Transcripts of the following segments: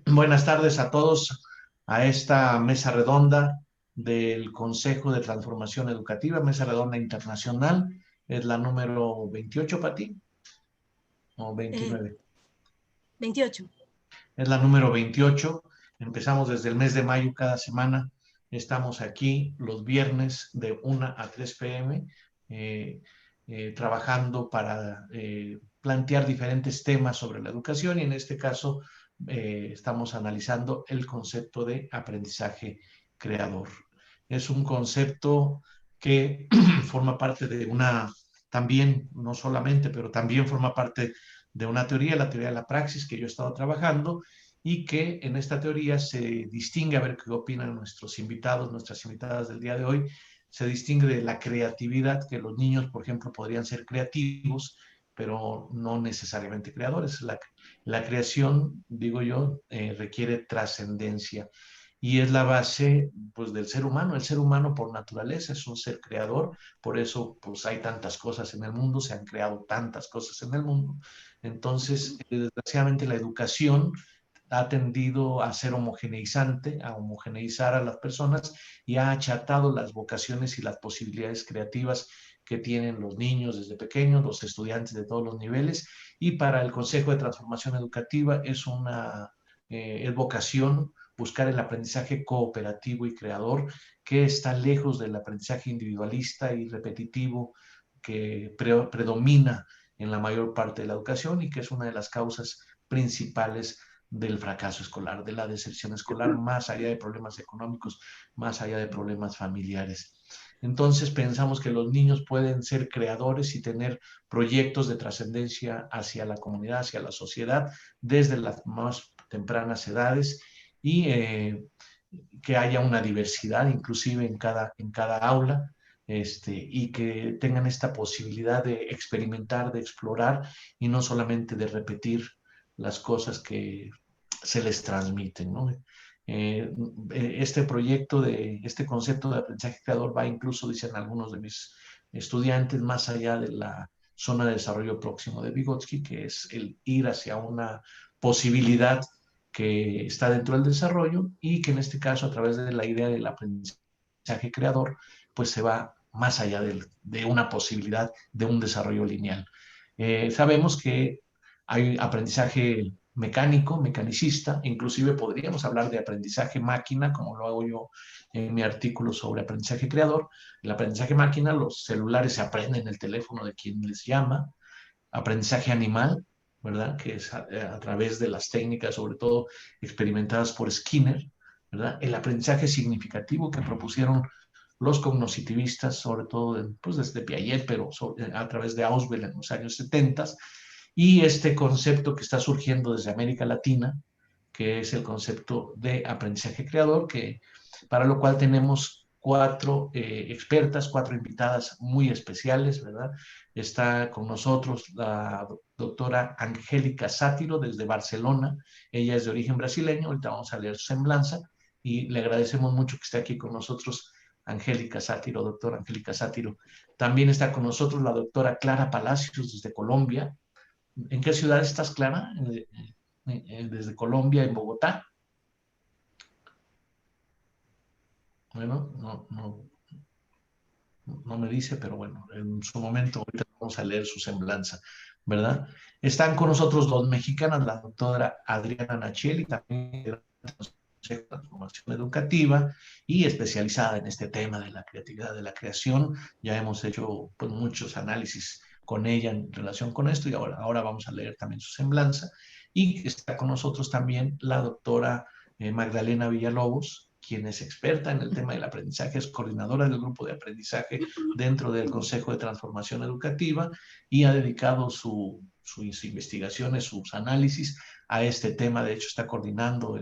Buenas tardes a todos a esta mesa redonda del Consejo de Transformación Educativa, mesa redonda internacional. Es la número 28, Pati, o Eh, 29. 28. Es la número 28. Empezamos desde el mes de mayo cada semana. Estamos aquí los viernes de 1 a 3 p.m. Trabajando para plantear diferentes temas sobre la educación y en este caso estamos analizando el concepto de aprendizaje creador. Es un concepto que forma parte de una, también, no solamente, pero también forma parte de una teoría, la teoría de la praxis que yo he estado trabajando y que en esta teoría se distingue, a ver qué opinan nuestros invitados, nuestras invitadas del día de hoy, se distingue de la creatividad, que los niños, por ejemplo, podrían ser creativos, pero no necesariamente creadores. La creación, digo yo, requiere trascendencia y es la base pues del ser humano. El ser humano por naturaleza es un ser creador, por eso pues hay tantas cosas en el mundo, se han creado tantas cosas en el mundo. Entonces, desgraciadamente la educación ha tendido a ser homogeneizante, a homogeneizar a las personas y ha achatado las vocaciones y las posibilidades creativas que tienen los niños desde pequeños, los estudiantes de todos los niveles, y para el Consejo de Transformación Educativa es vocación buscar el aprendizaje cooperativo y creador, que está lejos del aprendizaje individualista y repetitivo que predomina en la mayor parte de la educación y que es una de las causas principales del fracaso escolar, de la deserción escolar, más allá de problemas económicos, más allá de problemas familiares. Entonces pensamos que los niños pueden ser creadores y tener proyectos de trascendencia hacia la comunidad, hacia la sociedad, desde las más tempranas edades y que haya una diversidad inclusive en cada aula, y que tengan esta posibilidad de experimentar, de explorar y no solamente de repetir las cosas que se les transmiten, ¿no? Eh, este proyecto este concepto de aprendizaje creador va incluso, dicen algunos de mis estudiantes, más allá de la zona de desarrollo próximo de Vygotsky, que es el ir hacia una posibilidad que está dentro del desarrollo y que en este caso a través de la idea del aprendizaje creador, pues se va más allá de una posibilidad de un desarrollo lineal. Sabemos que hay aprendizaje mecánico, mecanicista, inclusive podríamos hablar de aprendizaje máquina, como lo hago yo en mi artículo sobre aprendizaje creador. El aprendizaje máquina, los celulares se aprenden el teléfono de quien les llama. Aprendizaje animal, ¿verdad? Que es a través de las técnicas, sobre todo experimentadas por Skinner, ¿verdad? El aprendizaje significativo que propusieron los cognoscitivistas, sobre todo pues desde Piaget, pero a través de Ausubel en los años 70, y este concepto que está surgiendo desde América Latina, que es el concepto de aprendizaje creador, que, para lo cual tenemos cuatro expertas, cuatro invitadas muy especiales, ¿verdad? Está con nosotros la doctora Angélica Sátiro desde Barcelona. Ella es de origen brasileño, ahorita vamos a leer su semblanza y le agradecemos mucho que esté aquí con nosotros Angélica Sátiro, doctora Angélica Sátiro. También está con nosotros la doctora Clara Palacios desde Colombia. ¿En qué ciudad estás, Clara? Desde Colombia, en Bogotá. Bueno, no me dice, pero bueno, en su momento ahorita vamos a leer su semblanza, ¿verdad? Están con nosotros dos mexicanas, la doctora Adriana Nacheli, también de transformación educativa y especializada en este tema de la creatividad, de la creación. Ya hemos hecho pues, muchos análisis con ella en relación con esto y ahora vamos a leer también su semblanza. Y está con nosotros también la doctora Magdalena Villalobos, quien es experta en el tema del aprendizaje, es coordinadora del grupo de aprendizaje dentro del Consejo de Transformación Educativa y ha dedicado sus investigaciones, sus análisis a este tema. De hecho, está coordinando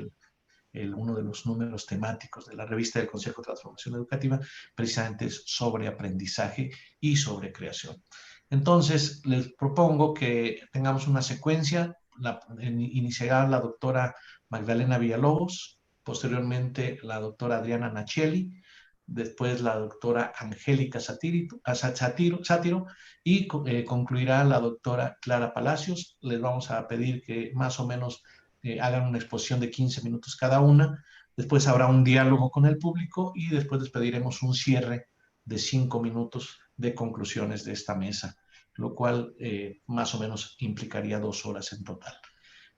uno de los números temáticos de la revista del Consejo de Transformación Educativa, precisamente es sobre aprendizaje y sobre creación. Entonces, les propongo que tengamos una secuencia. Iniciará la doctora Magdalena Villalobos, posteriormente la doctora Adriana Nacheli, después la doctora Angélica Sátiro y concluirá la doctora Clara Palacios. Les vamos a pedir que más o menos hagan una exposición de 15 minutos cada una. Después habrá un diálogo con el público y después les pediremos un cierre de 5 minutos de conclusiones de esta mesa, lo cual más o menos implicaría 2 horas en total.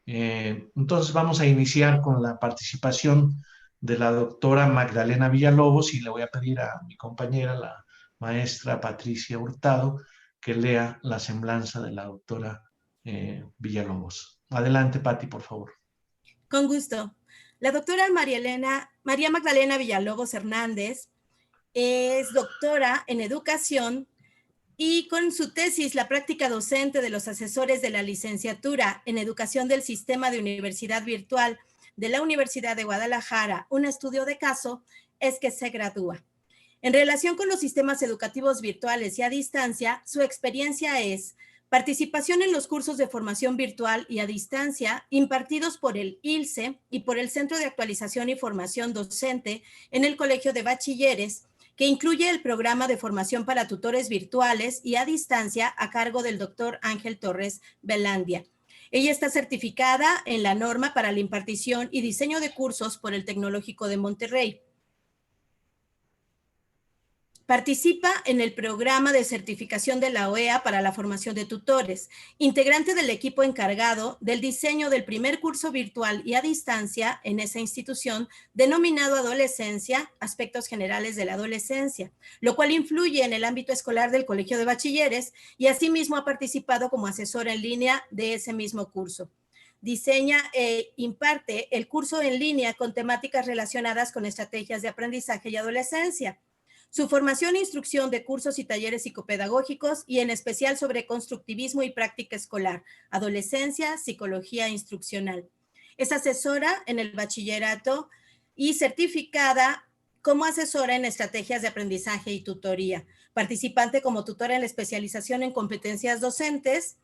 Entonces vamos a iniciar con la participación de la doctora Magdalena Villalobos y le voy a pedir a mi compañera, la maestra Patricia Hurtado, que lea la semblanza de la doctora Villalobos. Adelante, Pati, por favor. Con gusto. La doctora María Magdalena Villalobos Hernández es doctora en educación y con su tesis La práctica docente de los asesores de la licenciatura en educación del sistema de universidad virtual de la Universidad de Guadalajara, un estudio de caso, es que se gradúa. En relación con los sistemas educativos virtuales y a distancia, su experiencia es participación en los cursos de formación virtual y a distancia impartidos por el ILCE y por el Centro de Actualización y Formación Docente en el Colegio de Bachilleres, que incluye el programa de formación para tutores virtuales y a distancia a cargo del doctor Ángel Torres Velandia. Ella está certificada en la norma para la impartición y diseño de cursos por el Tecnológico de Monterrey. Participa en el programa de certificación de la OEA para la formación de tutores, integrante del equipo encargado del diseño del primer curso virtual y a distancia en esa institución denominado Adolescencia, Aspectos Generales de la Adolescencia, lo cual influye en el ámbito escolar del Colegio de Bachilleres y asimismo ha participado como asesora en línea de ese mismo curso. Diseña e imparte el curso en línea con temáticas relacionadas con estrategias de aprendizaje y adolescencia. Su formación e instrucción de cursos y talleres psicopedagógicos y en especial sobre constructivismo y práctica escolar, adolescencia, psicología instruccional. Es asesora en el bachillerato y certificada como asesora en estrategias de aprendizaje y tutoría. Participante como tutora en la especialización en competencias docentes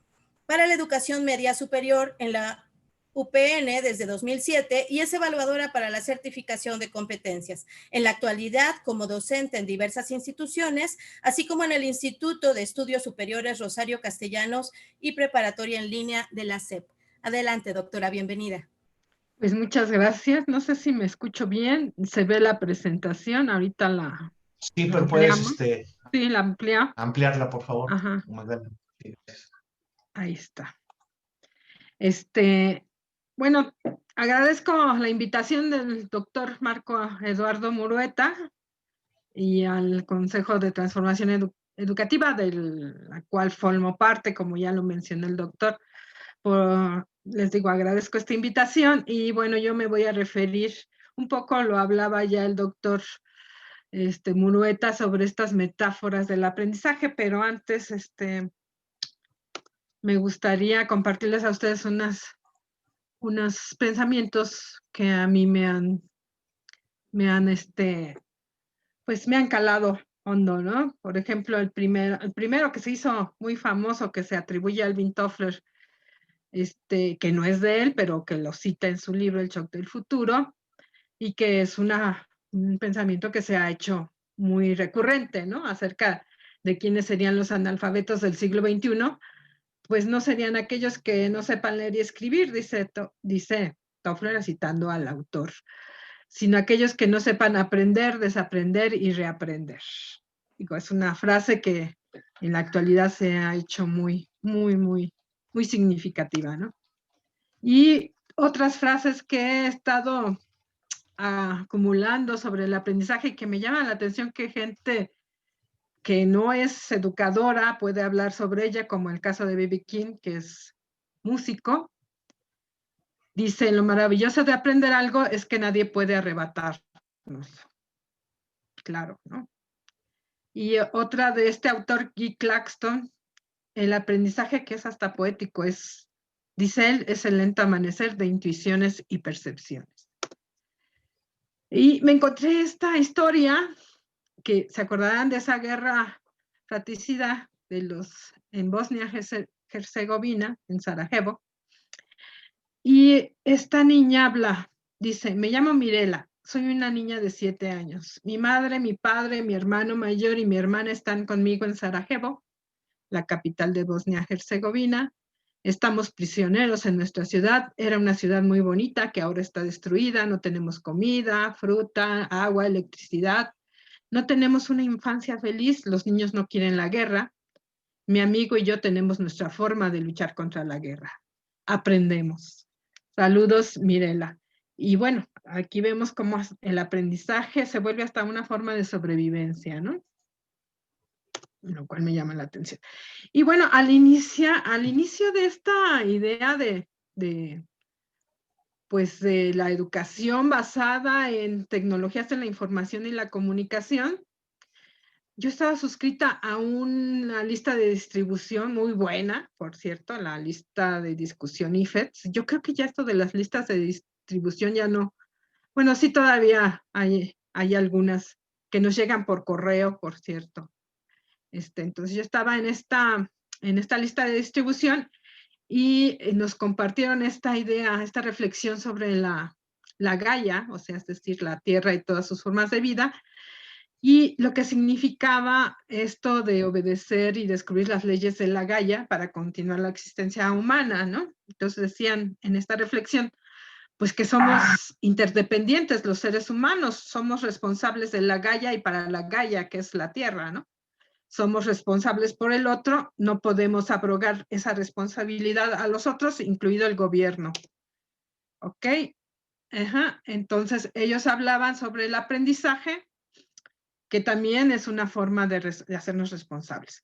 para la educación media superior en la UPN desde 2007 y es evaluadora para la certificación de competencias. En la actualidad, como docente en diversas instituciones, así como en el Instituto de Estudios Superiores Rosario Castellanos y preparatoria en línea de la SEP. Adelante, doctora, bienvenida. Pues muchas gracias. No sé si me escucho bien. Se ve la presentación. Ahorita la Sí, pero puedes sí, la amplía. Ampliarla, por favor. Ajá. Sí, ahí está. Bueno, agradezco la invitación del doctor Marco Eduardo Murueta y al Consejo de Transformación Educativa, del cual formo parte, como ya lo mencionó el doctor. Les digo, agradezco esta invitación y bueno, yo me voy a referir un poco, lo hablaba ya el doctor Murueta sobre estas metáforas del aprendizaje, pero antes me gustaría compartirles a ustedes unos pensamientos que a mí me han calado hondo, ¿no? Por ejemplo, el primero que se hizo muy famoso, que se atribuye a Alvin Toffler, que no es de él, pero que lo cita en su libro El shock del futuro, y que es un pensamiento que se ha hecho muy recurrente, ¿no? Acerca de quiénes serían los analfabetos del siglo XXI, pues no serían aquellos que no sepan leer y escribir, dice Toffler citando al autor, sino aquellos que no sepan aprender, desaprender y reaprender. Digo, es una frase que en la actualidad se ha hecho muy, muy, muy, muy significativa, ¿no? Y otras frases que he estado acumulando sobre el aprendizaje y que me llama la atención que gente que no es educadora puede hablar sobre ella, como el caso de B.B. King, que es músico. Dice, lo maravilloso de aprender algo es que nadie puede arrebatarnos. Claro, ¿no? Y otra de este autor, Guy Claxton, el aprendizaje, que es hasta poético, dice él, es el lento amanecer de intuiciones y percepciones. Y me encontré esta historia, que se acordarán de esa guerra fratricida en Bosnia-Herzegovina, en Sarajevo. Y esta niña habla, dice, me llamo Mirela, soy una niña de 7 años. Mi madre, mi padre, mi hermano mayor y mi hermana están conmigo en Sarajevo, la capital de Bosnia-Herzegovina, Estamos prisioneros en nuestra ciudad. Era una ciudad muy bonita que ahora está destruida. No tenemos comida, fruta, agua, electricidad. No tenemos una infancia feliz. Los niños no quieren la guerra. Mi amigo y yo tenemos nuestra forma de luchar contra la guerra. Aprendemos. Saludos, Mirela. Y bueno, aquí vemos cómo el aprendizaje se vuelve hasta una forma de sobrevivencia, ¿no? Lo cual me llama la atención. Y bueno, al inicio de esta idea pues de la educación basada en tecnologías de la información y la comunicación, yo estaba suscrita a una lista de distribución muy buena, por cierto, la lista de discusión IFETS. Yo creo que ya esto de las listas de distribución ya no. Bueno, sí, todavía hay algunas que nos llegan por correo, por cierto. Entonces yo estaba en esta lista de distribución y nos compartieron esta idea, esta reflexión sobre la Gaia, o sea, es decir, la Tierra y todas sus formas de vida, y lo que significaba esto de obedecer y descubrir las leyes de la Gaia para continuar la existencia humana, ¿no? Entonces decían en esta reflexión, pues que somos interdependientes los seres humanos, somos responsables de la Gaia y para la Gaia, que es la Tierra, ¿no? Somos responsables por el otro, no podemos abrogar esa responsabilidad a los otros, incluido el gobierno. ¿Ok? Ajá. Entonces, ellos hablaban sobre el aprendizaje, que también es una forma de hacernos responsables.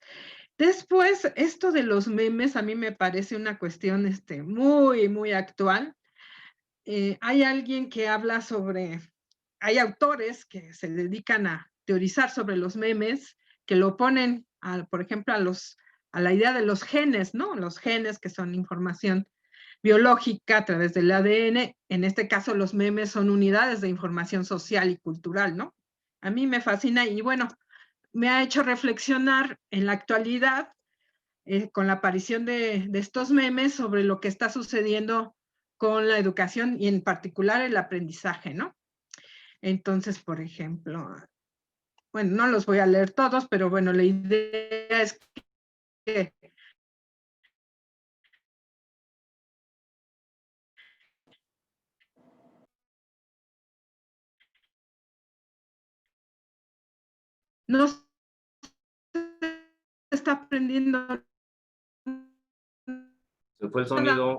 Después, esto de los memes a mí me parece una cuestión muy, muy actual. Hay alguien que habla sobre, hay autores que se dedican a teorizar sobre los memes, que lo ponen, por ejemplo, a la idea de los genes, ¿no? Los genes que son información biológica a través del ADN. En este caso, los memes son unidades de información social y cultural, ¿no? A mí me fascina y bueno, me ha hecho reflexionar en la actualidad con la aparición de estos memes sobre lo que está sucediendo con la educación y en particular el aprendizaje, ¿no? Entonces, por ejemplo, bueno, no los voy a leer todos, pero bueno, la idea es que no se está aprendiendo Se fue el nada. sonido.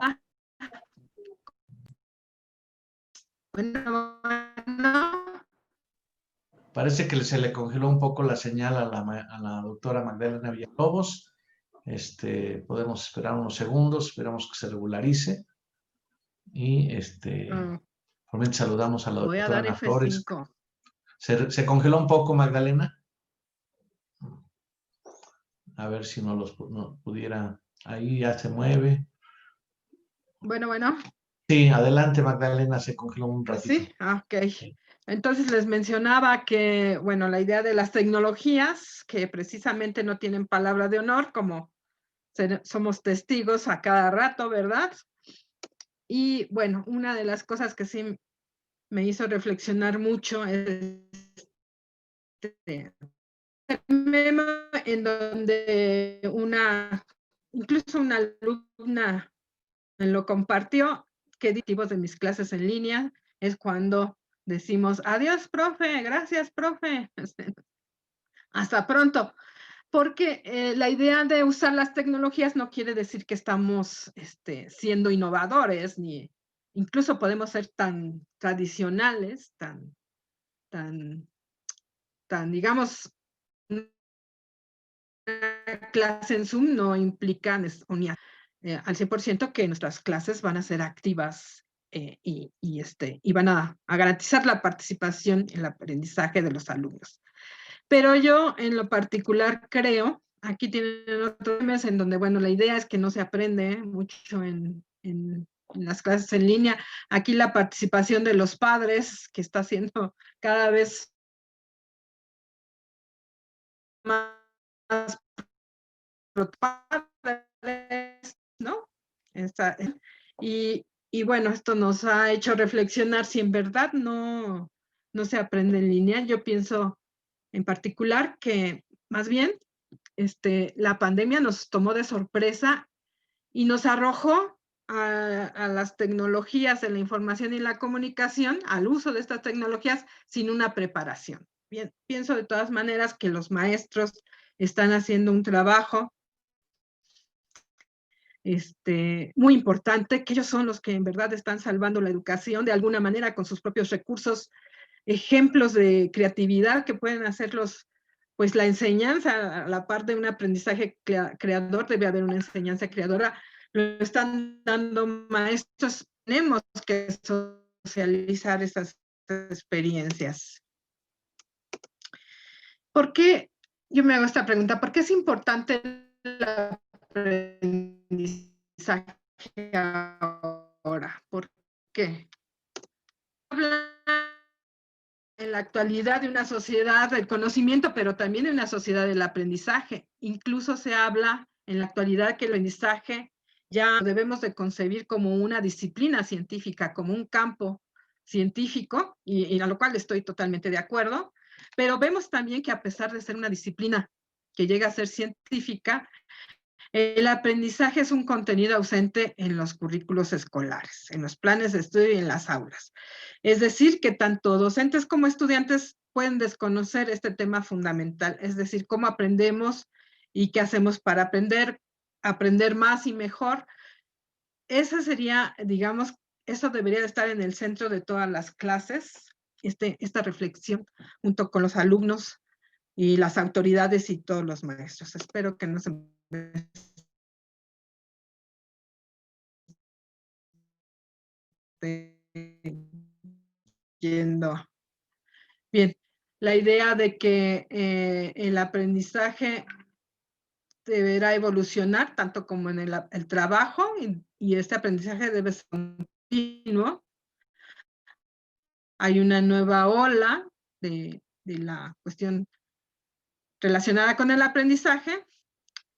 Bueno, Parece que se le congeló un poco la señal a la doctora Magdalena Villalobos. Podemos esperar unos segundos, esperamos que se regularice. Y probablemente saludamos a la voy a doctora dar Ana Flores. F5. ¿Se congeló un poco, Magdalena? A ver si no pudiera. Ahí ya se mueve. Bueno. Sí, adelante, Magdalena, se congeló un ratito. Sí, ok. Entonces les mencionaba que, bueno, la idea de las tecnologías, que precisamente no tienen palabra de honor, como somos testigos a cada rato, ¿verdad? Y bueno, una de las cosas que sí me hizo reflexionar mucho es memo en donde incluso una alumna me lo compartió, que tipos de mis clases en línea es cuando decimos, adiós, profe, gracias, profe, hasta pronto. Porque la idea de usar las tecnologías no quiere decir que estamos siendo innovadores, ni incluso podemos ser tan tradicionales, digamos, una clase en Zoom no implica al 100% que nuestras clases van a ser activas y van a garantizar la participación en el aprendizaje de los alumnos. Pero yo en lo particular creo, aquí tienen otros temas en donde, bueno, la idea es que no se aprende mucho en las clases en línea. Aquí la participación de los padres, que está siendo cada vez más padres, ¿no? Y bueno, esto nos ha hecho reflexionar si en verdad no se aprende en línea. Yo pienso en particular que más bien la pandemia nos tomó de sorpresa y nos arrojó a las tecnologías de la información y la comunicación, al uso de estas tecnologías sin una preparación. Bien, pienso de todas maneras que los maestros están haciendo un trabajo muy importante, que ellos son los que en verdad están salvando la educación de alguna manera con sus propios recursos, ejemplos de creatividad que pueden hacerlos, pues la enseñanza, a la par de un aprendizaje creador, debe haber una enseñanza creadora, lo están dando maestros, tenemos que socializar esas experiencias. ¿Por qué? Yo me hago esta pregunta, ¿por qué es importante el aprendizaje ahora? ¿Por qué? Habla en la actualidad de una sociedad del conocimiento, pero también de una sociedad del aprendizaje. Incluso se habla en la actualidad que el aprendizaje ya debemos de concebir como una disciplina científica, como un campo científico, y a lo cual estoy totalmente de acuerdo, pero vemos también que a pesar de ser una disciplina que llega a ser científica, el aprendizaje es un contenido ausente en los currículos escolares, en los planes de estudio y en las aulas. Es decir, que tanto docentes como estudiantes pueden desconocer este tema fundamental, es decir, cómo aprendemos y qué hacemos para aprender más y mejor. Esa sería, digamos, eso debería de estar en el centro de todas las clases, esta reflexión junto con los alumnos y las autoridades y todos los maestros. Espero que no se me esté yendo. Bien, la idea de que el aprendizaje deberá evolucionar tanto como en el trabajo y este aprendizaje debe ser continuo. Hay una nueva ola de la cuestión relacionada con el aprendizaje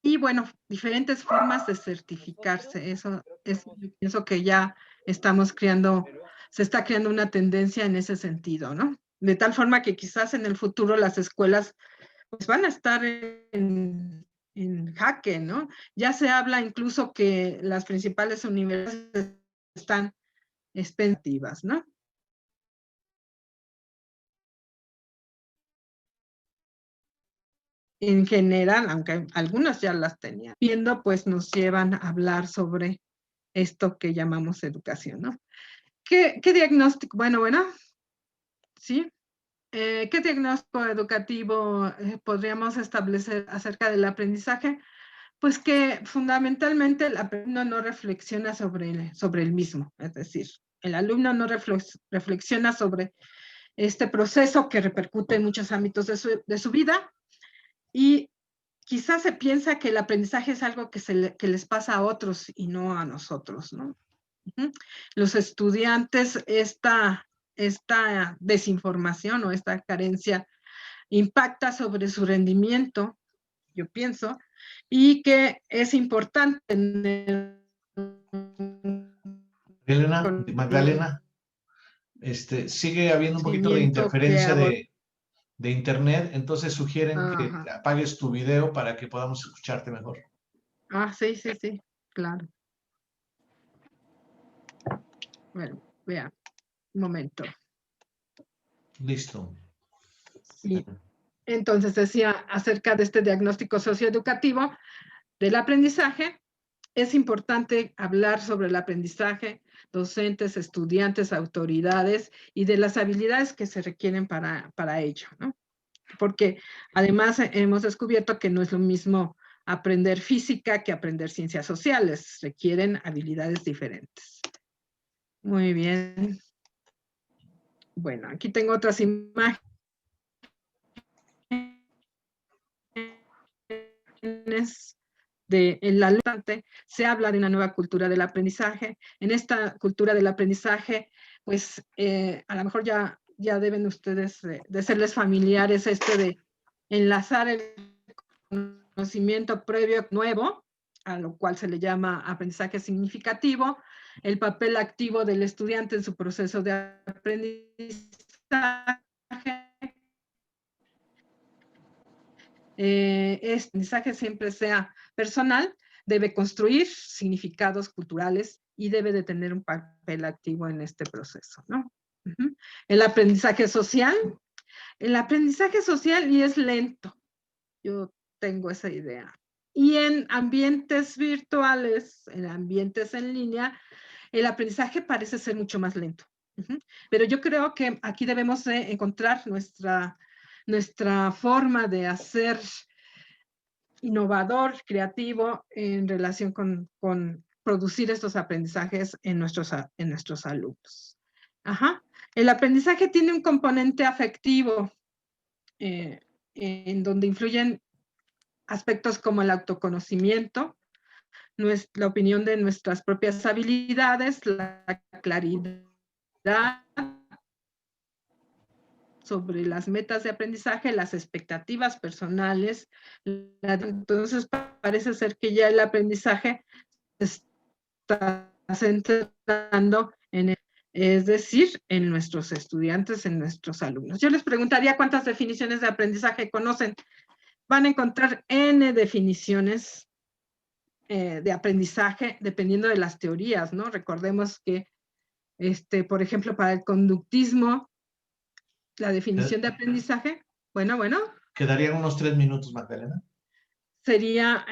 y bueno, diferentes formas de certificarse. Eso es, pienso que ya estamos creando, se está creando una tendencia en ese sentido, ¿no? De tal forma que quizás en el futuro las escuelas pues van a estar en jaque, ¿no? Ya se habla incluso que las principales universidades están expensivas, ¿no? En general, aunque algunas ya las tenían, viendo, pues nos llevan a hablar sobre esto que llamamos educación, ¿no? ¿Qué diagnóstico? Bueno, sí. ¿Qué diagnóstico educativo podríamos establecer acerca del aprendizaje? Pues que fundamentalmente el alumno no reflexiona sobre el mismo, es decir, el alumno no reflexiona sobre este proceso que repercute en muchos ámbitos de su vida y quizás se piensa que el aprendizaje es algo que les pasa a otros y no a nosotros, ¿no? Los estudiantes, esta desinformación o esta carencia impacta sobre su rendimiento, yo pienso, y que es importante tener Magdalena, sigue habiendo un poquito de interferencia de internet, entonces sugieren que apagues tu video para que podamos escucharte mejor. Sí, claro. Bueno, vea, un momento. Listo. Sí. Entonces decía acerca de este diagnóstico socioeducativo del aprendizaje, es importante hablar sobre el aprendizaje, docentes, estudiantes, autoridades y de las habilidades que se requieren para ello, ¿no? Porque además hemos descubierto que no es lo mismo aprender física que aprender ciencias sociales, requieren habilidades diferentes. Muy bien. Bueno, aquí tengo otras imágenes del alumno. Se habla de una nueva cultura del aprendizaje. En esta cultura del aprendizaje, pues a lo mejor ya deben ustedes de serles familiares de enlazar el conocimiento previo nuevo, a lo cual se le llama aprendizaje significativo, el papel activo del estudiante en su proceso de aprendizaje, este aprendizaje siempre sea personal, debe construir significados culturales y debe de tener un papel activo en este proceso, ¿no? El aprendizaje social y es lento. Yo tengo esa idea. Y en ambientes virtuales, en ambientes en línea, el aprendizaje parece ser mucho más lento. Pero yo creo que aquí debemos de encontrar nuestra forma de hacer innovador, creativo, en relación con producir estos aprendizajes en nuestros alumnos. El aprendizaje tiene un componente afectivo, en donde influyen aspectos como el autoconocimiento, la opinión de nuestras propias habilidades, la claridad sobre las metas de aprendizaje, las expectativas personales. Entonces parece ser que ya el aprendizaje está centrando es decir, en nuestros estudiantes, en nuestros alumnos. Yo les preguntaría cuántas definiciones de aprendizaje conocen. Van a encontrar N definiciones de aprendizaje dependiendo de las teorías, ¿no? Recordemos que, por ejemplo, para el conductismo, la definición de aprendizaje, bueno. Quedarían unos 3 minutos, Magdalena. Sería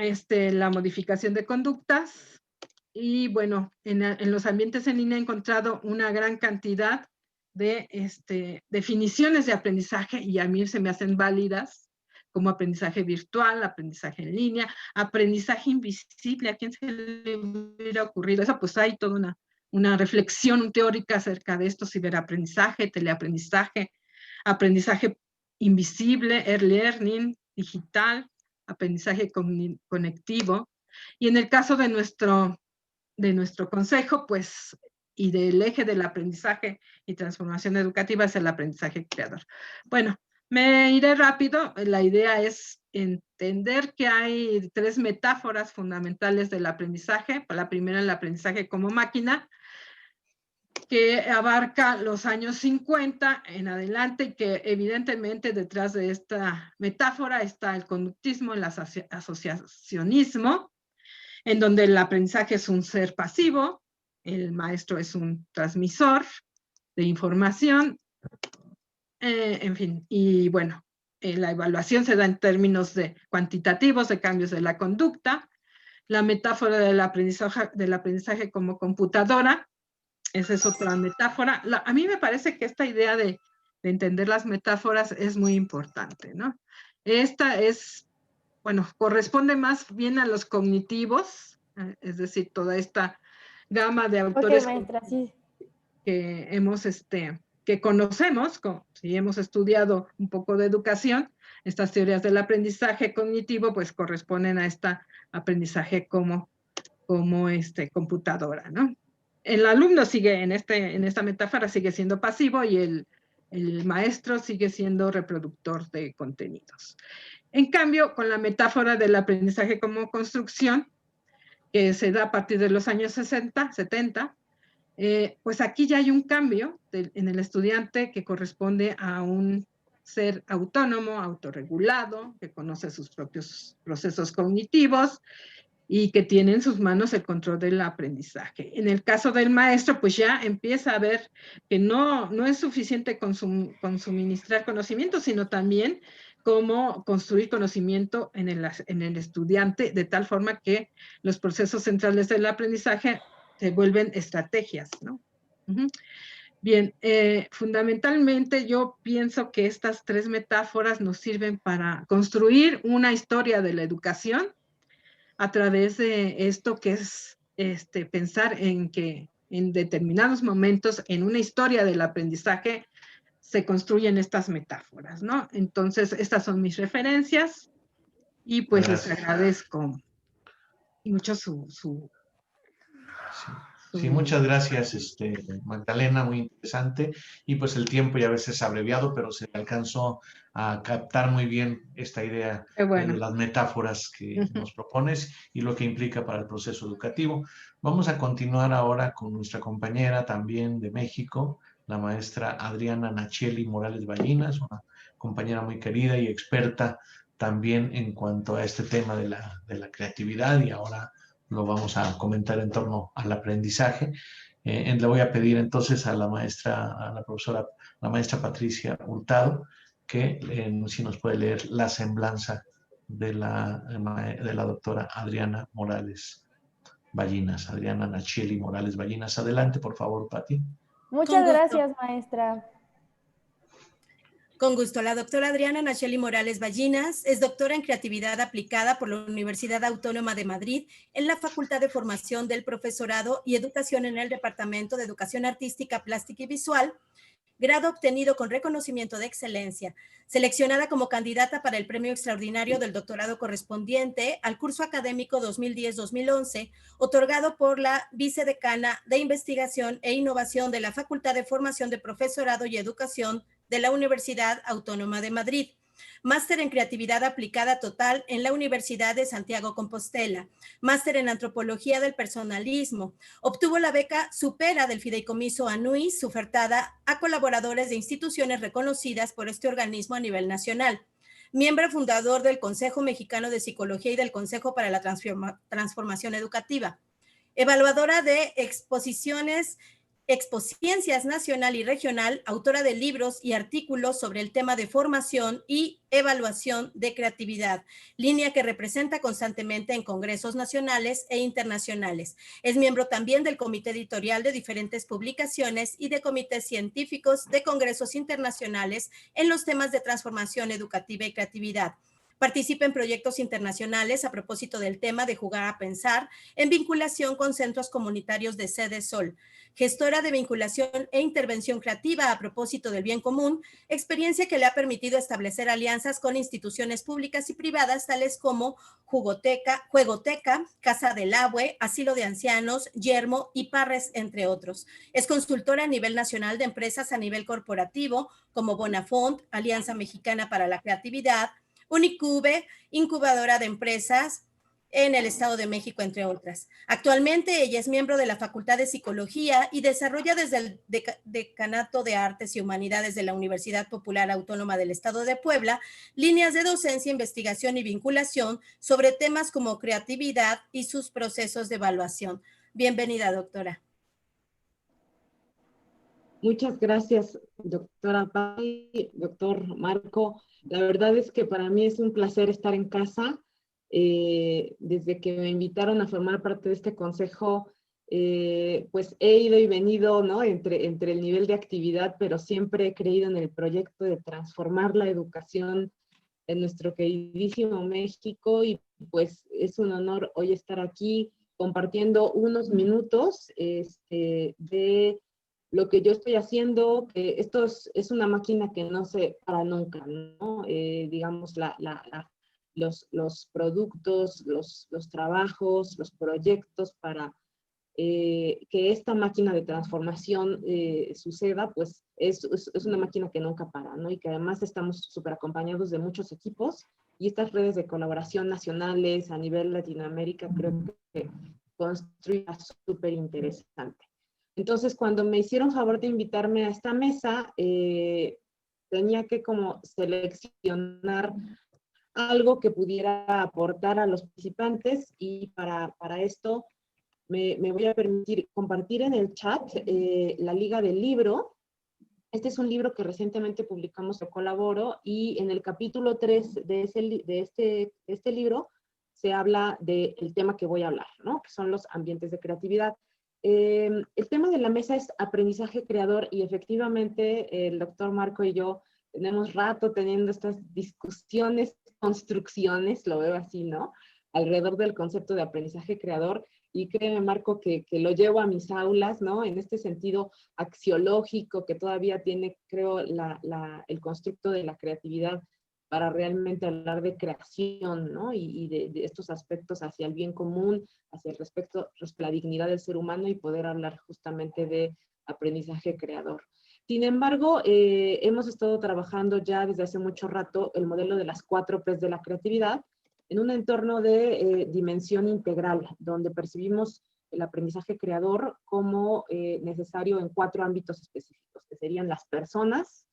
la modificación de conductas. Y bueno, en los ambientes en línea he encontrado una gran cantidad de definiciones de aprendizaje y a mí se me hacen válidas, como aprendizaje virtual, aprendizaje en línea, aprendizaje invisible. ¿A quién se le hubiera ocurrido eso? Pues hay toda una reflexión teórica acerca de esto: ciberaprendizaje, teleaprendizaje, aprendizaje invisible, e-learning, digital, aprendizaje conectivo. Y en el caso de nuestro consejo, pues, y del eje del aprendizaje y transformación educativa, es el aprendizaje creador. Bueno, me iré rápido. La idea es entender que hay 3 metáforas fundamentales del aprendizaje. La primera, el aprendizaje como máquina, que abarca los años 50 en adelante, y que evidentemente detrás de esta metáfora está el conductismo, el asociacionismo, en donde el aprendizaje es un ser pasivo, el maestro es un transmisor de información, en fin, y bueno, la evaluación se da en términos cuantitativos de cambios de la conducta. La metáfora del aprendizaje como computadora, esa es otra metáfora. A mí me parece que esta idea de entender las metáforas es muy importante, ¿no? Esta es, bueno, corresponde más bien a los cognitivos, es decir, toda esta gama de autores maestra, sí. que conocemos, si hemos estudiado un poco de educación. Estas teorías del aprendizaje cognitivo pues corresponden a este aprendizaje como computadora, ¿no? El alumno sigue en esta metáfora, sigue siendo pasivo, y el maestro sigue siendo reproductor de contenidos. En cambio, con la metáfora del aprendizaje como construcción, que se da a partir de los años 60, 70, pues aquí ya hay un cambio en el estudiante que corresponde a un ser autónomo, autorregulado, que conoce sus propios procesos cognitivos y que tiene en sus manos el control del aprendizaje. En el caso del maestro, pues ya empieza a ver que no es suficiente con suministrar conocimiento, sino también cómo construir conocimiento en el estudiante, de tal forma que los procesos centrales del aprendizaje se vuelven estrategias, ¿no? Bien, fundamentalmente yo pienso que estas 3 metáforas nos sirven para construir una historia de la educación a través de esto que es pensar en que en determinados momentos en una historia del aprendizaje se construyen estas metáforas, ¿no? Entonces, estas son mis referencias y pues les agradezco mucho su Sí, muchas gracias, Magdalena, muy interesante. Y pues el tiempo ya a veces es abreviado, pero se alcanzó a captar muy bien esta idea de las metáforas que nos propones y lo que implica para el proceso educativo. Vamos a continuar ahora con nuestra compañera también de México, la maestra Adriana Nacheli Morales Ballinas, una compañera muy querida y experta también en cuanto a este tema de la creatividad, y ahora lo vamos a comentar en torno al aprendizaje. Le voy a pedir entonces a la maestra, a la profesora, la maestra Patricia Hurtado, que si nos puede leer la semblanza de la doctora Adriana Morales Ballinas, Adriana Nacheli Morales Ballinas. Adelante, por favor, Pati. Muchas gracias, maestra. Con gusto. La doctora Adriana Nacheli Morales Ballinas es doctora en Creatividad Aplicada por la Universidad Autónoma de Madrid en la Facultad de Formación del Profesorado y Educación en el Departamento de Educación Artística, Plástica y Visual, grado obtenido con reconocimiento de excelencia, seleccionada como candidata para el premio extraordinario del doctorado correspondiente al curso académico 2010-2011, otorgado por la vicedecana de Investigación e Innovación de la Facultad de Formación de Profesorado y Educación de la Universidad Autónoma de Madrid. Máster en Creatividad Aplicada Total en la Universidad de Santiago Compostela, máster en Antropología del Personalismo. Obtuvo la beca Supera del Fideicomiso ANUIS, ofertada a colaboradores de instituciones reconocidas por este organismo a nivel nacional. Miembro fundador del Consejo Mexicano de Psicología y del Consejo para la Transformación Educativa. Evaluadora de Expociencias nacional y regional, autora de libros y artículos sobre el tema de formación y evaluación de creatividad, línea que representa constantemente en congresos nacionales e internacionales. Es miembro también del comité editorial de diferentes publicaciones y de comités científicos de congresos internacionales en los temas de transformación educativa y creatividad. Participa en proyectos internacionales a propósito del tema de jugar a pensar, en vinculación con centros comunitarios de Sede Sol. Gestora de vinculación e intervención creativa a propósito del bien común, experiencia que le ha permitido establecer alianzas con instituciones públicas y privadas, tales como Juegoteca, Casa del Abue, Asilo de Ancianos, Yermo y Parres, entre otros. Es consultora a nivel nacional de empresas a nivel corporativo, como Bonafont, Alianza Mexicana para la Creatividad, Unicube, incubadora de empresas en el Estado de México, entre otras. Actualmente ella es miembro de la Facultad de Psicología y desarrolla desde el Decanato de Artes y Humanidades de la Universidad Popular Autónoma del Estado de Puebla líneas de docencia, investigación y vinculación sobre temas como creatividad y sus procesos de evaluación. Bienvenida, doctora. Muchas gracias, doctora Patti, doctor Marco. La verdad es que para mí es un placer estar en casa. Desde que me invitaron a formar parte de este consejo, pues he ido y venido, ¿no? entre el nivel de actividad, pero siempre he creído en el proyecto de transformar la educación en nuestro queridísimo México, y pues es un honor hoy estar aquí compartiendo unos minutos de lo que yo estoy haciendo, que esto es una máquina que no se para nunca, ¿no? Digamos, los productos, los trabajos, los proyectos para que esta máquina de transformación suceda, pues es una máquina que nunca para, ¿no? Y que además estamos súper acompañados de muchos equipos, y estas redes de colaboración nacionales a nivel Latinoamérica creo que construyen súper interesante. Entonces, cuando me hicieron favor de invitarme a esta mesa, tenía que como seleccionar algo que pudiera aportar a los participantes, y para esto me voy a permitir compartir en el chat la liga del libro. Este es un libro que recientemente publicamos, yo colaboro, y en el capítulo 3 de este libro se habla del tema que voy a hablar, ¿no? Que son los ambientes de creatividad. El tema de la mesa es aprendizaje creador, y efectivamente el doctor Marco y yo tenemos rato teniendo estas discusiones, construcciones, lo veo así, ¿no? Alrededor del concepto de aprendizaje creador, y créeme, Marco, que lo llevo a mis aulas, ¿no? En este sentido axiológico que todavía tiene, creo, el constructo de la creatividad para realmente hablar de creación, ¿no? Y de estos aspectos hacia el bien común, hacia el respeto, la dignidad del ser humano, y poder hablar justamente de aprendizaje creador. Sin embargo, hemos estado trabajando ya desde hace mucho rato el modelo de las 4 P's de la creatividad en un entorno de dimensión integral, donde percibimos el aprendizaje creador como necesario en 4 ámbitos específicos, que serían las personas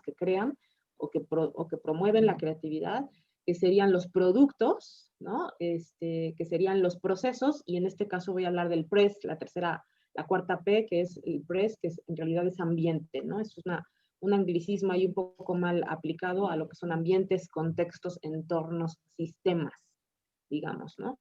que crean o que promueven la creatividad, que serían los productos, ¿no? Que serían los procesos, y en este caso voy a hablar del PRES, la cuarta P, que es el PRES, que en realidad es ambiente, ¿no? Es un anglicismo ahí un poco mal aplicado a lo que son ambientes, contextos, entornos, sistemas, digamos, ¿no?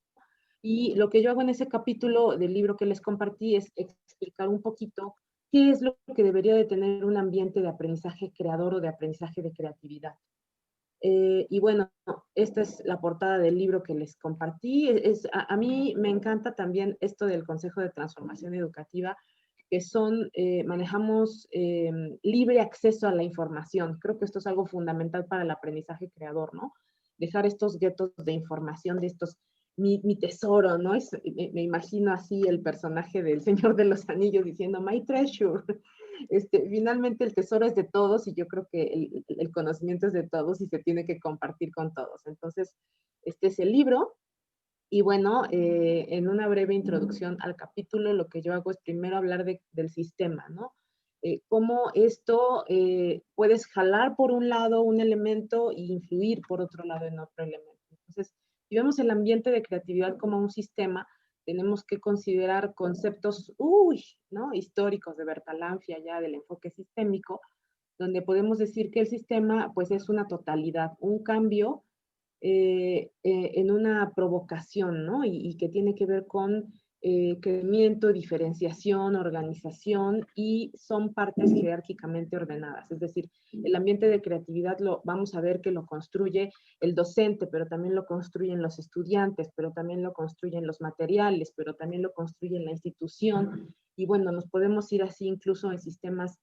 Y lo que yo hago en ese capítulo del libro que les compartí es explicar un poquito qué es lo que debería de tener un ambiente de aprendizaje creador o de aprendizaje de creatividad. Y bueno, esta es la portada del libro que les compartí. A mí me encanta también esto del Consejo de Transformación Educativa, que manejamos libre acceso a la información. Creo que esto es algo fundamental para el aprendizaje creador, ¿no? Dejar estos guetos de información, de estos, mi tesoro, ¿no? Me imagino así el personaje del Señor de los Anillos diciendo, my treasure. Finalmente el tesoro es de todos y yo creo que el conocimiento es de todos y se tiene que compartir con todos. Entonces, este es el libro. Y bueno, en una breve introducción al capítulo, lo que yo hago es primero hablar del sistema, ¿no? Cómo esto puedes jalar por un lado un elemento e influir por otro lado en otro elemento. Entonces, si vemos el ambiente de creatividad como un sistema, tenemos que considerar conceptos, ¿no? Históricos de Bertalanffy, ya del enfoque sistémico, donde podemos decir que el sistema, pues, es una totalidad, un cambio en una provocación, ¿no? Y que tiene que ver con crecimiento, diferenciación, organización, y son partes jerárquicamente ordenadas. Es decir, el ambiente de creatividad vamos a ver que lo construye el docente, pero también lo construyen los estudiantes, pero también lo construyen los materiales, pero también lo construye la institución. Y bueno, nos podemos ir así incluso en sistemas,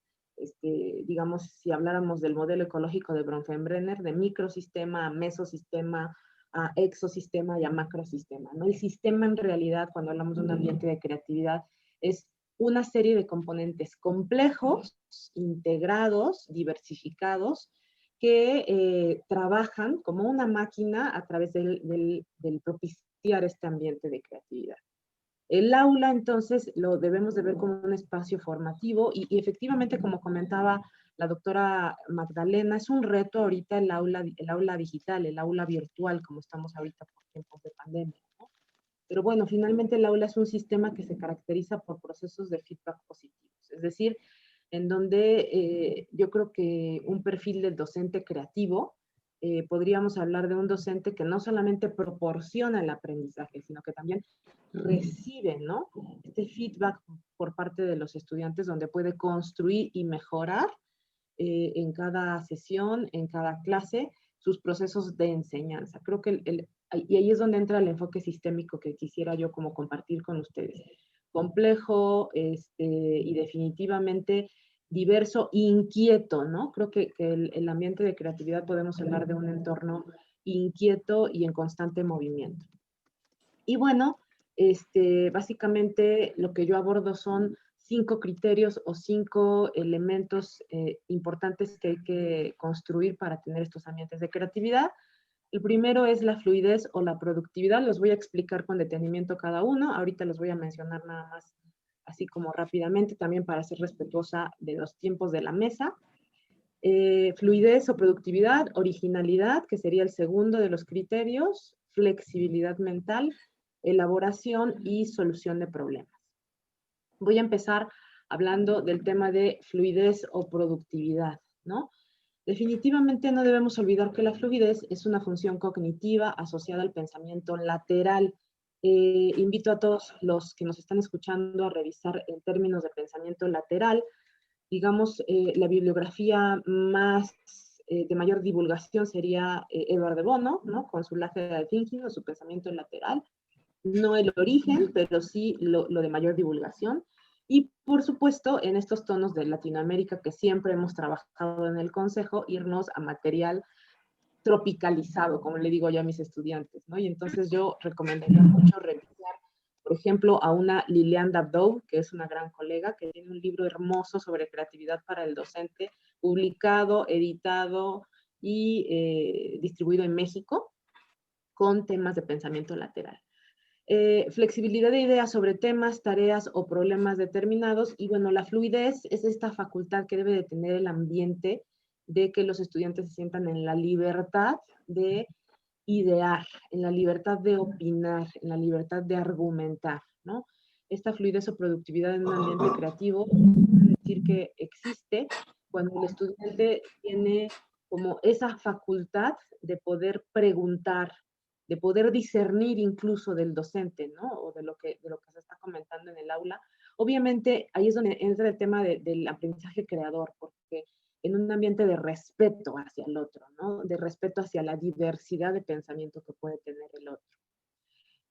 digamos, si habláramos del modelo ecológico de Bronfenbrenner, de microsistema a mesosistema, a exosistema y a macrosistema, ¿no? El sistema en realidad, cuando hablamos de un ambiente de creatividad, es una serie de componentes complejos, integrados, diversificados, que trabajan como una máquina a través del propiciar este ambiente de creatividad. El aula, entonces, lo debemos de ver como un espacio formativo y efectivamente, como comentaba la doctora Magdalena, es un reto ahorita el aula digital, el aula virtual, como estamos ahorita por tiempos de pandemia, ¿no? Pero bueno, finalmente el aula es un sistema que se caracteriza por procesos de feedback positivos, es decir, en donde yo creo que un perfil del docente creativo, podríamos hablar de un docente que no solamente proporciona el aprendizaje, sino que también recibe, ¿no? Este feedback por parte de los estudiantes, donde puede construir y mejorar en cada sesión, en cada clase, sus procesos de enseñanza. Creo que y ahí es donde entra el enfoque sistémico que quisiera yo como compartir con ustedes. Complejo y definitivamente diverso, inquieto, ¿no? Creo que el ambiente de creatividad podemos hablar de un entorno inquieto y en constante movimiento. Y bueno, básicamente lo que yo abordo son 5 criterios o 5 elementos importantes que hay que construir para tener estos ambientes de creatividad. El primero es la fluidez o la productividad. Los voy a explicar con detenimiento cada uno. Ahorita los voy a mencionar nada más así como rápidamente, también para ser respetuosa de los tiempos de la mesa. Fluidez o productividad, originalidad, que sería el segundo de los criterios, flexibilidad mental, elaboración y solución de problemas. Voy a empezar hablando del tema de fluidez o productividad, ¿no? Definitivamente no debemos olvidar que la fluidez es una función cognitiva asociada al pensamiento lateral. Invito a todos los que nos están escuchando a revisar en términos de pensamiento lateral, digamos, la bibliografía más de mayor divulgación sería Edward de Bono, ¿no? Con su lateral thinking o su pensamiento lateral. No el origen, pero sí lo de mayor divulgación. Y por supuesto, en estos tonos de Latinoamérica que siempre hemos trabajado en el Consejo, irnos a material tropicalizado, como le digo yo a mis estudiantes, ¿no? Y entonces yo recomendaría mucho revisar, por ejemplo, a una Liliane Dabdou, que es una gran colega, que tiene un libro hermoso sobre creatividad para el docente, publicado, editado y distribuido en México, con temas de pensamiento lateral. Flexibilidad de ideas sobre temas, tareas o problemas determinados. Y bueno, la fluidez es esta facultad que debe de tener el ambiente de que los estudiantes se sientan en la libertad de idear, en la libertad de opinar, en la libertad de argumentar, ¿no? Esta fluidez o productividad en un ambiente creativo, decir que existe cuando el estudiante tiene como esa facultad de poder preguntar, de poder discernir incluso del docente, ¿no? O de lo que se está comentando en el aula. Obviamente, ahí es donde entra el tema del aprendizaje creador, porque en un ambiente de respeto hacia el otro, ¿no? De respeto hacia la diversidad de pensamiento que puede tener el otro.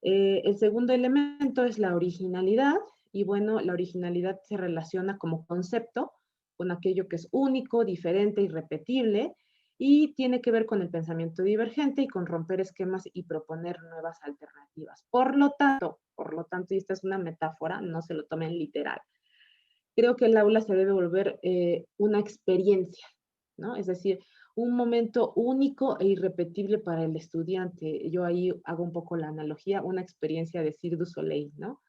El segundo elemento es la originalidad, y bueno, la originalidad se relaciona como concepto con aquello que es único, diferente, irrepetible, y tiene que ver con el pensamiento divergente y con romper esquemas y proponer nuevas alternativas. Por lo tanto, y esta es una metáfora, no se lo tomen literal, creo que el aula se debe volver una experiencia, ¿no? Es decir, un momento único e irrepetible para el estudiante. Yo ahí hago un poco la analogía, una experiencia de Cirque du Soleil, ¿no?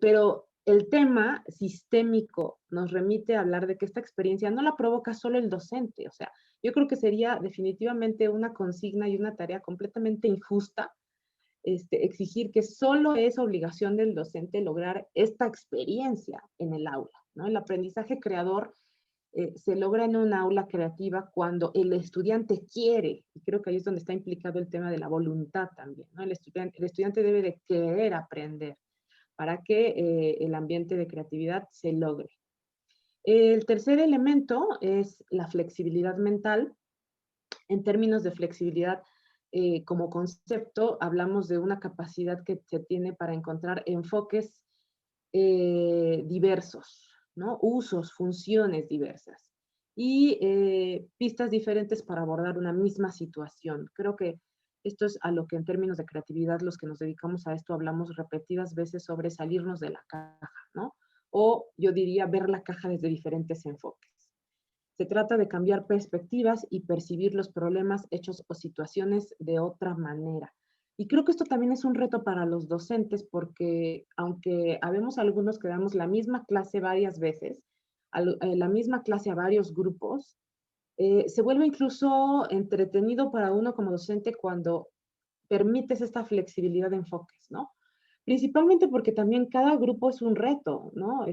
Pero el tema sistémico nos remite a hablar de que esta experiencia no la provoca solo el docente. O sea, yo creo que sería definitivamente una consigna y una tarea completamente injusta exigir que solo es obligación del docente lograr esta experiencia en el aula, ¿no? El aprendizaje creador se logra en un aula creativa cuando el estudiante quiere, y creo que ahí es donde está implicado el tema de la voluntad también, ¿no? El estudiante debe de querer aprender para que el ambiente de creatividad se logre. El tercer elemento es la flexibilidad mental. En términos de flexibilidad, como concepto, hablamos de una capacidad que se tiene para encontrar enfoques diversos, ¿no? Usos, funciones diversas y pistas diferentes para abordar una misma situación. Creo que esto es a lo que en términos de creatividad los que nos dedicamos a esto hablamos repetidas veces sobre salirnos de la caja, ¿no? O yo diría ver la caja desde diferentes enfoques. Se trata de cambiar perspectivas y percibir los problemas, hechos o situaciones de otra manera. Y creo que esto también es un reto para los docentes porque aunque habemos algunos que damos la misma clase varias veces, la misma clase a varios grupos, se vuelve incluso entretenido para uno como docente cuando permites esta flexibilidad de enfoques, ¿no? Principalmente porque también cada grupo es un reto, ¿no?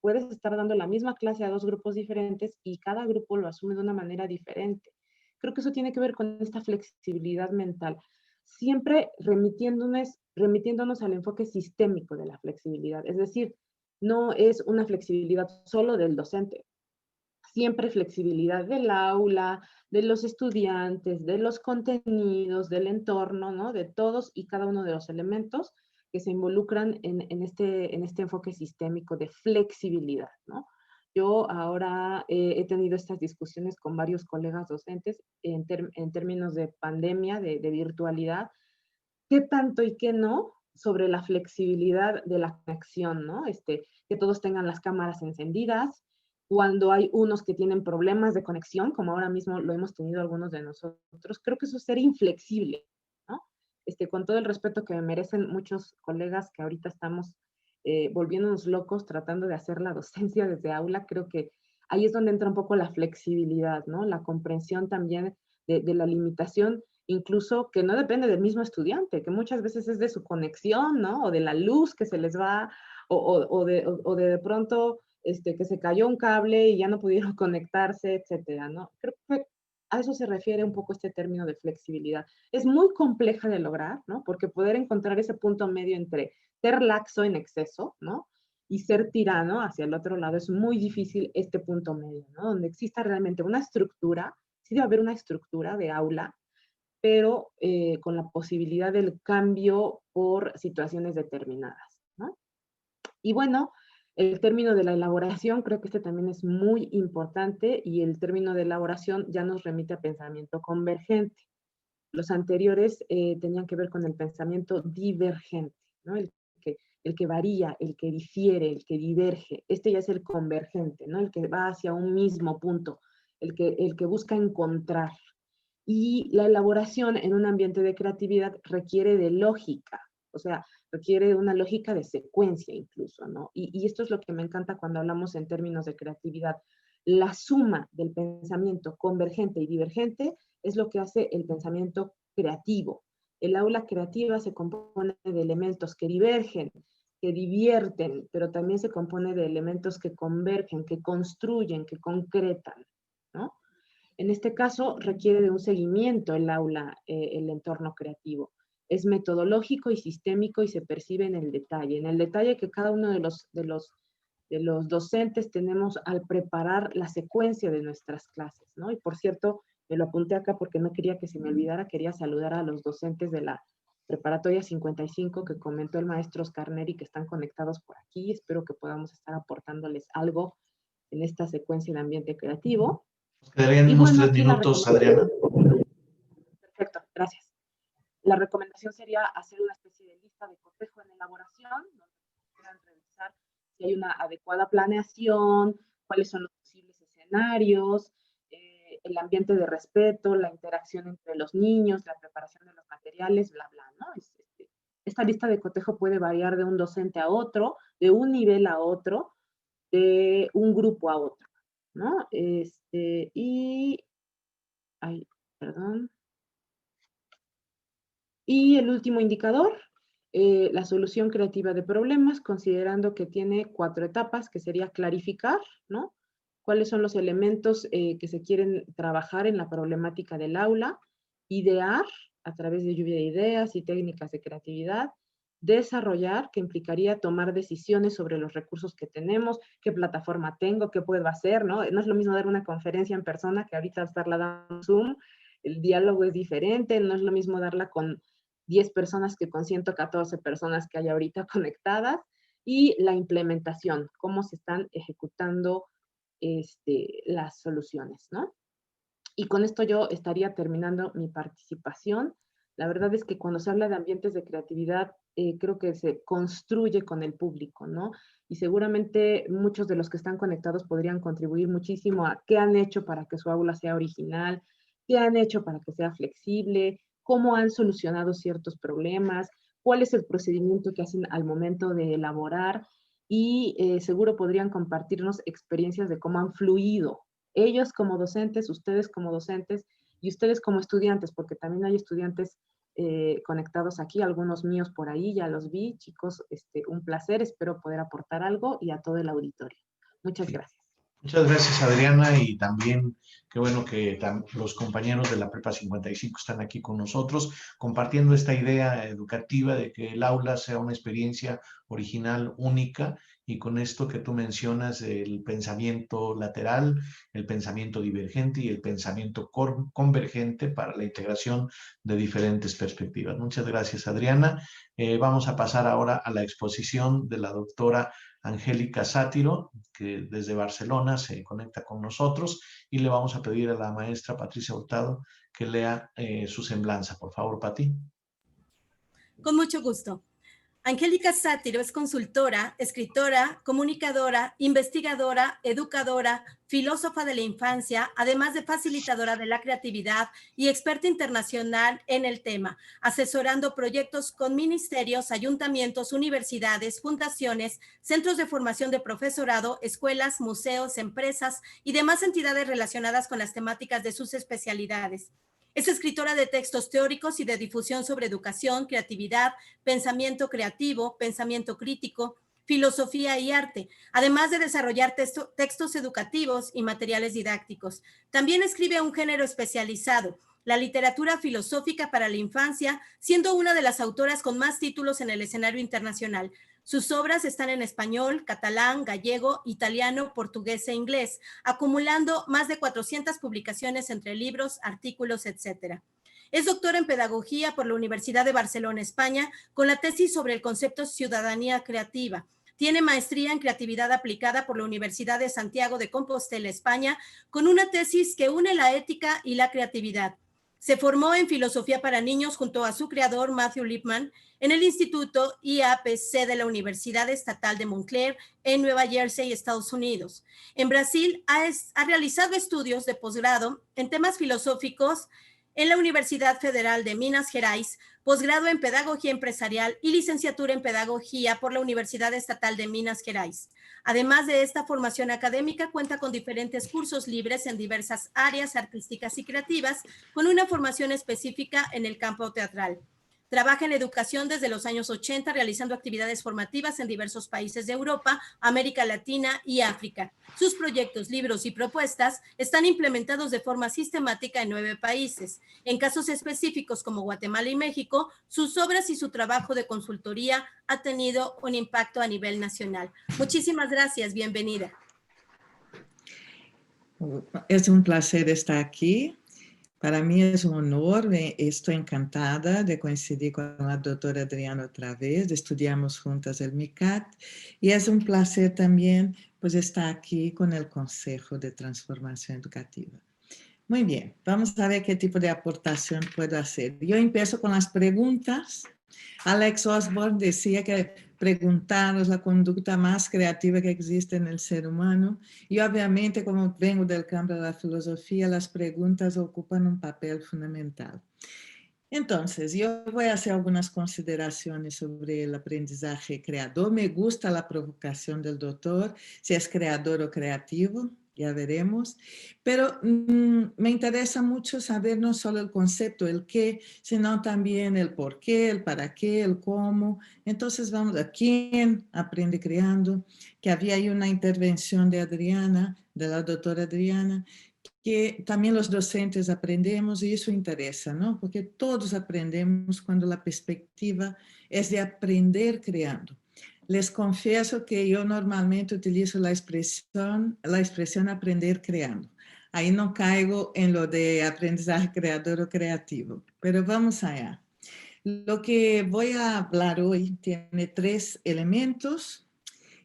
Puedes estar dando la misma clase a dos grupos diferentes y cada grupo lo asume de una manera diferente. Creo que eso tiene que ver con esta flexibilidad mental, siempre remitiéndonos al enfoque sistémico de la flexibilidad. Es decir, no es una flexibilidad solo del docente, siempre flexibilidad del aula, de los estudiantes, de los contenidos, del entorno, ¿no? De todos y cada uno de los elementos que se involucran en este enfoque sistémico de flexibilidad, ¿no? Yo ahora he tenido estas discusiones con varios colegas docentes en términos de pandemia, de virtualidad, qué tanto y qué no sobre la flexibilidad de la conexión, ¿no? Que todos tengan las cámaras encendidas, cuando hay unos que tienen problemas de conexión, como ahora mismo lo hemos tenido algunos de nosotros, creo que eso es ser inflexible, ¿no? Con todo el respeto que me merecen muchos colegas que ahorita estamos volviéndonos locos tratando de hacer la docencia desde aula, creo que ahí es donde entra un poco la flexibilidad, ¿no? La comprensión también de la limitación, incluso que no depende del mismo estudiante, que muchas veces es de su conexión, ¿no? O de la luz que se les va, o de pronto que se cayó un cable y ya no pudieron conectarse, etcétera, ¿no? Creo que a eso se refiere un poco este término de flexibilidad. Es muy compleja de lograr, ¿no? Porque poder encontrar ese punto medio entre ser laxo en exceso, ¿no? Y ser tirano hacia el otro lado es muy difícil este punto medio, ¿no? Donde exista realmente una estructura, sí debe haber una estructura de aula, pero con la posibilidad del cambio por situaciones determinadas, ¿no? Y bueno, el término de la elaboración, creo que este también es muy importante y el término de elaboración ya nos remite a pensamiento convergente. Los anteriores tenían que ver con el pensamiento divergente, ¿no? El que varía, el que difiere, el que diverge. Este ya es el convergente, ¿no? El que va hacia un mismo punto, el que busca encontrar. Y la elaboración en un ambiente de creatividad requiere de lógica, o sea, requiere una lógica de secuencia incluso, ¿no? Y esto es lo que me encanta cuando hablamos en términos de creatividad. La suma del pensamiento convergente y divergente es lo que hace el pensamiento creativo. El aula creativa se compone de elementos que divergen, que divierten, pero también se compone de elementos que convergen, que construyen, que concretan, ¿no? En este caso requiere de un seguimiento el aula, el entorno creativo. Es metodológico y sistémico y se percibe en el detalle que cada uno de los docentes tenemos al preparar la secuencia de nuestras clases, ¿no? Y por cierto, me lo apunté acá porque no quería que se me olvidara, quería saludar a los docentes de la Preparatoria 55 que comentó el maestro Oscar Neri, que están conectados por aquí. Espero que podamos estar aportándoles algo en esta secuencia de ambiente creativo. Nos quedarían unos 3 minutos, Adriana. Perfecto, gracias. La recomendación sería hacer una especie de lista de cotejo en elaboración, donde puedan revisar si hay una adecuada planeación, cuáles son los posibles escenarios, el ambiente de respeto, la interacción entre los niños, la preparación de los materiales, bla, bla, ¿no? Esta lista de cotejo puede variar de un docente a otro, de un nivel a otro, de un grupo a otro, ¿no? Y el último indicador, la solución creativa de problemas, considerando que tiene 4 etapas, que sería clarificar, ¿no? Cuáles son los elementos que se quieren trabajar en la problemática del aula, idear a través de lluvia de ideas y técnicas de creatividad, desarrollar, que implicaría tomar decisiones sobre los recursos que tenemos, qué plataforma tengo, qué puedo hacer, ¿no? No es lo mismo dar una conferencia en persona que ahorita estarla dando en Zoom, el diálogo es diferente, no es lo mismo darla con 10 personas que con 114 personas que hay ahorita conectadas, y la implementación, cómo se están ejecutando las soluciones, ¿no? Y con esto yo estaría terminando mi participación. La verdad es que cuando se habla de ambientes de creatividad, creo que se construye con el público, ¿no? Y seguramente muchos de los que están conectados podrían contribuir muchísimo a qué han hecho para que su aula sea original, qué han hecho para que sea flexible, cómo han solucionado ciertos problemas, cuál es el procedimiento que hacen al momento de elaborar, y seguro podrían compartirnos experiencias de cómo han fluido ellos como docentes, ustedes como docentes y ustedes como estudiantes, porque también hay estudiantes conectados aquí, algunos míos por ahí, ya los vi, chicos, un placer, espero poder aportar algo, y a todo el auditorio. Muchas gracias. Muchas gracias, Adriana, y también qué bueno que los compañeros de la Prepa 55 están aquí con nosotros compartiendo esta idea educativa de que el aula sea una experiencia original, única, y con esto que tú mencionas, el pensamiento lateral, el pensamiento divergente y el pensamiento convergente para la integración de diferentes perspectivas. Muchas gracias, Adriana. Vamos a pasar ahora a la exposición de la doctora Angélica Sátiro, que desde Barcelona se conecta con nosotros, y le vamos a pedir a la maestra Patricia Hurtado que lea su semblanza. Por favor, Pati. Con mucho gusto. Angélica Sátiro es consultora, escritora, comunicadora, investigadora, educadora, filósofa de la infancia, además de facilitadora de la creatividad y experta internacional en el tema, asesorando proyectos con ministerios, ayuntamientos, universidades, fundaciones, centros de formación de profesorado, escuelas, museos, empresas y demás entidades relacionadas con las temáticas de sus especialidades. Es escritora de textos teóricos y de difusión sobre educación, creatividad, pensamiento creativo, pensamiento crítico, filosofía y arte, además de desarrollar textos educativos y materiales didácticos. También escribe un género especializado, la literatura filosófica para la infancia, siendo una de las autoras con más títulos en el escenario internacional. Sus obras están en español, catalán, gallego, italiano, portugués e inglés, acumulando más de 400 publicaciones entre libros, artículos, etc. Es doctora en Pedagogía por la Universidad de Barcelona, España, con la tesis sobre el concepto ciudadanía creativa. Tiene maestría en creatividad aplicada por la Universidad de Santiago de Compostela, España, con una tesis que une la ética y la creatividad. Se formó en filosofía para niños junto a su creador Matthew Lipman en el Instituto IAPC de la Universidad Estatal de Montclair en Nueva Jersey, Estados Unidos. En Brasil ha realizado estudios de posgrado en temas filosóficos en la Universidad Federal de Minas Gerais, posgrado en Pedagogía Empresarial y licenciatura en Pedagogía por la Universidad Estatal de Minas Gerais. Además de esta formación académica, cuenta con diferentes cursos libres en diversas áreas artísticas y creativas, con una formación específica en el campo teatral. Trabaja en educación desde los años 80, realizando actividades formativas en diversos países de Europa, América Latina y África. Sus proyectos, libros y propuestas están implementados de forma sistemática en 9 países. En casos específicos como Guatemala y México, sus obras y su trabajo de consultoría ha tenido un impacto a nivel nacional. Muchísimas gracias, bienvenida. Es un placer estar aquí. Para mí es un honor, estoy encantada de coincidir con la doctora Adriana otra vez, estudiamos juntas el MICAT y es un placer también pues estar aquí con el Consejo de Transformación Educativa. Muy bien, vamos a ver qué tipo de aportación puedo hacer. Yo empiezo con las preguntas. Alex Osborne decía que preguntar es la conducta más creativa que existe en el ser humano y obviamente como vengo del campo de la filosofía, las preguntas ocupan un papel fundamental. Entonces, yo voy a hacer algunas consideraciones sobre el aprendizaje creador. Me gusta la provocación del doctor, si es creador o creativo, ya veremos. Pero me interesa mucho saber no solo el concepto, el qué, sino también el por qué, el para qué, el cómo. Entonces, vamos a quién aprende creando, que había ahí una intervención de Adriana, de la doctora Adriana, que también los docentes aprendemos y eso interesa, ¿no? Porque todos aprendemos cuando la perspectiva es de aprender creando. Les confieso que yo normalmente utilizo la expresión aprender creando. Ahí no caigo en lo de aprendizaje creador o creativo, pero vamos allá. Lo que voy a hablar hoy tiene 3 elementos.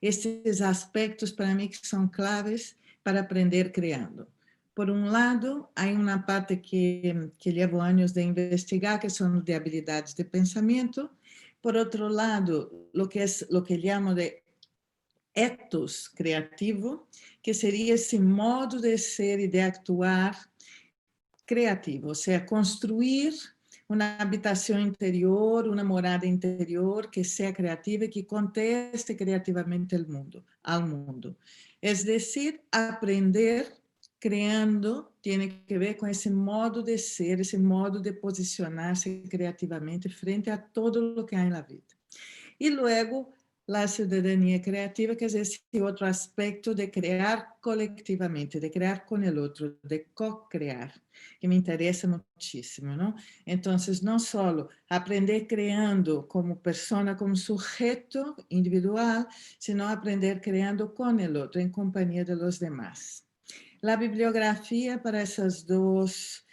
Estos aspectos para mí son claves para aprender creando. Por un lado, hay una parte que llevo años de investigar, que son de habilidades de pensamiento. Por otro lado, lo que llamo de ethos creativo, que sería ese modo de ser y de actuar creativo, o sea, construir una habitación interior, una morada interior que sea creativa y que conteste creativamente al mundo. Es decir, aprender creando tiene que ver con ese modo de ser, ese modo de posicionarse creativamente frente a todo lo que hay en la vida. Y luego la ciudadanía creativa, que es ese otro aspecto de crear colectivamente, de crear con el otro, de co-crear, que me interesa muchísimo, ¿no? Entonces, no solo aprender creando como persona, como sujeto individual, sino aprender creando con el otro, en compañía de los demás. La bibliografía para esos dos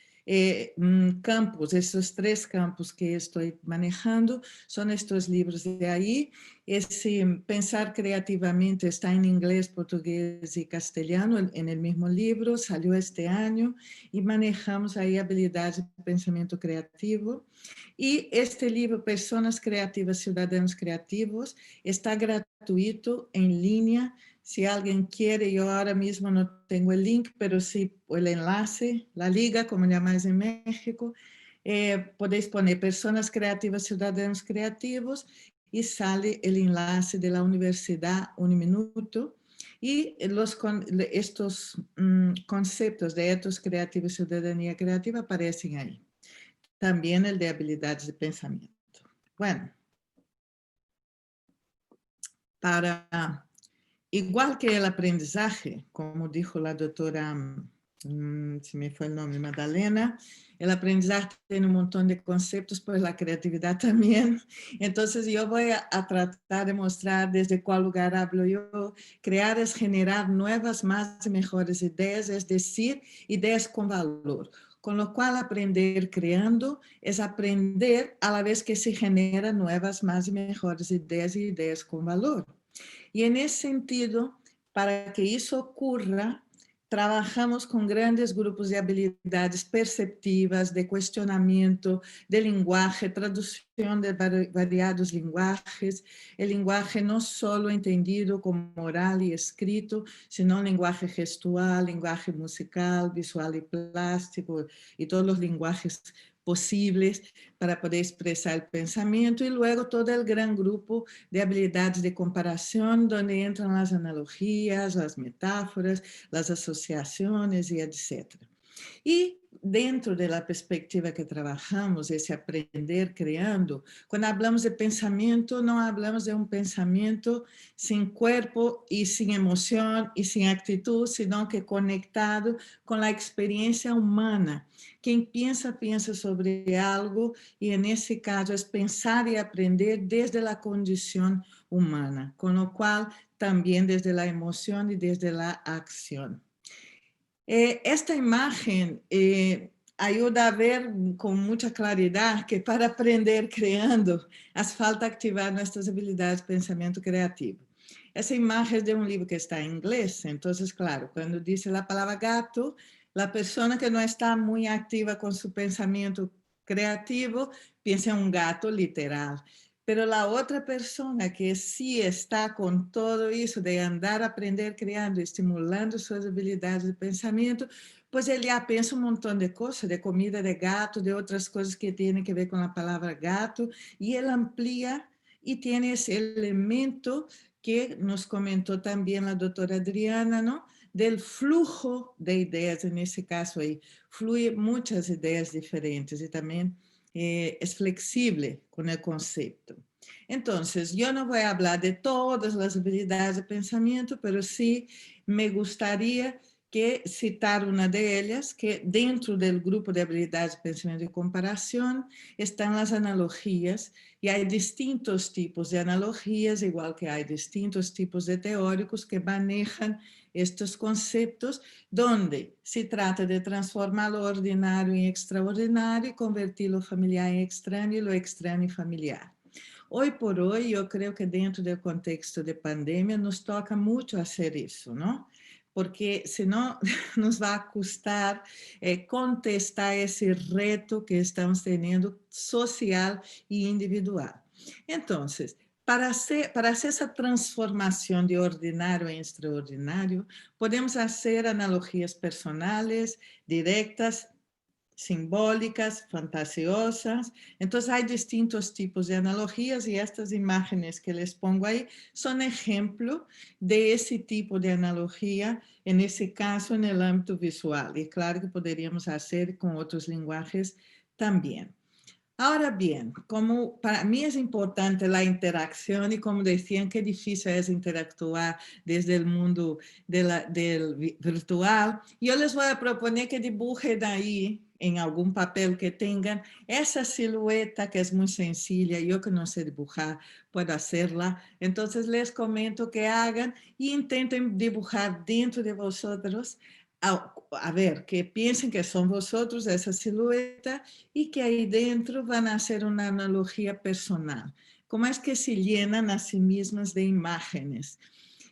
campos, esos 3 campos que estoy manejando, son estos libros de ahí. Ese Pensar Creativamente está en inglés, portugués y castellano en el mismo libro, salió este año y manejamos ahí habilidades de pensamiento creativo. Y este libro, Personas Creativas, Ciudadanos Creativos, está gratuito en línea. Si alguien quiere, yo ahora mismo no tengo el link, pero sí el enlace, la liga, como llamáis en México, podéis poner Personas Creativas, Ciudadanos Creativos y sale el enlace de la Universidad Uniminuto y estos conceptos de ethos creativo y ciudadanía creativa aparecen ahí. También el de habilidades de pensamiento. Bueno, igual que el aprendizaje, como dijo la doctora, se me fue el nombre, Magdalena, el aprendizaje tiene un montón de conceptos, pues la creatividad también. Entonces yo voy a tratar de mostrar desde cuál lugar hablo yo. Crear es generar nuevas, más y mejores ideas, es decir, ideas con valor. Con lo cual aprender creando es aprender a la vez que se generan nuevas, más y mejores ideas y ideas con valor. Y en ese sentido, para que eso ocurra, trabajamos con grandes grupos de habilidades perceptivas, de cuestionamiento, de lenguaje, traducción de variados lenguajes, el lenguaje no solo entendido como oral y escrito, sino lenguaje gestual, lenguaje musical, visual y plástico, y todos los lenguajes posibles para poder expresar el pensamiento, y luego todo el gran grupo de habilidades de comparación, donde entran las analogías, las metáforas, las asociaciones y etc. Y dentro de la perspectiva que trabajamos, ese aprender creando, cuando hablamos de pensamiento, no hablamos de un pensamiento sin cuerpo y sin emoción y sin actitud, sino que conectado con la experiencia humana. Quien piensa, piensa sobre algo, y en ese caso es pensar y aprender desde la condición humana, con lo cual también desde la emoción y desde la acción. Esta imagen ayuda a ver con mucha claridad que para aprender creando hace falta activar nuestras habilidades de pensamiento creativo. Esa imagen es de un libro que está en inglés, entonces claro, cuando dice la palabra gato, la persona que no está muy activa con su pensamiento creativo piensa en un gato literal. Pero la otra persona que sí está con todo eso de andar, aprender, creando, estimulando sus habilidades de pensamiento, pues él ya piensa un montón de cosas, de comida de gato, de otras cosas que tienen que ver con la palabra gato, y él amplía y tiene ese elemento que nos comentó también la doctora Adriana, ¿no? Del flujo de ideas, en ese caso ahí, fluye muchas ideas diferentes y también es flexible con el concepto. Entonces, yo no voy a hablar de todas las habilidades de pensamiento, pero sí me gustaría que citar una de ellas, que dentro del grupo de habilidades de pensamiento y comparación están las analogías, y hay distintos tipos de analogías, igual que hay distintos tipos de teóricos que manejan estos conceptos, donde se trata de transformar lo ordinario en extraordinario y convertir lo familiar en extraño y lo extraño en familiar. Hoy por hoy, yo creo que dentro del contexto de pandemia nos toca mucho hacer eso, ¿no? Porque senão nos vai custar contestar esse reto que estamos tendo social e individual. Então, para hacer essa transformação de ordinário em extraordinário, podemos fazer analogias personales, directas, simbólicas, fantasiosas. Entonces hay distintos tipos de analogías, y estas imágenes que les pongo ahí son ejemplo de ese tipo de analogía, en ese caso en el ámbito visual. Y claro que podríamos hacer con otros lenguajes también. Ahora bien, como para mí es importante la interacción, y como decían, qué difícil es interactuar desde el mundo del virtual, yo les voy a proponer que dibujen ahí en algún papel que tengan esa silueta que es muy sencilla. Yo que no sé dibujar, puedo hacerla. Entonces les comento que hagan y intenten dibujar dentro de vosotros, a ver, que piensen que son vosotros esa silueta, y que ahí dentro van a hacer una analogía personal. ¿Cómo es que se llenan a sí mismas de imágenes?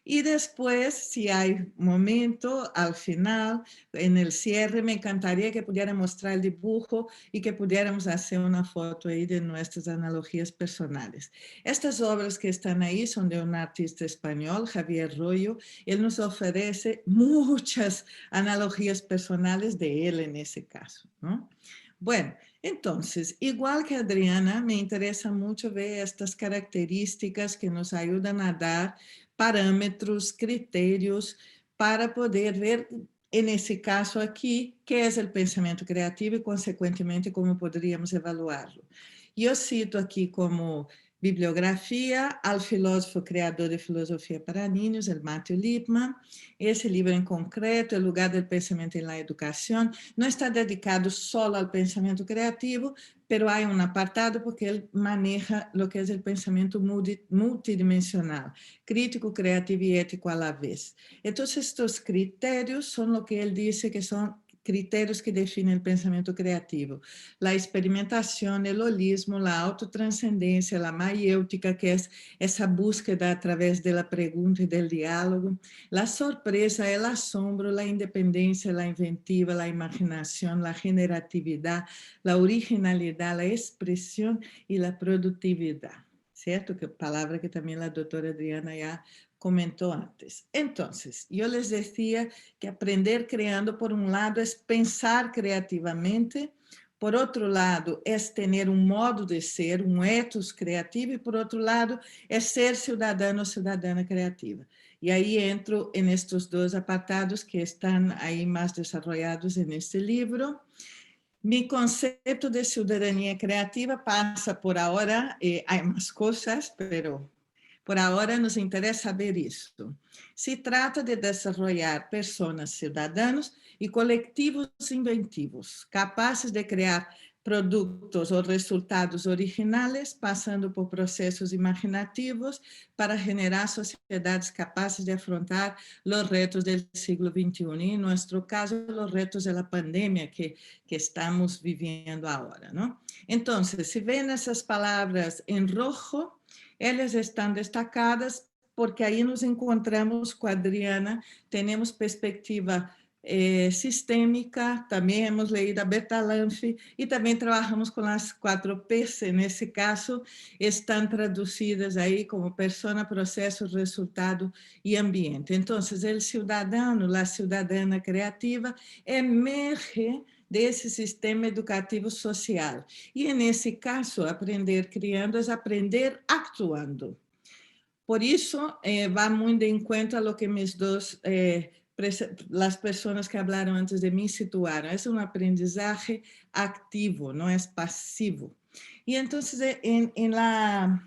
Y después, si hay momento, al final, en el cierre, me encantaría que pudiera mostrar el dibujo y que pudiéramos hacer una foto ahí de nuestras analogías personales. Estas obras que están ahí son de un artista español, Javier Royo. Él nos ofrece muchas analogías personales de él en ese caso, ¿no? Bueno, entonces, igual que Adriana, me interesa mucho ver estas características que nos ayudan a dar parâmetros, critérios para poder ver, en esse caso aqui, que é o pensamento criativo e, consequentemente, como poderíamos evaluá-lo. E eu cito aqui como bibliografia al filósofo criador de filosofia para niños, el Matthew Lipman. Esse livro em concreto, El lugar del pensamento en la educación, não está dedicado só ao pensamento criativo, pero hay un apartado porque él maneja lo que es el pensamiento multidimensional, crítico, creativo y ético a la vez. Entonces, estos criterios son lo que él dice que son criterios que definen el pensamiento creativo: la experimentación, el holismo, la autotranscendencia, la maiéutica, que es esa búsqueda a través de la pregunta y del diálogo, la sorpresa, el asombro, la independencia, la inventiva, la imaginación, la generatividad, la originalidad, la expresión y la productividad. ¿Cierto? Que palabra que también la doctora Adriana ya comentó antes. Entonces, yo les decía que aprender creando, por un lado, es pensar creativamente, Por outro lado, é ter um modo de ser, um ethos criativo, e por outro lado, é ser cidadão ou cidadã criativa. E aí entro nestes dois apartados que estão aí mais desenvolvidos neste livro. Mi conceito de cidadania creativa passa por agora, há mais coisas, pero por agora nos interessa ver isso. Se trata de desenvolver pessoas cidadãos e coletivos inventivos, capazes de criar produtos ou resultados originais, passando por processos imaginativos para generar sociedades capazes de afrontar os retos do siglo XXI. E, em nosso caso, os retos da pandemia que estamos vivendo agora, não? Então, se ven essas palavras em rojo, elas estão destacadas porque aí nos encontramos com a Adriana, temos perspectiva sistêmica, também hemos leído a Berta Lanfe e também trabalhamos com as 4 P's, nesse caso estão traduzidas aí como persona, processo, resultado e ambiente. Então, o cidadão, a cidadana criativa emerge desse sistema educativo social. E, nesse caso, aprender criando é aprender actuando. Por isso, vai muito de encontro a lo que mis dos, as pessoas que falaram antes de mim situaram. É um aprendizagem ativo, não é passivo. E, então, em la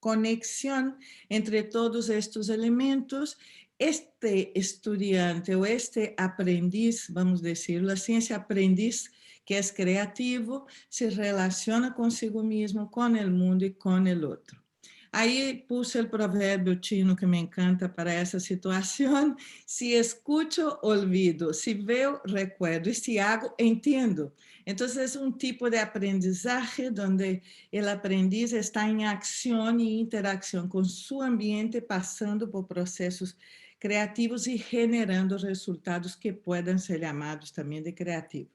conexão entre todos estes elementos, este estudiante ou este aprendiz, vamos decirlo assim, esse aprendiz que é criativo, se relaciona consigo mesmo, com o mundo e com o outro. Aí puse o provérbio chino que me encanta para essa situação: se escuto, olvido, se veo, recuerdo, e se hago, entendo. Então, é um tipo de aprendizagem onde o aprendiz está em ação e interação com seu ambiente, passando por processos criativos e generando resultados que podem ser chamados também de criativos.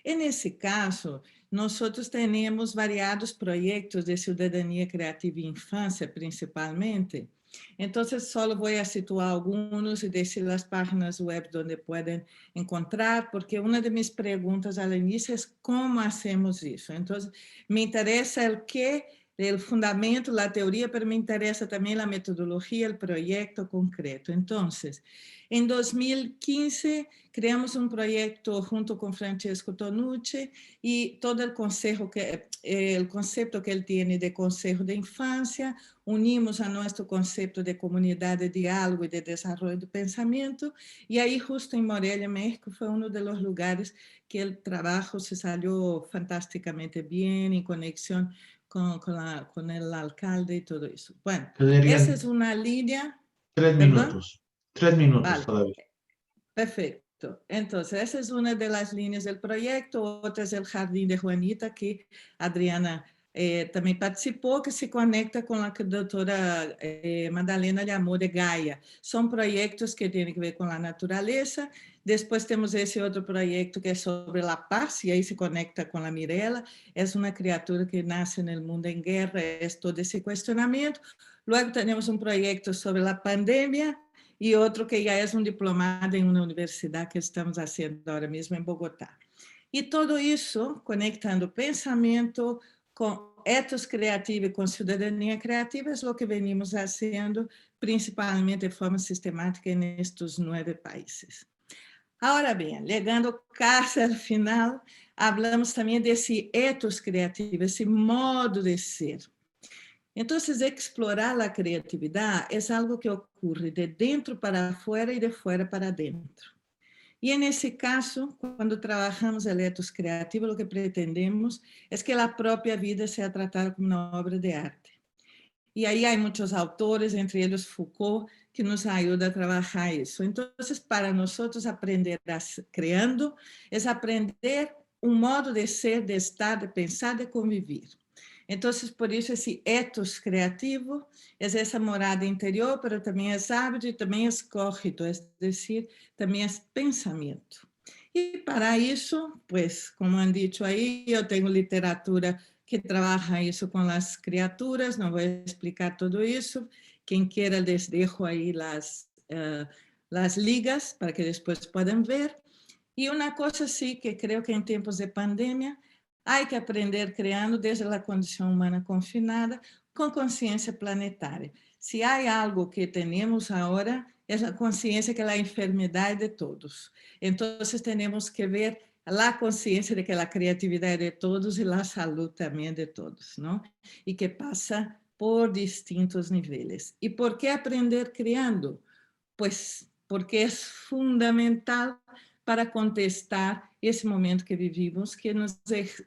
E nesse caso, nós temos variados projetos de cidadania criativa e infância, principalmente. Então, só vou situar alguns e deixar as páginas web onde podem encontrar, porque uma de minhas perguntas ao início é como hacemos isso. Então, me interessa o que, o fundamento, a teoria, mas me interessa também a metodologia, o projeto concreto. Então, em 2015, criamos um projeto junto com Francesco Tonucci e todo o conceito que ele tem de conselho de infância, unimos a nosso conceito de comunidade de diálogo e de desenvolvimento do pensamento, e aí justo em Morelia, México, foi um dos lugares que o trabalho se saiu fantasticamente bem, em conexão com o alcalde e tudo isso. Bueno, essa é uma linha... 3 minutos. 3 minutos vale. todavía. Perfecto. Entonces, esa es una de las líneas del proyecto. Otra es el Jardín de Juanita, que Adriana também participou, que se conecta com a doutora Madalena Lhamou de Gaia. São projetos que têm a ver com a natureza. Depois temos esse outro projeto que é sobre a paz, e aí se conecta com a Mirella. É uma criatura que nasce no mundo em guerra, é todo esse questionamento. Luego temos um projeto sobre a pandemia, e outro que já é um diplomado em uma universidade que estamos fazendo agora mesmo em Bogotá. E tudo isso conectando pensamento com ethos criativo e com cidadania criativa é o que venimos fazendo, principalmente de forma sistemática nestes 9 países. Agora bem, chegando quase ao final, falamos também desse ethos criativo, esse modo de ser. Então, explorar a criatividade é algo que ocorre de dentro para fora e de fora para dentro. E, nesse caso, quando trabalhamos o ethos criativo, o que pretendemos é que a própria vida seja tratada como uma obra de arte. E aí há muitos autores, entre eles Foucault, que nos ajudam a trabalhar isso. Então, para nós, aprender criando é aprender um modo de ser, de estar, de pensar, de conviver. Então, por isso, esse ethos criativo é essa morada interior, mas também é hábito e também é cogito, é decir, também é pensamento. E para isso, pues, como han dicho aí, eu tenho literatura que trabalha isso com as criaturas, não vou explicar tudo isso. Quem queira, les dejo aí as ligas para que depois possam ver. E uma coisa, sim, que creio que em tempos de pandemia, Hay que aprender creando desde la condición humana confinada con conciencia planetaria. Si hay algo que tenemos ahora, es la conciencia que la enfermedad es de todos. Entonces tenemos que ver la conciencia de que la creatividad es de todos y la salud también de todos, ¿no? Y que pasa por distintos niveles. ¿Y por qué aprender creando? Pues porque es fundamental para contestar esse momento que vivimos, que nos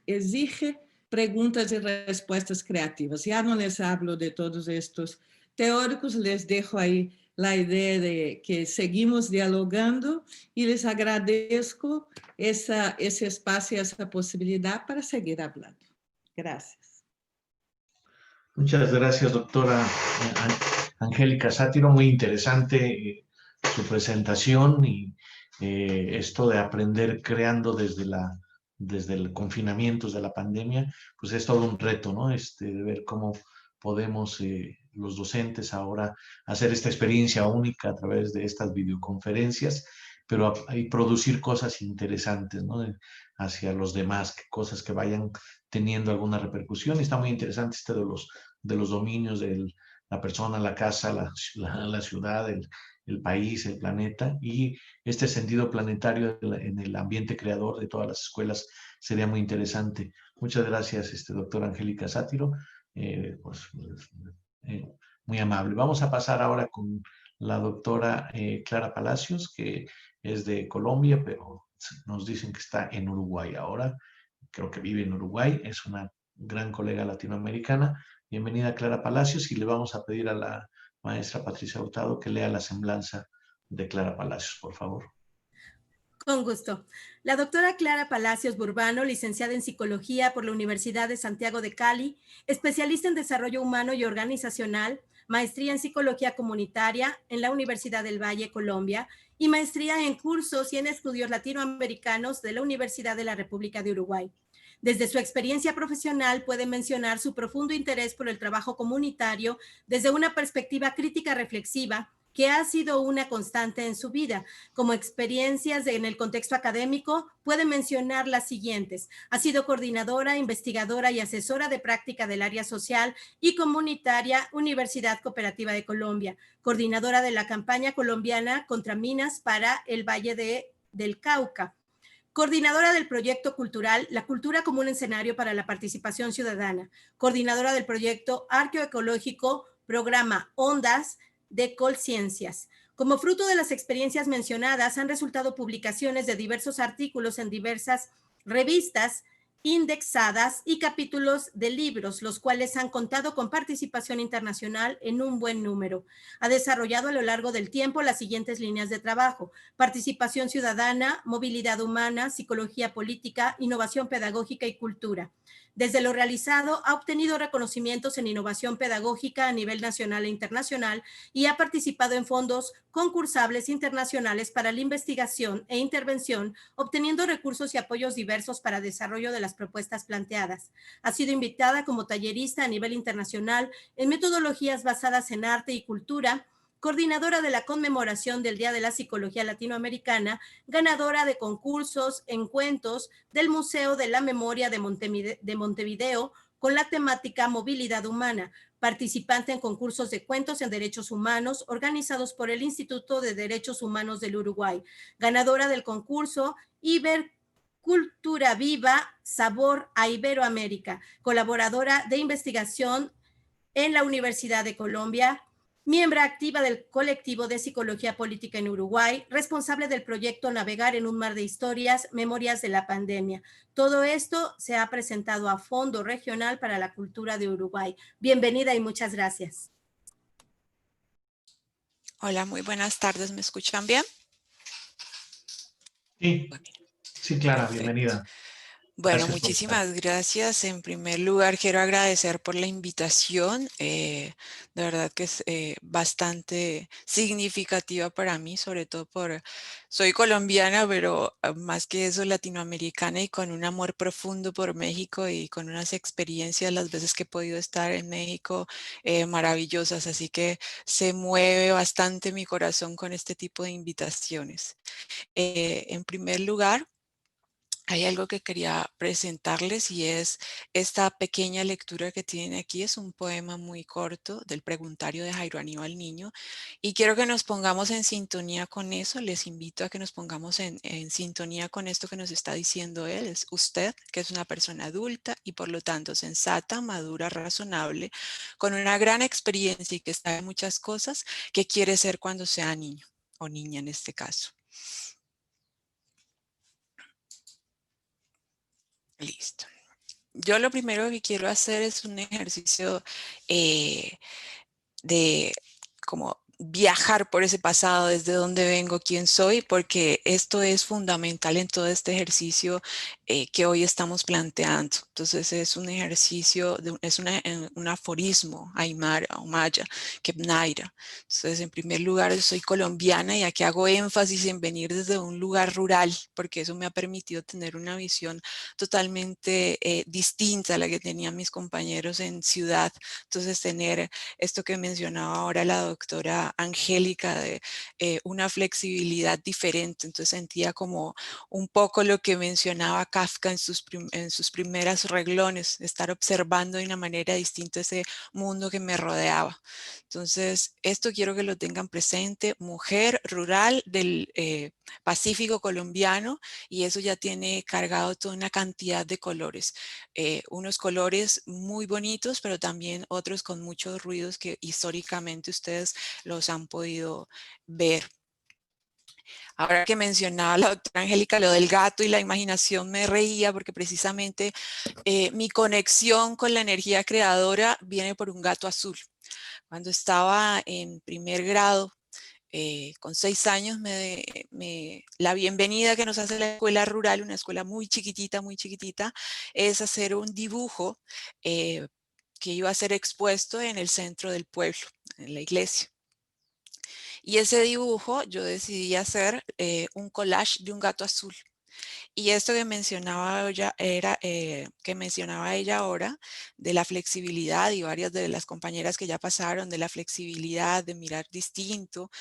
exige perguntas e respostas criativas. Já não les hablo de todos estes teóricos, les dejo aí a ideia de que seguimos dialogando e les agradeço esse espaço e essa possibilidade para seguir falando. Gracias. Muchas gracias, doctora Angélica Sátiro. Muy interesante su presentación y esto de aprender creando desde el confinamiento, de la pandemia, pues es todo un reto, ¿no? De ver cómo podemos los docentes ahora hacer esta experiencia única a través de estas videoconferencias, pero y producir cosas interesantes, ¿no? Hacia los demás, cosas que vayan teniendo alguna repercusión. Está muy interesante de los dominios de la persona, la casa, la ciudad, el país, el planeta, y este sentido planetario en el ambiente creador de todas las escuelas sería muy interesante. Muchas gracias, doctora Angélica Sátiro. Muy amable. Vamos a pasar ahora con la doctora Clara Palacios, que es de Colombia, pero nos dicen que está en Uruguay ahora. Creo que vive en Uruguay, es una gran colega latinoamericana. Bienvenida, Clara Palacios, y le vamos a pedir a la maestra Patricia Hurtado que lea la semblanza de Clara Palacios, por favor. Con gusto. La doctora Clara Palacios Burbano, licenciada en Psicología por la Universidad de Santiago de Cali, especialista en Desarrollo Humano y Organizacional, maestría en Psicología Comunitaria en la Universidad del Valle, Colombia, y maestría en Cursos y en Estudios Latinoamericanos de la Universidad de la República de Uruguay. Desde su experiencia profesional puede mencionar su profundo interés por el trabajo comunitario desde una perspectiva crítica reflexiva, que ha sido una constante en su vida. Como experiencias en el contexto académico, puede mencionar las siguientes. Ha sido coordinadora, investigadora y asesora de práctica del área social y comunitaria Universidad Cooperativa de Colombia, coordinadora de la campaña colombiana contra minas para el Valle del Cauca, coordinadora del proyecto cultural La Cultura como un escenario para la participación ciudadana, coordinadora del proyecto arqueoecológico Programa Ondas, de Colciencias. Como fruto de las experiencias mencionadas, han resultado publicaciones de diversos artículos en diversas revistas indexadas y capítulos de libros, los cuales han contado con participación internacional en un buen número. Ha desarrollado a lo largo del tiempo las siguientes líneas de trabajo: participación ciudadana, movilidad humana, psicología política, innovación pedagógica y cultura. Desde lo realizado, ha obtenido reconocimientos en innovación pedagógica a nivel nacional e internacional y ha participado en fondos concursables internacionales para la investigación e intervención, obteniendo recursos y apoyos diversos para desarrollo de las propuestas planteadas. Ha sido invitada como tallerista a nivel internacional en metodologías basadas en arte y cultura, coordinadora de la conmemoración del Día de la Psicología Latinoamericana, ganadora de concursos en cuentos del Museo de la Memoria de Montevideo con la temática Movilidad Humana, participante en concursos de cuentos en derechos humanos organizados por el Instituto de Derechos Humanos del Uruguay, ganadora del concurso Ibercultura Viva, Sabor a Iberoamérica, colaboradora de investigación en la Universidad de Colombia, miembro activa del colectivo de psicología política en Uruguay, responsable del proyecto Navegar en un mar de historias, Memorias de la Pandemia. Todo esto se ha presentado a Fondo Regional para la Cultura de Uruguay. Bienvenida y muchas gracias. Hola, muy buenas tardes. ¿Me escuchan bien? Sí, Clara, bienvenida. Bueno, muchísimas gracias. En primer lugar, quiero agradecer por la invitación. De verdad que es bastante significativa para mí, sobre todo soy colombiana, pero más que eso latinoamericana y con un amor profundo por México y con unas experiencias las veces que he podido estar en México maravillosas. Así que se mueve bastante mi corazón con este tipo de invitaciones. En primer lugar, hay algo que quería presentarles y es esta pequeña lectura que tienen aquí. Es un poema muy corto del preguntario de Jairo Aníbal Niño y quiero que nos pongamos en sintonía con eso. Les invito a que nos pongamos en sintonía con esto que nos está diciendo él. Es usted, que es una persona adulta y por lo tanto sensata, madura, razonable, con una gran experiencia y que sabe muchas cosas, que quiere ser cuando sea niño o niña en este caso. Listo. Yo lo primero que quiero hacer es un ejercicio de como viajar por ese pasado, desde dónde vengo, quién soy, porque esto es fundamental en todo este ejercicio que hoy estamos planteando. Entonces es un ejercicio, es un aforismo aymara o maya, Kebnaira. Entonces en primer lugar yo soy colombiana y aquí hago énfasis en venir desde un lugar rural, porque eso me ha permitido tener una visión totalmente distinta a la que tenían mis compañeros en ciudad. Entonces tener esto que mencionaba ahora la doctora Angélica de una flexibilidad diferente. Entonces sentía como un poco lo que mencionaba Kafka en sus primeras reglones, estar observando de una manera distinta ese mundo que me rodeaba. Entonces esto quiero que lo tengan presente, mujer rural del Pacífico colombiano, y eso ya tiene cargado toda una cantidad de colores. Unos colores muy bonitos, pero también otros con muchos ruidos que históricamente ustedes los han podido ver. Ahora que mencionaba la doctora Angélica lo del gato y la imaginación, me reía porque precisamente mi conexión con la energía creadora viene por un gato azul. Cuando estaba en primer grado, con 6 años, la bienvenida que nos hace la escuela rural, una escuela muy chiquitita, es hacer un dibujo que iba a ser expuesto en el centro del pueblo, en la iglesia. Y ese dibujo yo decidí hacer un collage de un gato azul. Y esto que mencionaba ella ahora, de la flexibilidad, y varias de las compañeras que ya pasaron, de la flexibilidad, de mirar distinto,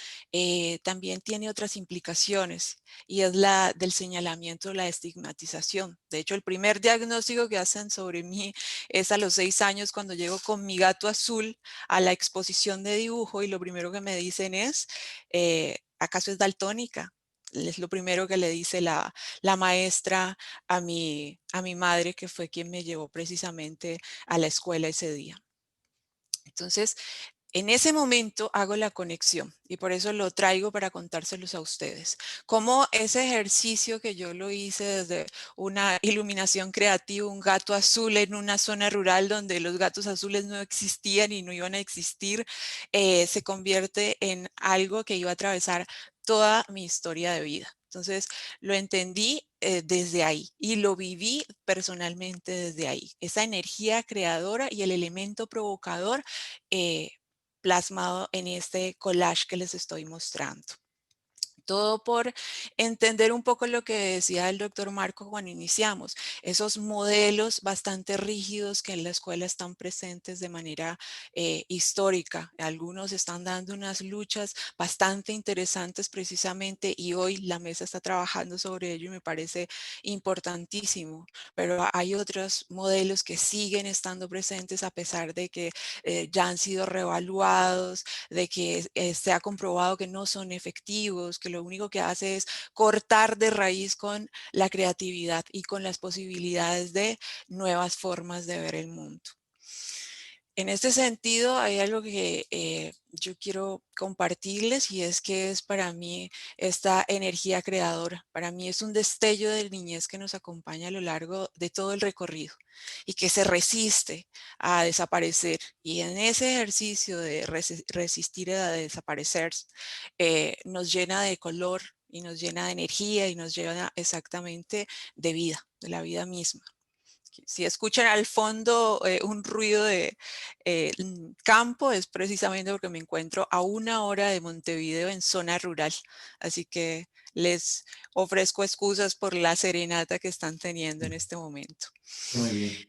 también tiene otras implicaciones, y es la del señalamiento, la estigmatización. De hecho, el primer diagnóstico que hacen sobre mí es a los 6 años, cuando llego con mi gato azul a la exposición de dibujo, y lo primero que me dicen es, ¿acaso es daltónica? Es lo primero que le dice la maestra a mi madre, que fue quien me llevó precisamente a la escuela ese día. Entonces, en ese momento hago la conexión y por eso lo traigo para contárselos a ustedes. Como ese ejercicio que yo lo hice desde una iluminación creativa, un gato azul en una zona rural donde los gatos azules no existían y no iban a existir, se convierte en algo que iba a atravesar toda mi historia de vida. Entonces lo entendí desde ahí y lo viví personalmente desde ahí. Esa energía creadora y el elemento provocador plasmado en este collage que les estoy mostrando. Todo por entender un poco lo que decía el doctor Marco cuando iniciamos, esos modelos bastante rígidos que en la escuela están presentes de manera histórica. Algunos están dando unas luchas bastante interesantes precisamente, y hoy la mesa está trabajando sobre ello y me parece importantísimo, pero hay otros modelos que siguen estando presentes a pesar de que ya han sido reevaluados, de que se ha comprobado que no son efectivos, que lo único que hace es cortar de raíz con la creatividad y con las posibilidades de nuevas formas de ver el mundo. En este sentido, hay algo que yo quiero compartirles, y es que es para mí esta energía creadora. Para mí es un destello de niñez que nos acompaña a lo largo de todo el recorrido y que se resiste a desaparecer. Y en ese ejercicio de resistir a desaparecer, nos llena de color y nos llena de energía y nos llena exactamente de vida, de la vida misma. Si escuchan al fondo un ruido de campo, es precisamente porque me encuentro a 1 hora de Montevideo, en zona rural. Así que les ofrezco excusas por la serenata que están teniendo en este momento. Muy bien.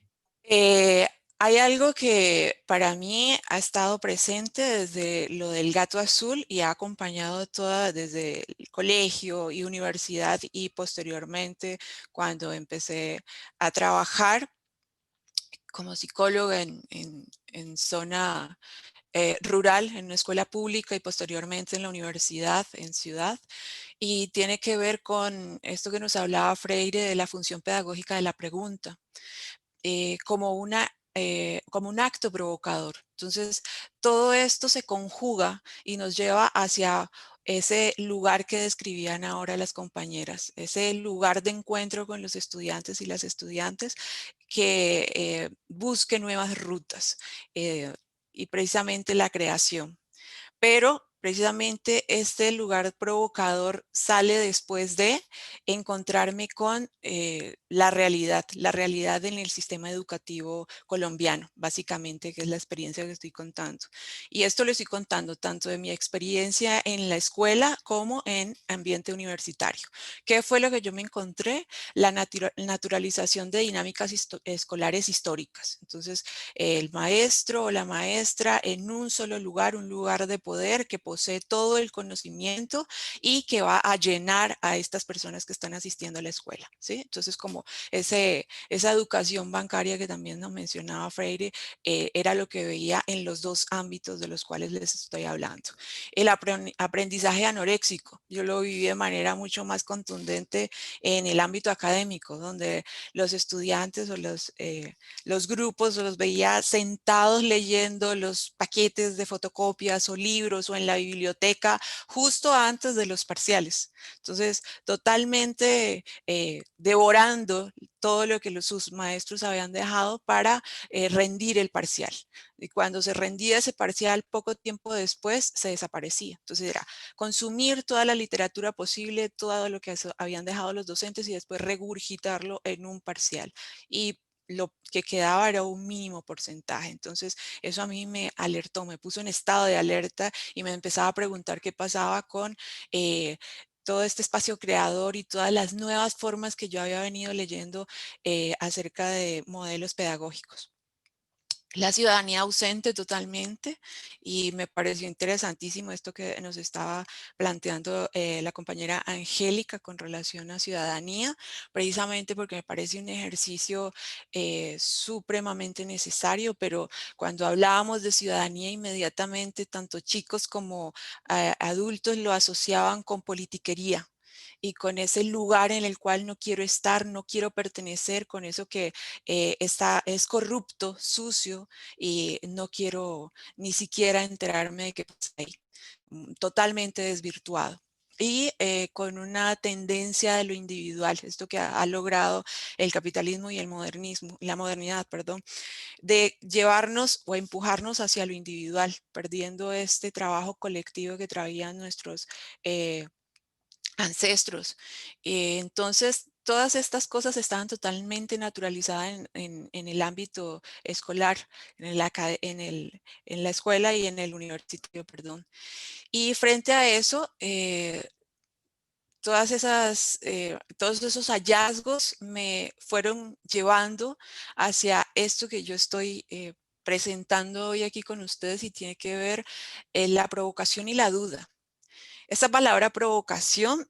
Hay algo que para mí ha estado presente desde lo del gato azul y ha acompañado toda desde el colegio y universidad y posteriormente cuando empecé a trabajar como psicóloga en zona rural, en una escuela pública y posteriormente en la universidad, en ciudad. Y tiene que ver con esto que nos hablaba Freire de la función pedagógica de la pregunta. Como un acto provocador. Entonces, todo esto se conjuga y nos lleva hacia ese lugar que describían ahora las compañeras, ese lugar de encuentro con los estudiantes y las estudiantes que busque nuevas rutas y precisamente la creación. Pero precisamente este lugar provocador sale después de encontrarme con la realidad en el sistema educativo colombiano, básicamente, que es la experiencia que estoy contando. Y esto lo estoy contando tanto de mi experiencia en la escuela como en ambiente universitario. ¿Qué fue lo que yo me encontré? La naturalización de dinámicas escolares históricas. Entonces, el maestro o la maestra en un solo lugar, un lugar de poder que posee todo el conocimiento y que va a llenar a estas personas que están asistiendo a la escuela, ¿sí? Entonces, como esa educación bancaria que también nos mencionaba Freire, era lo que veía en los dos ámbitos de los cuales les estoy hablando. El aprendizaje anoréxico, yo lo viví de manera mucho más contundente en el ámbito académico, donde los estudiantes o los grupos los veía sentados leyendo los paquetes de fotocopias o libros o en la biblioteca justo antes de los parciales. Entonces, totalmente devorando todo lo que sus maestros habían dejado para rendir el parcial. Y cuando se rendía ese parcial, poco tiempo después se desaparecía. Entonces era consumir toda la literatura posible, todo lo que habían dejado los docentes y después regurgitarlo en un parcial. Y lo que quedaba era un mínimo porcentaje. Entonces, eso a mí me alertó, me puso en estado de alerta y me empezaba a preguntar qué pasaba con todo este espacio creador y todas las nuevas formas que yo había venido leyendo acerca de modelos pedagógicos. La ciudadanía ausente totalmente y me pareció interesantísimo esto que nos estaba planteando la compañera Angélica con relación a ciudadanía, precisamente porque me parece un ejercicio supremamente necesario, pero cuando hablábamos de ciudadanía inmediatamente tanto chicos como adultos lo asociaban con politiquería y con ese lugar en el cual no quiero estar, no quiero pertenecer, con eso que es corrupto, sucio, y no quiero ni siquiera enterarme de qué pasa ahí. Totalmente desvirtuado. Y con una tendencia de lo individual, esto que ha logrado el capitalismo y el modernismo, la modernidad, perdón, de llevarnos o empujarnos hacia lo individual, perdiendo este trabajo colectivo que traían nuestros ancestros. Entonces, todas estas cosas estaban totalmente naturalizadas en el ámbito escolar, en la escuela y en el universitario, perdón. Y frente a eso, todos esos hallazgos me fueron llevando hacia esto que yo estoy presentando hoy aquí con ustedes y tiene que ver la provocación y la duda. Esta palabra provocación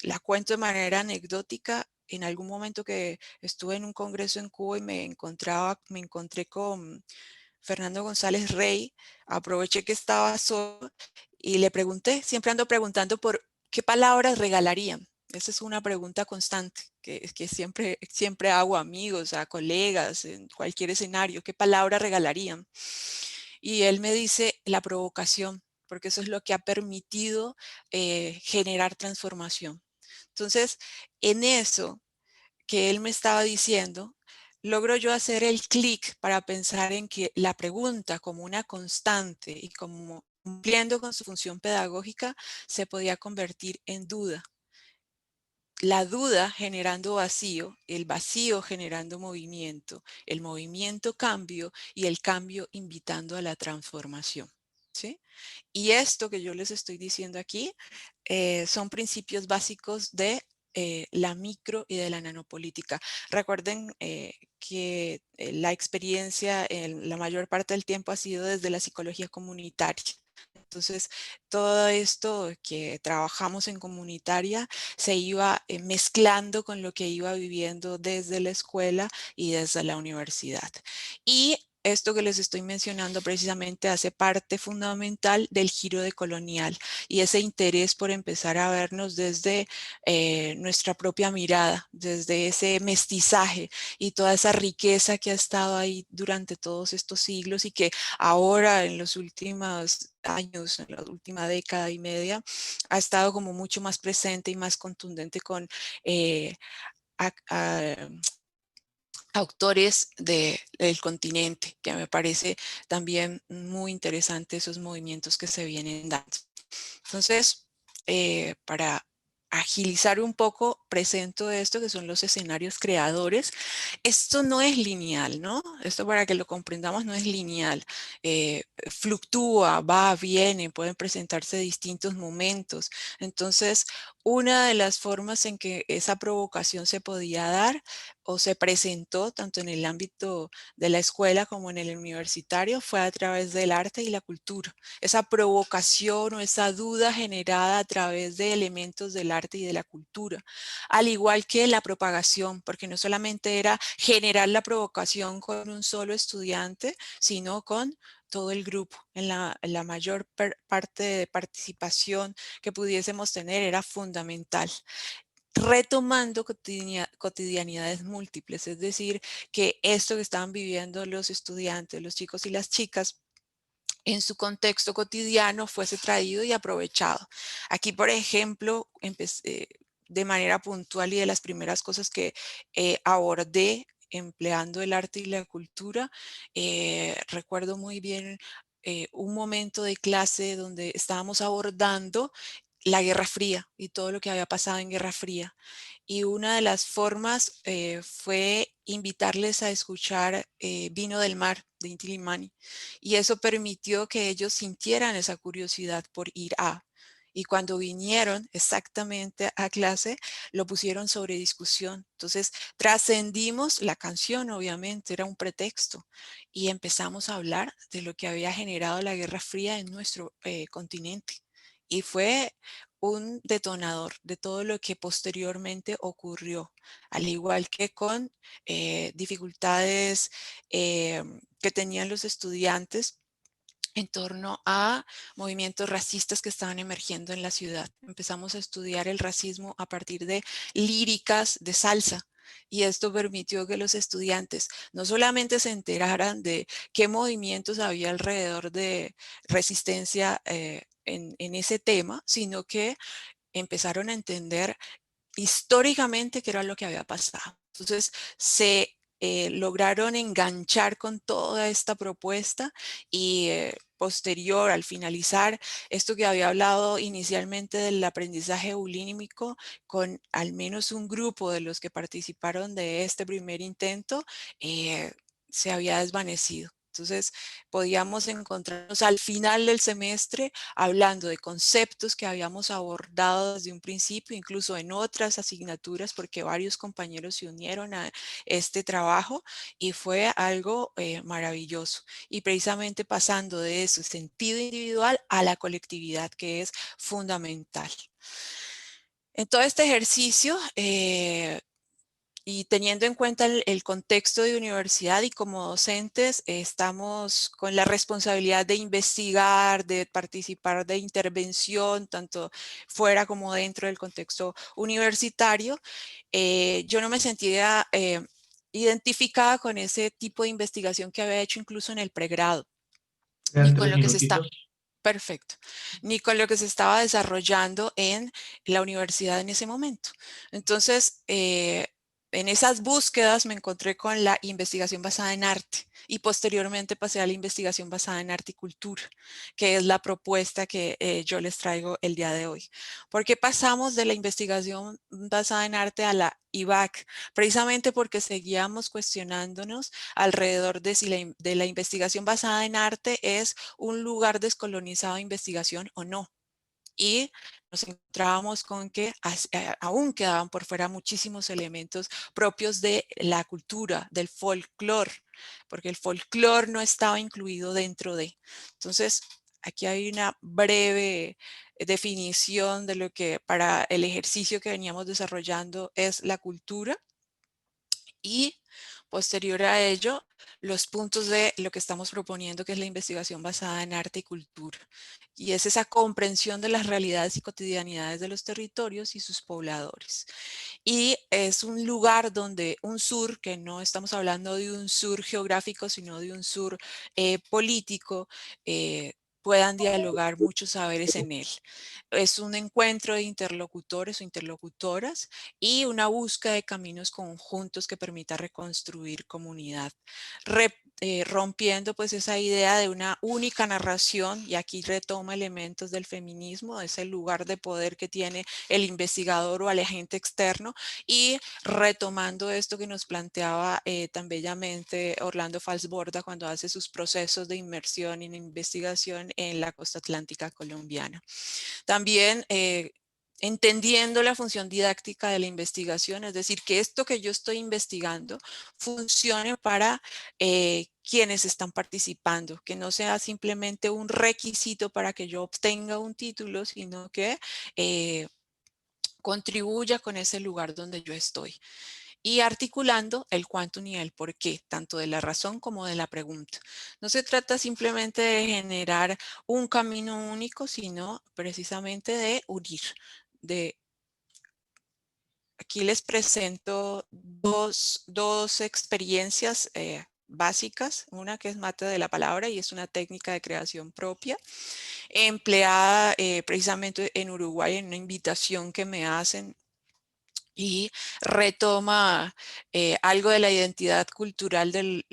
la cuento de manera anecdótica. En algún momento que estuve en un congreso en Cuba y me encontré con Fernando González Rey, aproveché que estaba solo y le pregunté, siempre ando preguntando por qué palabras regalarían. Esa es una pregunta constante que siempre hago a amigos, a colegas, en cualquier escenario, ¿qué palabra regalarían? Y él me dice la provocación, porque eso es lo que ha permitido generar transformación. Entonces, en eso que él me estaba diciendo, logro yo hacer el clic para pensar en que la pregunta como una constante y como cumpliendo con su función pedagógica se podía convertir en duda. La duda generando vacío, el vacío generando movimiento, el movimiento cambio y el cambio invitando a la transformación. ¿Sí? Y esto que yo les estoy diciendo aquí son principios básicos de la micro y de la nanopolítica. Recuerden que la experiencia en la mayor parte del tiempo ha sido desde la psicología comunitaria. Entonces, todo esto que trabajamos en comunitaria se iba mezclando con lo que iba viviendo desde la escuela y desde la universidad. Y esto que les estoy mencionando precisamente hace parte fundamental del giro decolonial y ese interés por empezar a vernos desde nuestra propia mirada, desde ese mestizaje y toda esa riqueza que ha estado ahí durante todos estos siglos y que ahora en los últimos años, en la última década y media, ha estado como mucho más presente y más contundente con autores del continente, que me parece también muy interesante esos movimientos que se vienen dando. Entonces, para agilizar un poco, presento esto que son los escenarios creadores. Esto no es lineal, ¿no? Esto para que lo comprendamos no es lineal. Fluctúa, va, viene, pueden presentarse distintos momentos. Entonces, una de las formas en que esa provocación se podía dar o se presentó tanto en el ámbito de la escuela como en el universitario fue a través del arte y la cultura. Esa provocación o esa duda generada a través de elementos del arte y de la cultura, al igual que la propagación, porque no solamente era generar la provocación con un solo estudiante, sino con todo el grupo. En la mayor parte de participación que pudiésemos tener era fundamental. Retomando cotidianidades múltiples, es decir, que esto que estaban viviendo los estudiantes, los chicos y las chicas, en su contexto cotidiano fuese traído y aprovechado. Aquí, por ejemplo, empecé de manera puntual y de las primeras cosas que abordé empleando el arte y la cultura, recuerdo muy bien un momento de clase donde estábamos abordando la Guerra Fría y todo lo que había pasado en Guerra Fría. Y una de las formas fue invitarles a escuchar Vino del Mar de Inti Illimani. Y eso permitió que ellos sintieran esa curiosidad por ir a. Y cuando vinieron exactamente a clase, lo pusieron sobre discusión. Entonces, trascendimos la canción, obviamente, era un pretexto. Y empezamos a hablar de lo que había generado la Guerra Fría en nuestro continente. Y fue un detonador de todo lo que posteriormente ocurrió, al igual que con dificultades que tenían los estudiantes en torno a movimientos racistas que estaban emergiendo en la ciudad. Empezamos a estudiar el racismo a partir de líricas de salsa. Y esto permitió que los estudiantes no solamente se enteraran de qué movimientos había alrededor de resistencia en ese tema, sino que empezaron a entender históricamente qué era lo que había pasado. Entonces se lograron enganchar con toda esta propuesta y posterior, al finalizar esto que había hablado inicialmente del aprendizaje bulímico, con al menos un grupo de los que participaron de este primer intento, se había desvanecido. Entonces podíamos encontrarnos al final del semestre hablando de conceptos que habíamos abordado desde un principio, incluso en otras asignaturas, porque varios compañeros se unieron a este trabajo y fue algo maravilloso. Y precisamente pasando de ese sentido individual a la colectividad, que es fundamental. En todo este ejercicio, y teniendo en cuenta el contexto de universidad y como docentes, estamos con la responsabilidad de investigar, de participar de intervención, tanto fuera como dentro del contexto universitario. Yo no me sentía identificada con ese tipo de investigación que había hecho incluso en el pregrado, ni con lo que se está... Perfecto. Ni con lo que se estaba desarrollando en la universidad en ese momento. Entonces, en esas búsquedas me encontré con la investigación basada en arte y posteriormente pasé a la investigación basada en arte y cultura, que es la propuesta que yo les traigo el día de hoy. ¿Por qué pasamos de la investigación basada en arte a la IBAC? Precisamente porque seguíamos cuestionándonos alrededor de si la investigación basada en arte es un lugar descolonizado de investigación o no. Y nos encontrábamos con que aún quedaban por fuera muchísimos elementos propios de la cultura, del folclore, porque el folclore no estaba incluido dentro de. Entonces, aquí hay una breve definición de lo que para el ejercicio que veníamos desarrollando es la cultura. Y posterior a ello, los puntos de lo que estamos proponiendo, que es la investigación basada en arte y cultura. Y es esa comprensión de las realidades y cotidianidades de los territorios y sus pobladores. Y es un lugar donde un sur, que no estamos hablando de un sur geográfico, sino de un sur político, puedan dialogar muchos saberes en él. Es un encuentro de interlocutores o interlocutoras y una búsqueda de caminos conjuntos que permita reconstruir comunidad, rompiendo pues esa idea de una única narración, y aquí retoma elementos del feminismo, ese lugar de poder que tiene el investigador o el agente externo, y retomando esto que nos planteaba tan bellamente Orlando Falsborda cuando hace sus procesos de inmersión en investigación en la costa atlántica colombiana. También entendiendo la función didáctica de la investigación, es decir, que esto que yo estoy investigando funcione para quienes están participando, que no sea simplemente un requisito para que yo obtenga un título, sino que contribuya con ese lugar donde yo estoy. Y articulando el quantum y el por qué, tanto de la razón como de la pregunta. No se trata simplemente de generar un camino único, sino precisamente de unir. Aquí les presento dos experiencias básicas. Una que es mate de la palabra y es una técnica de creación propia, empleada precisamente en Uruguay en una invitación que me hacen, y retoma algo de la identidad cultural del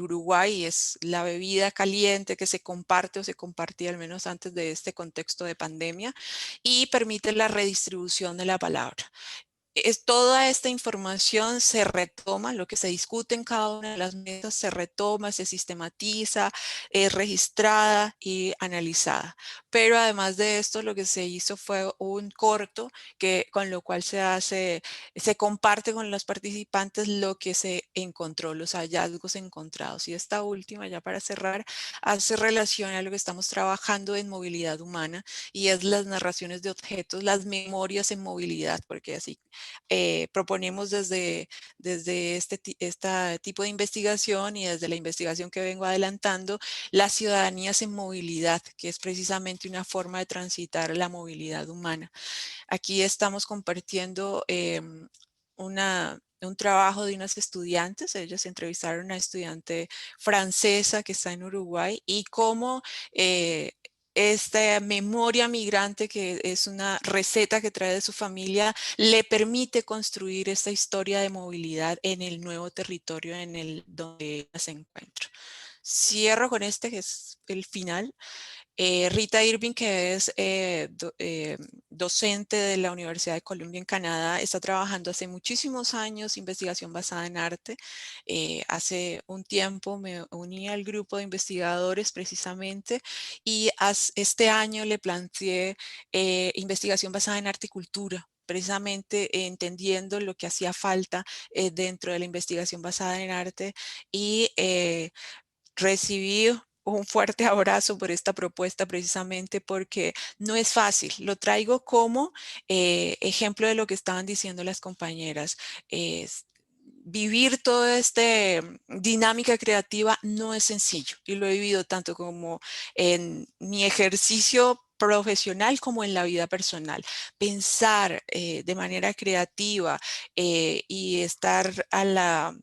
Uruguay, y es la bebida caliente que se comparte o se compartía al menos antes de este contexto de pandemia, y permite la redistribución de la palabra. Toda esta información se retoma, lo que se discute en cada una de las mesas se retoma, se sistematiza, es registrada y analizada. Pero además de esto, lo que se hizo fue un corto con lo cual se comparte con los participantes lo que se encontró, los hallazgos encontrados. Y esta última, ya para cerrar, hace relación a lo que estamos trabajando en movilidad humana, y es las narraciones de objetos, las memorias en movilidad, porque así proponemos desde este tipo de investigación y desde la investigación que vengo adelantando, las ciudadanías en movilidad, que es precisamente una forma de transitar la movilidad humana. Aquí estamos compartiendo un trabajo de unas estudiantes. Ellas entrevistaron a una estudiante francesa que está en Uruguay, y cómo esta memoria migrante, que es una receta que trae de su familia, le permite construir esta historia de movilidad en el nuevo territorio donde ella se encuentra. Cierro con este, que es el final. Rita Irving, que es docente de la Universidad de Columbia en Canadá, está trabajando hace muchísimos años investigación basada en arte. Hace un tiempo me uní al grupo de investigadores precisamente, y este año le planteé investigación basada en arte y cultura, precisamente entendiendo lo que hacía falta dentro de la investigación basada en arte, y recibí un fuerte abrazo por esta propuesta, precisamente porque no es fácil. Lo traigo como ejemplo de lo que estaban diciendo las compañeras. Vivir toda esta dinámica creativa no es sencillo, y lo he vivido tanto como en mi ejercicio profesional como en la vida personal. Pensar de manera creativa y estar a la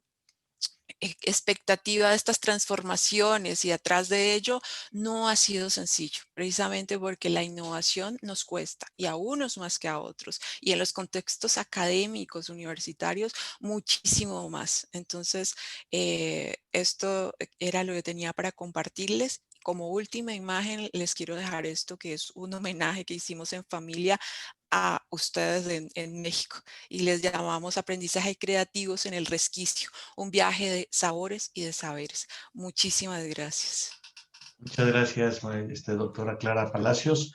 expectativa de estas transformaciones y atrás de ello no ha sido sencillo, precisamente porque la innovación nos cuesta, y a unos más que a otros, y en los contextos académicos universitarios muchísimo más. Entonces esto era lo que tenía para compartirles. Como última imagen les quiero dejar esto, que es un homenaje que hicimos en familia a ustedes en México, y les llamamos Aprendizaje Creativos en el Resquicio, un viaje de sabores y de saberes. Muchísimas gracias. Muchas gracias, doctora Clara Palacios.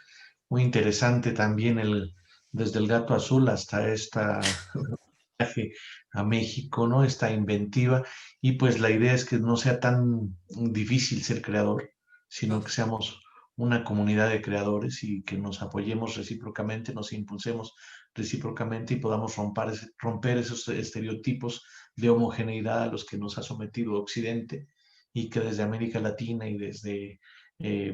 muy interesante también desde el gato azul hasta esta viaje a México, ¿no? Esta inventiva. Y pues la idea es que no sea tan difícil ser creador, sino que seamos una comunidad de creadores y que nos apoyemos recíprocamente, nos impulsemos recíprocamente y podamos romper esos estereotipos de homogeneidad a los que nos ha sometido Occidente y que desde América Latina y desde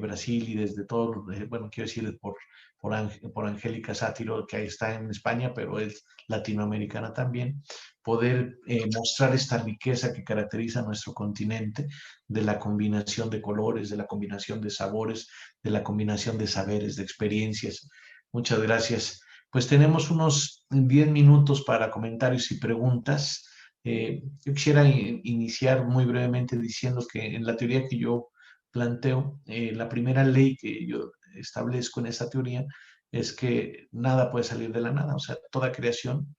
Brasil y desde todo, bueno, quiero decir por Angélica Sátiro, que ahí está en España, pero es latinoamericana también, poder mostrar esta riqueza que caracteriza a nuestro continente, de la combinación de colores, de la combinación de sabores, de la combinación de saberes, de experiencias. Muchas gracias. Pues tenemos unos 10 minutos para comentarios y preguntas. Yo quisiera iniciar muy brevemente diciendo que en la teoría que yo planteo, la primera ley que yo establezco en esta teoría es que nada puede salir de la nada, o sea, toda creación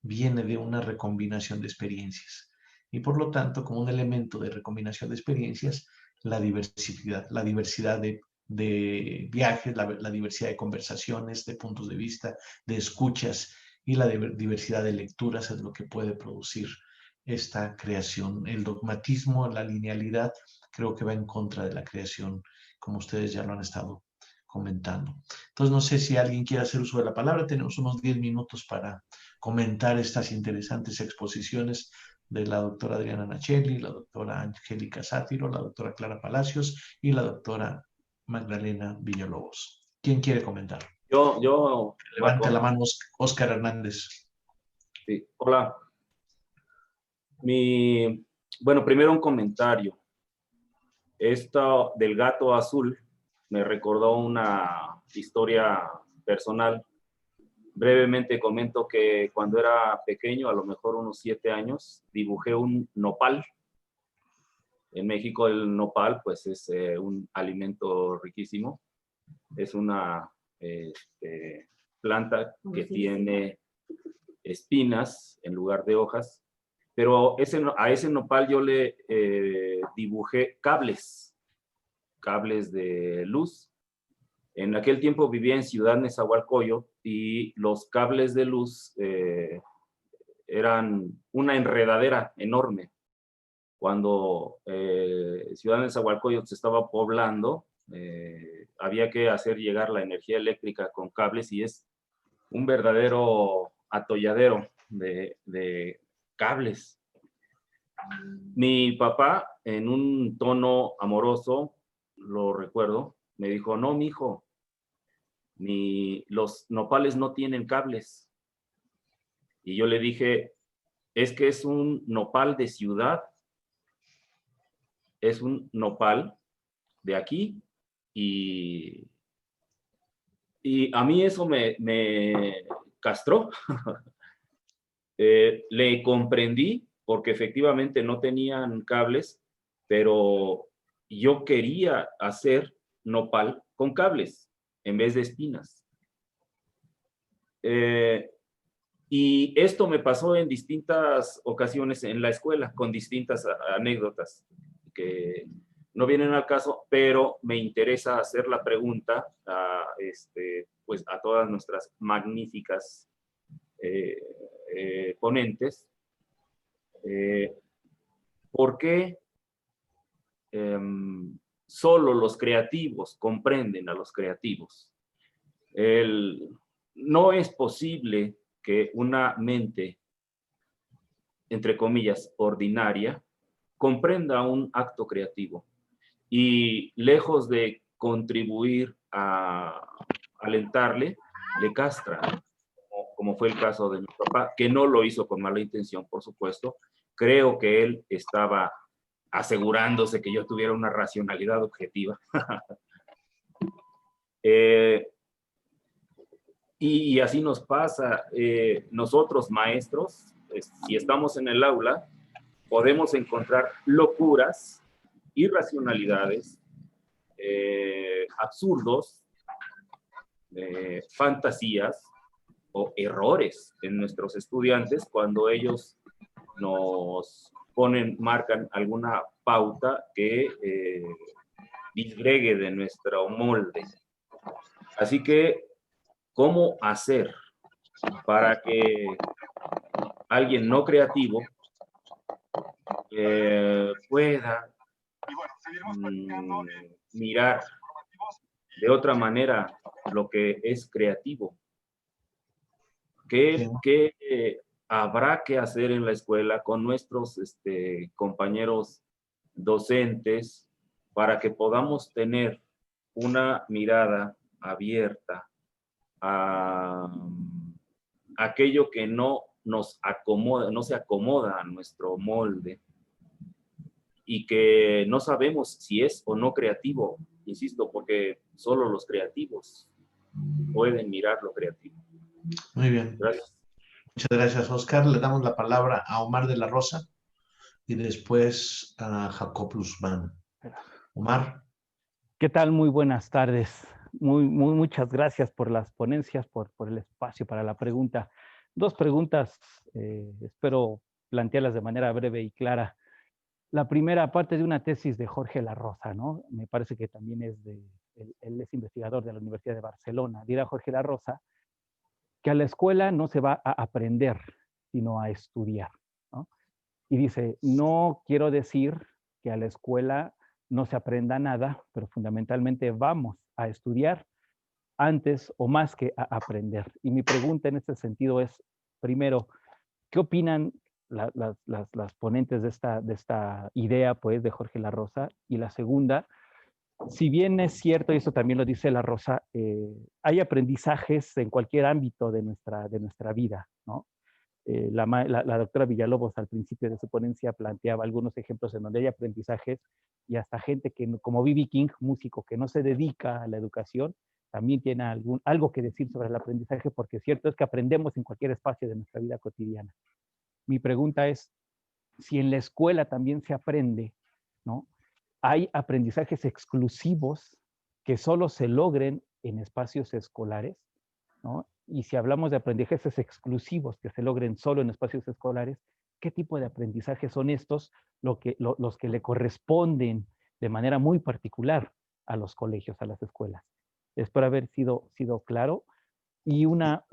viene de una recombinación de experiencias. Y por lo tanto, como un elemento de recombinación de experiencias, la diversidad de viajes, la diversidad de conversaciones, de puntos de vista, de escuchas y la diversidad de lecturas es lo que puede producir esta creación. El dogmatismo, la linealidad, creo que va en contra de la creación, como ustedes ya lo han estado comentando. Entonces, no sé si alguien quiere hacer uso de la palabra. Tenemos unos 10 minutos para comentar estas interesantes exposiciones de la doctora Adriana Nacheli, la doctora Angélica Sátiro, la doctora Clara Palacios y la doctora Magdalena Villalobos. ¿Quién quiere comentar? Yo. Levante la mano, Óscar Hernández. Sí, hola. Bueno, primero un comentario. Esto del gato azul me recordó una historia personal. Brevemente comento que cuando era pequeño, a lo mejor unos 7 años, dibujé un nopal. En México el nopal pues es un alimento riquísimo. Es una planta que tiene espinas en lugar de hojas, pero a ese nopal yo le dibujé cables de luz. En aquel tiempo vivía en Ciudad Nezahualcóyotl y los cables de luz eran una enredadera enorme. Cuando Ciudad Nezahualcóyotl se estaba poblando, había que hacer llegar la energía eléctrica con cables y es un verdadero atolladero de cables. Mi papá, en un tono amoroso, lo recuerdo, me dijo: no, mijo, los nopales no tienen cables. Y yo le dije: es que es un nopal de ciudad, es un nopal de aquí, y a mí eso me castró. Le comprendí porque efectivamente no tenían cables, pero yo quería hacer nopal con cables en vez de espinas. Y esto me pasó en distintas ocasiones en la escuela, con distintas anécdotas que no vienen al caso, pero me interesa hacer la pregunta pues a todas nuestras magníficas ponentes. ¿Por qué solo los creativos comprenden a los creativos? No es posible que una mente, entre comillas, ordinaria, comprenda un acto creativo y lejos de contribuir a alentarle, le castra, como fue el caso de mi papá, que no lo hizo con mala intención, por supuesto. Creo que él estaba asegurándose que yo tuviera una racionalidad objetiva. Y así nos pasa. Nosotros, maestros, si estamos en el aula, podemos encontrar locuras, irracionalidades, absurdos, fantasías o errores en nuestros estudiantes cuando ellos nos marcan alguna pauta que disgregue de nuestro molde. Así que, ¿cómo hacer para que alguien no creativo pueda mirar de otra manera lo que es creativo? ¿Qué habrá que hacer en la escuela con nuestros compañeros docentes para que podamos tener una mirada abierta a aquello que no nos acomoda, no se acomoda a nuestro molde y que no sabemos si es o no creativo, insisto, porque solo los creativos pueden mirar lo creativo? Muy bien. Gracias. Muchas gracias, Oscar. Le damos la palabra a Omar de la Rosa y después a Jacob Guzmán. Omar. ¿Qué tal? Muy buenas tardes. Muchas gracias por las ponencias, por el espacio para la pregunta. Dos preguntas, espero plantearlas de manera breve y clara. La primera, parte de una tesis de Jorge La Rosa, ¿no? Me parece que también él es investigador de la Universidad de Barcelona. Dirá Jorge La Rosa que a la escuela no se va a aprender, sino a estudiar, ¿no? Y dice, no quiero decir que a la escuela no se aprenda nada, pero fundamentalmente vamos a estudiar antes o más que a aprender. Y mi pregunta en este sentido es, primero, ¿qué opinan las ponentes de esta idea, pues, de Jorge La Rosa? Y la segunda, si bien es cierto, y eso también lo dice La Rosa, hay aprendizajes en cualquier ámbito de nuestra vida, ¿no? La doctora Villalobos al principio de su ponencia planteaba algunos ejemplos en donde hay aprendizajes y hasta gente que, como B.B. King, músico que no se dedica a la educación, también tiene algo que decir sobre el aprendizaje, porque cierto es que aprendemos en cualquier espacio de nuestra vida cotidiana. Mi pregunta es, si en la escuela también se aprende, ¿no? Hay aprendizajes exclusivos que solo se logren en espacios escolares, ¿no? Y si hablamos de aprendizajes exclusivos que se logren solo en espacios escolares, ¿qué tipo de aprendizajes son estos los que le corresponden de manera muy particular a los colegios, a las escuelas? Espero haber sido claro. Y una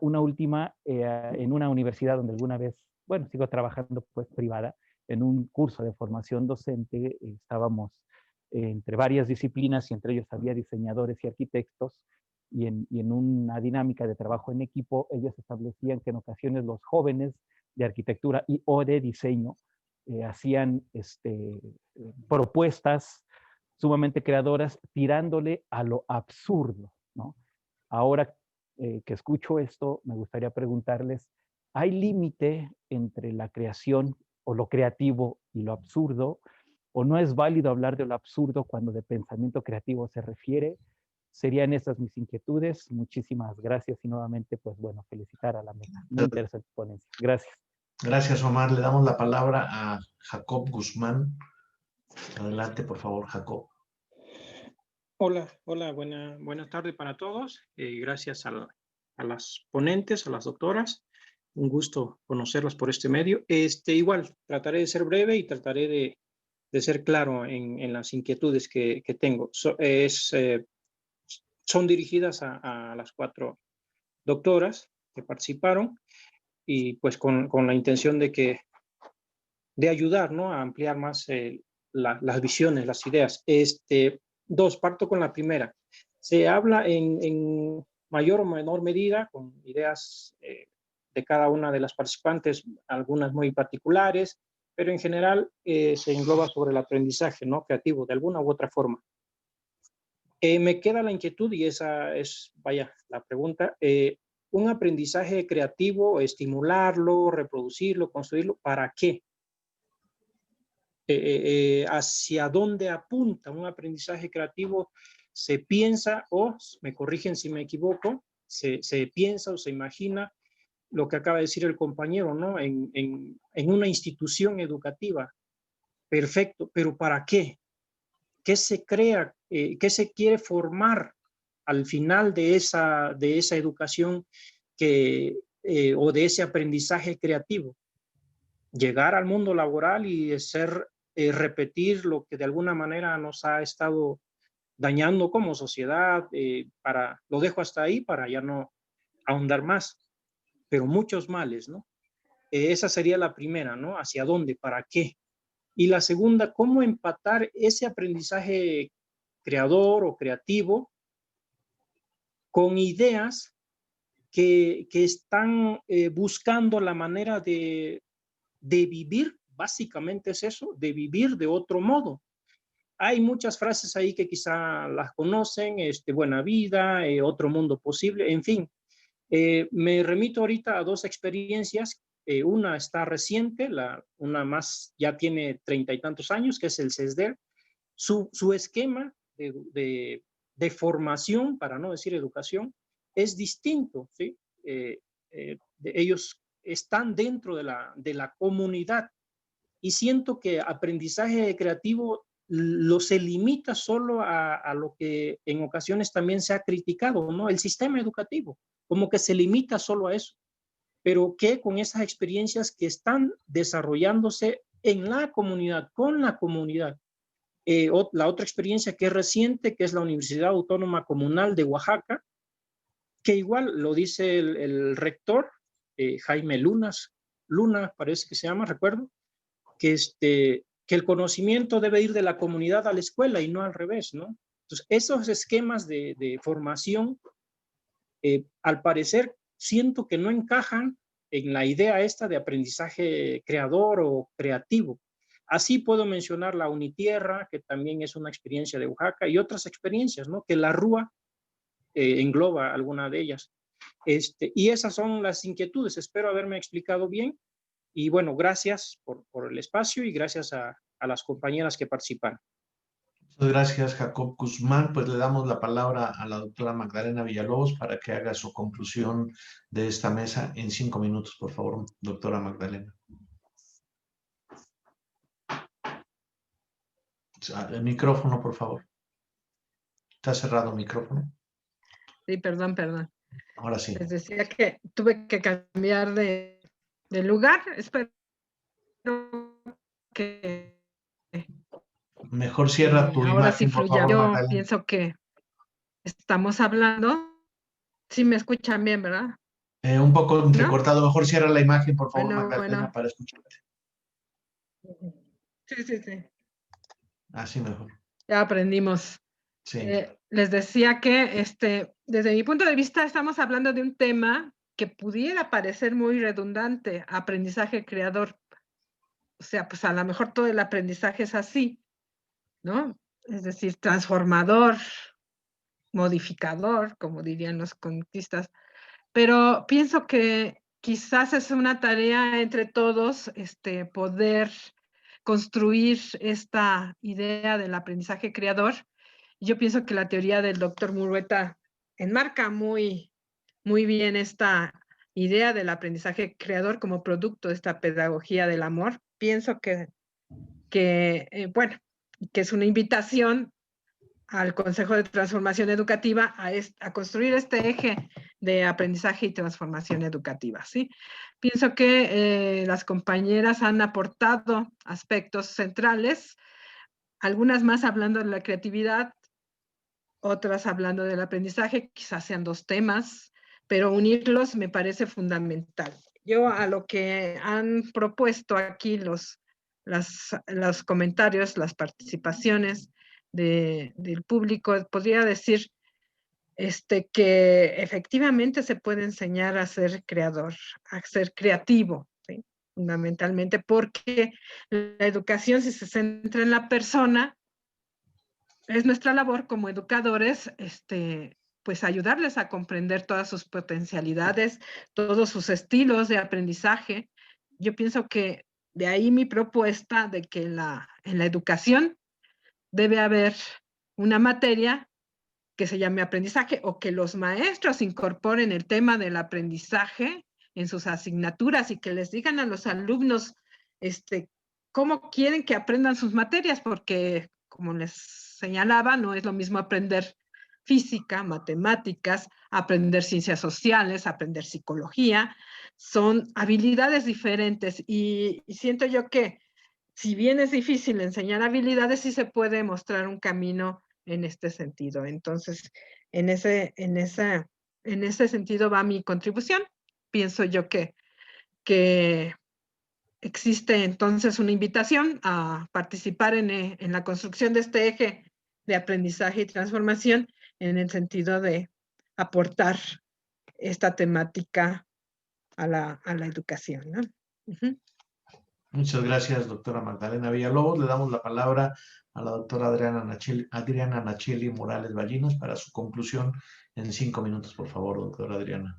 última, en una universidad donde alguna vez, bueno, sigo trabajando pues privada, en un curso de formación docente, estábamos entre varias disciplinas y entre ellos había diseñadores y arquitectos, y en una dinámica de trabajo en equipo, ellos establecían que en ocasiones los jóvenes de arquitectura o de diseño hacían propuestas sumamente creadoras tirándole a lo absurdo, ¿no? Ahora que escucho esto, me gustaría preguntarles, ¿hay límite entre la creación o lo creativo y lo absurdo? ¿O no es válido hablar de lo absurdo cuando de pensamiento creativo se refiere? Serían estas mis inquietudes. Muchísimas gracias y nuevamente, pues bueno, felicitar a la mesa. Muy interesante ponencia. Gracias. Gracias, Omar. Le damos la palabra a Jacob Guzmán. Adelante, por favor, Jacob. Hola, buena tarde para todos. Gracias a las ponentes, a las doctoras. Un gusto conocerlas por este medio. Igual, trataré de ser breve y trataré de ser claro en las inquietudes que tengo. Son dirigidas a las 4 doctoras que participaron y pues con la intención de ayudar, ¿no? A ampliar más las visiones, las ideas. Parto con la primera. Se habla en mayor o menor medida con ideas de cada una de las participantes, algunas muy particulares, pero en general se engloba sobre el aprendizaje, ¿no? Creativo, de alguna u otra forma. Me queda la inquietud y esa es, la pregunta. Un aprendizaje creativo, estimularlo, reproducirlo, construirlo, ¿para qué? Hacia dónde apunta un aprendizaje creativo, se piensa, o me corrigen si me equivoco, se piensa o se imagina lo que acaba de decir el compañero, ¿no? En una institución educativa. Perfecto, pero ¿para qué? ¿Qué se crea? ¿Qué se quiere formar al final de esa educación o de ese aprendizaje creativo? Llegar al mundo laboral y repetir lo que de alguna manera nos ha estado dañando como sociedad. Lo dejo hasta ahí para ya no ahondar más, pero muchos males, ¿no? Esa sería la primera, ¿no? ¿Hacia dónde? ¿Para qué? Y la segunda, ¿cómo empatar ese aprendizaje creador o creativo con ideas que están buscando la manera de vivir? Básicamente es eso, de vivir de otro modo. Hay muchas frases ahí que quizá las conocen, buena vida, otro mundo posible, en fin. Me remito ahorita a dos experiencias. Una está reciente, una más ya tiene 30 y tantos años, que es el CESDER. Su esquema de formación, para no decir educación, es distinto, ¿sí? Ellos están dentro de la comunidad, y siento que aprendizaje creativo se limita solo a lo que en ocasiones también se ha criticado, ¿no? El sistema educativo, como que se limita solo a eso, pero que con esas experiencias que están desarrollándose en la comunidad, con la comunidad. La otra experiencia que es reciente, que es la Universidad Autónoma Comunal de Oaxaca, que igual lo dice el rector, Jaime Luna, parece que se llama, recuerdo, que el conocimiento debe ir de la comunidad a la escuela y no al revés, ¿no? Entonces, esos esquemas de formación, al parecer, siento que no encajan en la idea esta de aprendizaje creador o creativo. Así puedo mencionar la Unitierra, que también es una experiencia de Oaxaca, y otras experiencias, ¿no? Que la RUA engloba alguna de ellas. Y esas son las inquietudes. Espero haberme explicado bien. Y bueno, gracias por el espacio y gracias a las compañeras que participaron. Muchas gracias, Jacob Guzmán. Pues le damos la palabra a la doctora Magdalena Villalobos para que haga su conclusión de esta mesa en 5 minutos, por favor, doctora Magdalena. El micrófono, por favor. ¿Está cerrado el micrófono? Sí, perdón. Ahora sí. Les decía que tuve que cambiar de lugar. Espero que mejor cierra tu ahora imagen, sí por fluya. favor, Yo Magdalena. pienso que estamos hablando. Sí me escuchan bien, ¿verdad? Un poco entrecortado. ¿No? Mejor cierra la imagen, por favor, bueno, Magdalena, para escucharte. Sí. Así mejor. Ya aprendimos. Sí. Les decía que desde mi punto de vista estamos hablando de un tema que pudiera parecer muy redundante, aprendizaje creador. O sea, pues a lo mejor todo el aprendizaje es así, ¿no? Es decir, transformador, modificador, como dirían los conquistas. Pero pienso que quizás es una tarea entre todos poder construir esta idea del aprendizaje creador. Yo pienso que la teoría del doctor Murueta enmarca muy bien esta idea del aprendizaje creador como producto de esta pedagogía del amor. Pienso que es una invitación al Consejo de Transformación Educativa a construir este eje de aprendizaje y transformación educativa, ¿sí? Pienso que las compañeras han aportado aspectos centrales, algunas más hablando de la creatividad, otras hablando del aprendizaje, quizás sean dos temas, pero unirlos me parece fundamental. Yo a lo que han propuesto aquí los comentarios, las participaciones del público, podría decir que efectivamente se puede enseñar a ser creador, a ser creativo, ¿sí? Fundamentalmente porque la educación, si se centra en la persona, es nuestra labor como educadores, pues ayudarles a comprender todas sus potencialidades, todos sus estilos de aprendizaje. Yo pienso que de ahí mi propuesta de que en la educación debe haber una materia que se llame aprendizaje, o que los maestros incorporen el tema del aprendizaje en sus asignaturas y que les digan a los alumnos cómo quieren que aprendan sus materias, porque como les señalaba, no es lo mismo aprender física, matemáticas, aprender ciencias sociales, aprender psicología, son habilidades diferentes, y siento yo que si bien es difícil enseñar habilidades, sí se puede mostrar un camino en este sentido. Entonces, en ese sentido va mi contribución. Pienso yo que existe entonces una invitación a participar en la construcción de este eje de aprendizaje y transformación en el sentido de aportar esta temática a la educación, ¿no? Muchas gracias, doctora Magdalena Villalobos. Le damos la palabra a la doctora Adriana Nacheli Morales Ballinas para su conclusión en 5 minutos, por favor, doctora Adriana.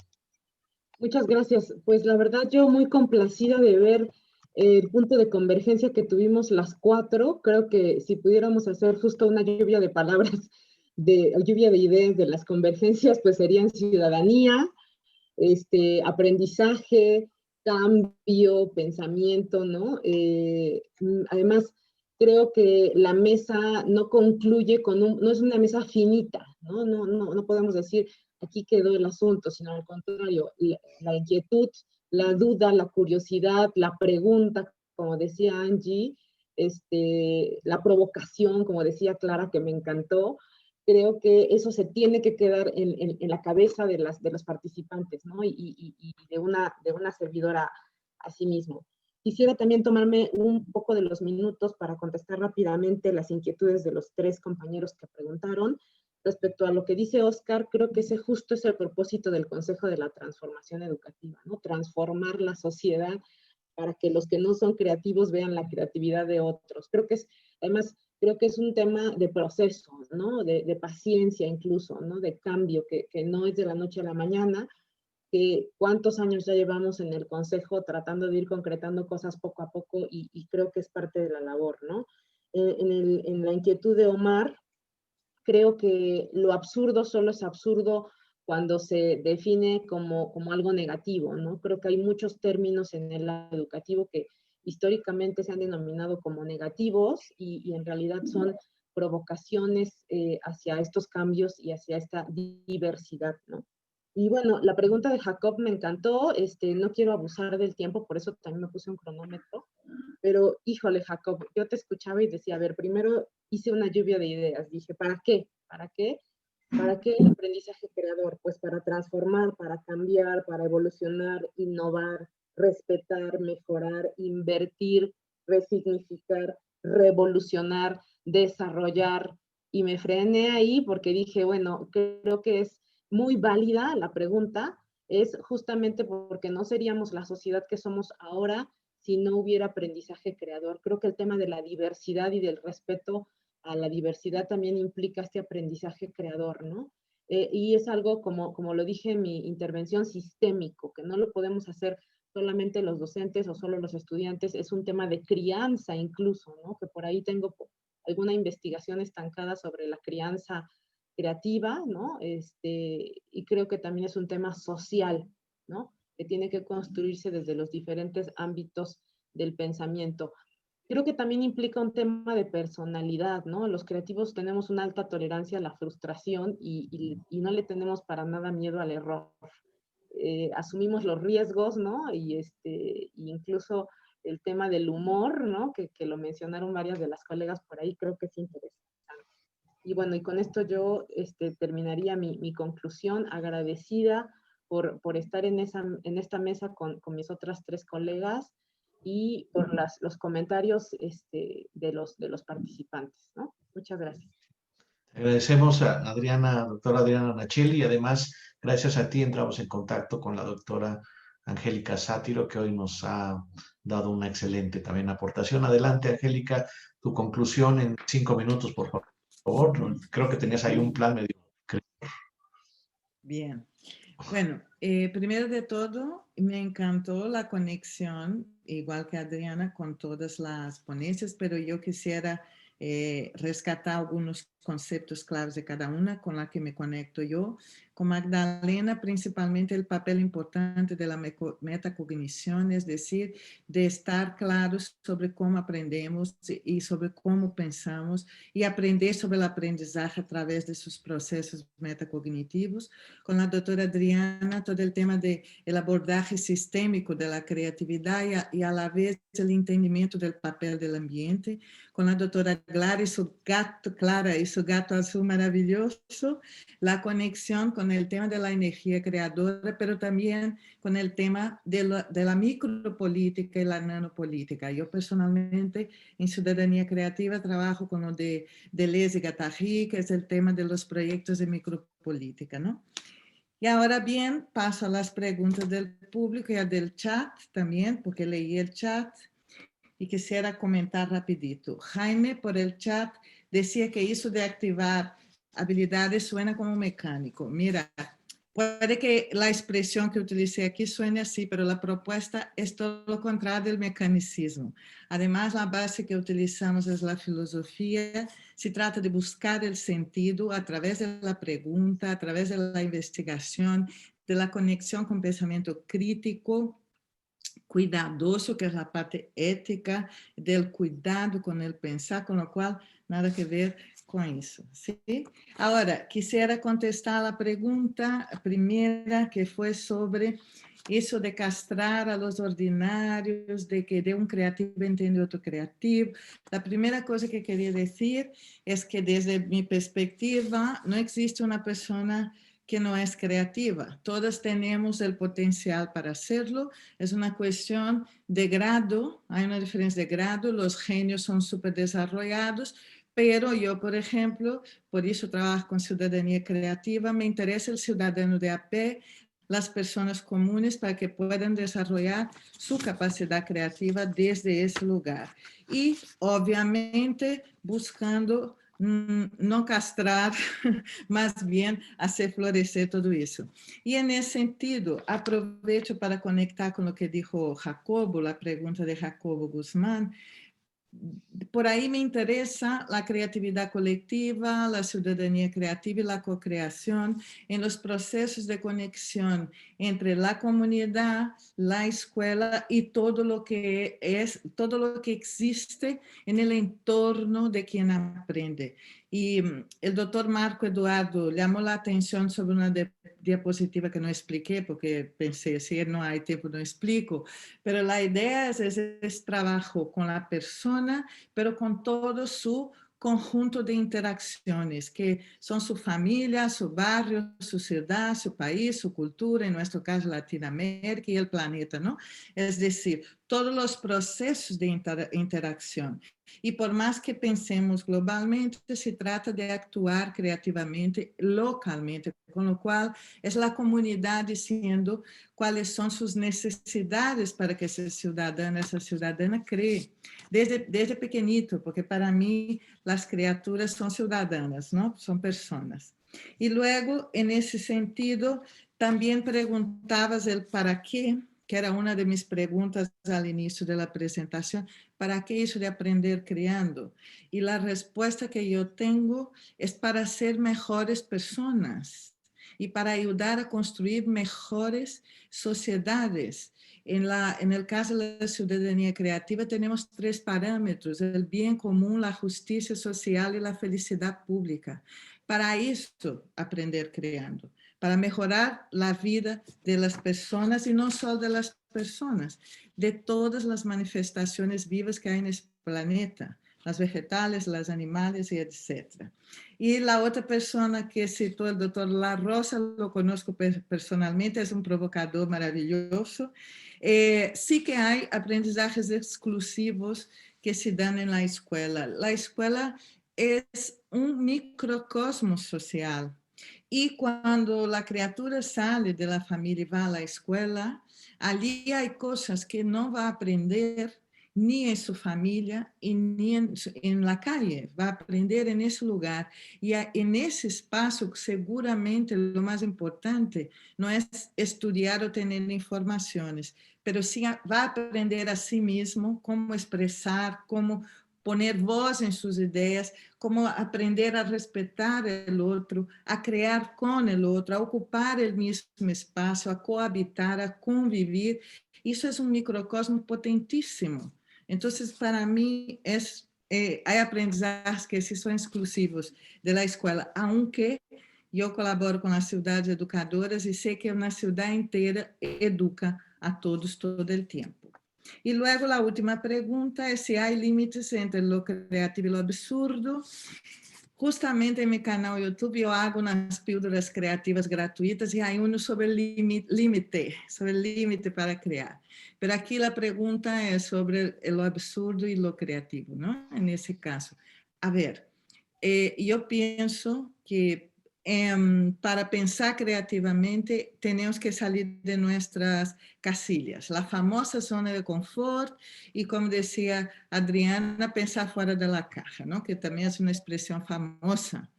Muchas gracias. Pues la verdad yo muy complacida de ver el punto de convergencia que tuvimos las 4. Creo que si pudiéramos hacer justo una lluvia de palabras, lluvia de ideas de las convergencias, pues serían ciudadanía, aprendizaje, cambio, pensamiento, ¿no? Además, creo que la mesa no concluye no es una mesa finita, ¿no? No podemos decir aquí quedó el asunto, sino al contrario, la inquietud, la duda, la curiosidad, la pregunta, como decía Angie, la provocación, como decía Clara, que me encantó. Creo que eso se tiene que quedar en la cabeza de los participantes, ¿no? Y de una servidora a sí mismo. Quisiera también tomarme un poco de los minutos para contestar rápidamente las inquietudes de los 3 compañeros que preguntaron. Respecto a lo que dice Oscar, creo que ese justo es el propósito del Consejo de la Transformación Educativa, ¿no? Transformar la sociedad para que los que no son creativos vean la creatividad de otros. Además, creo que es un tema de proceso, ¿no? De paciencia incluso, ¿no? De cambio, que no es de la noche a la mañana, que cuántos años ya llevamos en el Consejo tratando de ir concretando cosas poco a poco y creo que es parte de la labor, ¿no? En la inquietud de Omar, creo que lo absurdo solo es absurdo cuando se define como algo negativo, ¿no? Creo que hay muchos términos en el lado educativo que históricamente se han denominado como negativos y en realidad son provocaciones hacia estos cambios y hacia esta diversidad, ¿no? Y bueno, la pregunta de Jacob me encantó, no quiero abusar del tiempo, por eso también me puse un cronómetro, pero híjole Jacob, yo te escuchaba y decía, a ver, primero hice una lluvia de ideas, dije, ¿para qué? ¿Para qué? ¿Para qué el aprendizaje creador? Pues para transformar, para cambiar, para evolucionar, innovar, respetar, mejorar, invertir, resignificar, revolucionar, desarrollar. Y me frené ahí porque dije, bueno, creo que es muy válida la pregunta, es justamente porque no seríamos la sociedad que somos ahora si no hubiera aprendizaje creador. Creo que el tema de la diversidad y del respeto a la diversidad también implica este aprendizaje creador, ¿no? Y es algo, como lo dije en mi intervención, sistémico, que no lo podemos hacer solamente los docentes o solo los estudiantes, es un tema de crianza incluso, ¿no? Que por ahí tengo alguna investigación estancada sobre la crianza creativa, ¿no? Y creo que también es un tema social, ¿no? Que tiene que construirse desde los diferentes ámbitos del pensamiento. Creo que también implica un tema de personalidad, ¿no? Los creativos tenemos una alta tolerancia a la frustración y no le tenemos para nada miedo al error. Asumimos los riesgos, ¿no? Y incluso el tema del humor, ¿no? Que lo mencionaron varias de las colegas por ahí, creo que es interesante. Y bueno, y con esto yo terminaría mi conclusión, agradecida por estar en esta mesa con mis otras 3 colegas y por los comentarios de los participantes, ¿no? Muchas gracias. Agradecemos a doctora Adriana Nacheli, y además, gracias a ti entramos en contacto con la doctora Angélica Sátiro, que hoy nos ha dado una excelente también aportación. Adelante, Angélica, tu conclusión en 5 minutos, por favor. Creo que tenías ahí un plan medio. Bien. Bueno, primero de todo, me encantó la conexión, igual que Adriana, con todas las ponencias, pero yo quisiera rescatar algunos conceptos claves de cada una con la que me conecto yo. Con Magdalena, principalmente el papel importante de la metacognición, es decir, de estar claros sobre cómo aprendemos y sobre cómo pensamos y aprender sobre el aprendizaje a través de sus procesos metacognitivos. Con la doctora Adriana, todo el tema del abordaje sistémico de la creatividad y a la vez el entendimiento del papel del ambiente. Con la doctora Clara y su gato azul maravilloso, la conexión con el tema de la energía creadora, pero también con el tema de la micropolítica y la nanopolítica. Yo personalmente en Ciudadanía Creativa trabajo con lo de Deleuze y Guattari, que es el tema de los proyectos de micropolítica, ¿no? Y ahora bien, paso a las preguntas del público y a del chat también, porque leí el chat y quisiera comentar rapidito. Jaime, por el chat, decía que eso de activar habilidades suena como mecánico. Mira, puede que la expresión que utilicé aquí suene así, pero la propuesta es todo lo contrario del mecanicismo. Además, la base que utilizamos es la filosofía. Se trata de buscar el sentido a través de la pregunta, a través de la investigación, de la conexión con pensamiento crítico, cuidadoso, que es la parte ética, del cuidado con el pensar, con lo cual nada que ver con eso, ¿sí? Ahora, quisiera contestar la pregunta primera, que fue sobre eso de castrar a los ordinarios, de que de un creativo entiende otro creativo. La primera cosa que quería decir es que desde mi perspectiva no existe una persona que no es creativa. Todos tenemos el potencial para hacerlo. Es una cuestión de grado. Hay una diferencia de grado. Los genios son súper desarrollados, pero yo, por ejemplo, por eso trabajo con Ciudadanía Creativa, me interesa el ciudadano de a pie, las personas comunes, para que puedan desarrollar su capacidad creativa desde ese lugar. Y, obviamente, buscando no castrar, más bien hacer florecer todo eso. Y en ese sentido, aprovecho para conectar con lo que dijo Jacobo, la pregunta de Jacobo Guzmán. Por ahí me interesa la creatividad colectiva, la ciudadanía creativa y la co-creación en los procesos de conexión entre la comunidad, la escuela y todo lo que existe en el entorno de quien aprende. Y el doctor Marco Eduardo llamó la atención sobre una diapositiva que no expliqué, porque pensé, si no hay tiempo, no explico. Pero la idea es ese trabajo con la persona, pero con todo su conjunto de interacciones, que son su familia, su barrio, su ciudad, su país, su cultura, en nuestro caso Latinoamérica y el planeta, ¿no? Es decir, todos los procesos de interacción. Y por más que pensemos globalmente, se trata de actuar creativamente, localmente, con lo cual es la comunidad diciendo cuáles son sus necesidades para que esa ciudadana cree. Desde pequeñito, porque para mí las criaturas son ciudadanas, ¿no? Son personas. Y luego, en ese sentido, también preguntabas el para qué, que era una de mis preguntas al inicio de la presentación, ¿para qué eso de aprender creando? Y la respuesta que yo tengo es para ser mejores personas y para ayudar a construir mejores sociedades. En el caso de la ciudadanía creativa tenemos 3 parámetros: el bien común, la justicia social y la felicidad pública. Para esto, aprender creando, para mejorar la vida de las personas, y no solo de las personas, de todas las manifestaciones vivas que hay en este planeta, las vegetales, las animales y etc. Y la otra persona que citó, el doctor La Rosa, lo conozco personalmente, es un provocador maravilloso. Sí que hay aprendizajes exclusivos que se dan en la escuela. La escuela es un microcosmos social. Y cuando la criatura sale de la familia y va a la escuela, allí hay cosas que no va a aprender ni en su familia y ni en la calle, va a aprender en ese lugar. Y en ese espacio seguramente lo más importante no es estudiar o tener informaciones, pero sí va a aprender a sí mismo cómo expresar, cómo poner voz en sus ideas, cómo aprender a respetar el otro, a crear con el otro, a ocupar el mismo espacio, a cohabitar, a convivir. Eso es un microcosmo potentísimo. Entonces, para mí, hay aprendizajes que sí son exclusivos de la escuela, aunque yo colaboro con las ciudades educadoras y sé que una ciudad entera educa a todos todo el tiempo. Y luego la última pregunta es si hay límites entre lo creativo y lo absurdo. Justamente en mi canal YouTube yo hago unas píldoras creativas gratuitas y hay uno sobre el límite para crear. Pero aquí la pregunta es sobre lo absurdo y lo creativo, ¿no? En ese caso. A ver, yo pienso que para pensar creativamente tenemos que salir de nuestras casillas, la famosa zona de confort y, como decía Adriana, pensar fuera de la caja, ¿no? Que también es una expresión famosa.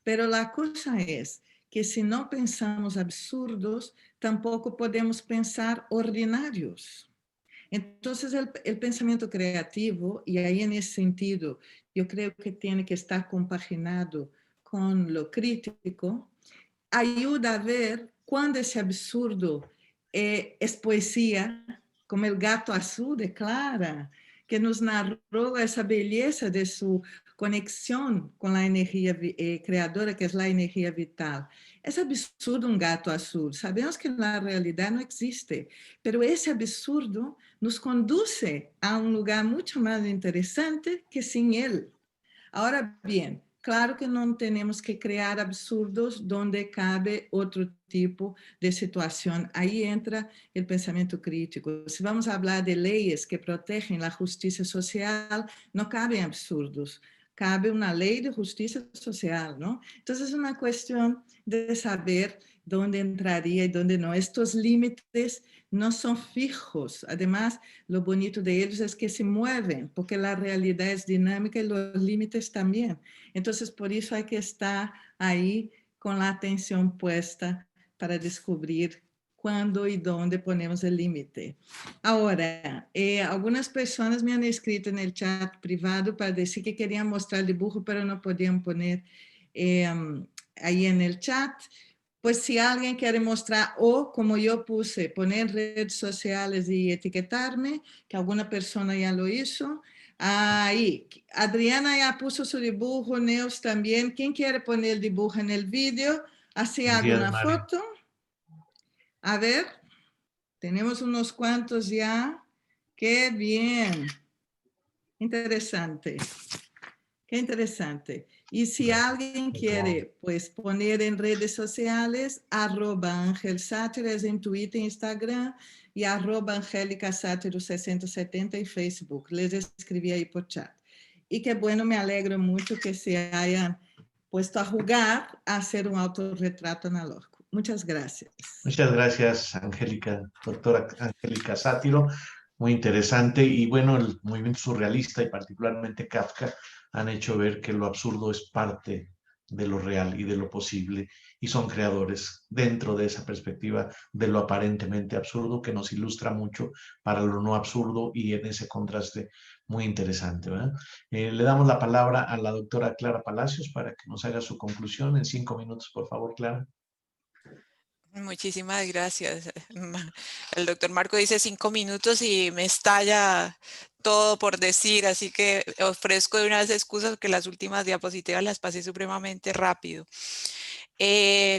Pero la cosa es que si no pensamos absurdos, tampoco podemos pensar ordinarios. Entonces, el pensamiento creativo, y ahí en ese sentido, yo creo que tiene que estar compaginado con lo crítico, ayuda a ver cuando ese absurdo es poesía, como el gato azul de Clara, que nos narró esa belleza de su conexión con la energía creadora, que es la energía vital. Es absurdo un gato azul. Sabemos que la realidad no existe, pero ese absurdo nos conduce a un lugar mucho más interesante que sin él. Ahora bien, claro que no tenemos que crear absurdos donde cabe otro tipo de situación. Ahí entra el pensamiento crítico. Si vamos a hablar de leyes que protegen la justicia social, no caben absurdos. Cabe una ley de justicia social, ¿no? Entonces es una cuestión de saber dónde entraría y dónde no. Estos límites no son fijos. Además, lo bonito de ellos es que se mueven, porque la realidad es dinámica y los límites también. Entonces, por eso hay que estar ahí con la atención puesta para descubrir cuándo y dónde ponemos el límite. Ahora, algunas personas me han escrito en el chat privado para decir que querían mostrar el dibujo, pero no podían poner ahí en el chat. Pues si alguien quiere mostrar, o como yo puse, poner redes sociales y etiquetarme, que alguna persona ya lo hizo. Ahí, Adriana ya puso su dibujo, Neus también. ¿Quién quiere poner el dibujo en el vídeo? Así hago una foto. A ver, tenemos unos cuantos ya. ¡Qué bien! Interesante. Qué interesante. Y si alguien quiere, pues, poner en redes sociales, @AngelSátiros en Twitter, Instagram, y @AngélicaSátiro6070 en Facebook. Les escribí ahí por chat. Y qué bueno, me alegro mucho que se hayan puesto a jugar a hacer un autorretrato analógico. Muchas gracias. Muchas gracias, Angélica, doctora Angélica Sátiro. Muy interesante. Y bueno, el movimiento surrealista y particularmente Kafka han hecho ver que lo absurdo es parte de lo real y de lo posible, y son creadores dentro de esa perspectiva de lo aparentemente absurdo, que nos ilustra mucho para lo no absurdo, y en ese contraste muy interesante, ¿verdad? Le damos la palabra a la doctora Clara Palacios para que nos haga su conclusión en 5 minutos, por favor, Clara. Muchísimas gracias. El doctor Marco dice 5 minutos y me estalla todo por decir, así que ofrezco de una vez excusas porque las últimas diapositivas las pasé supremamente rápido.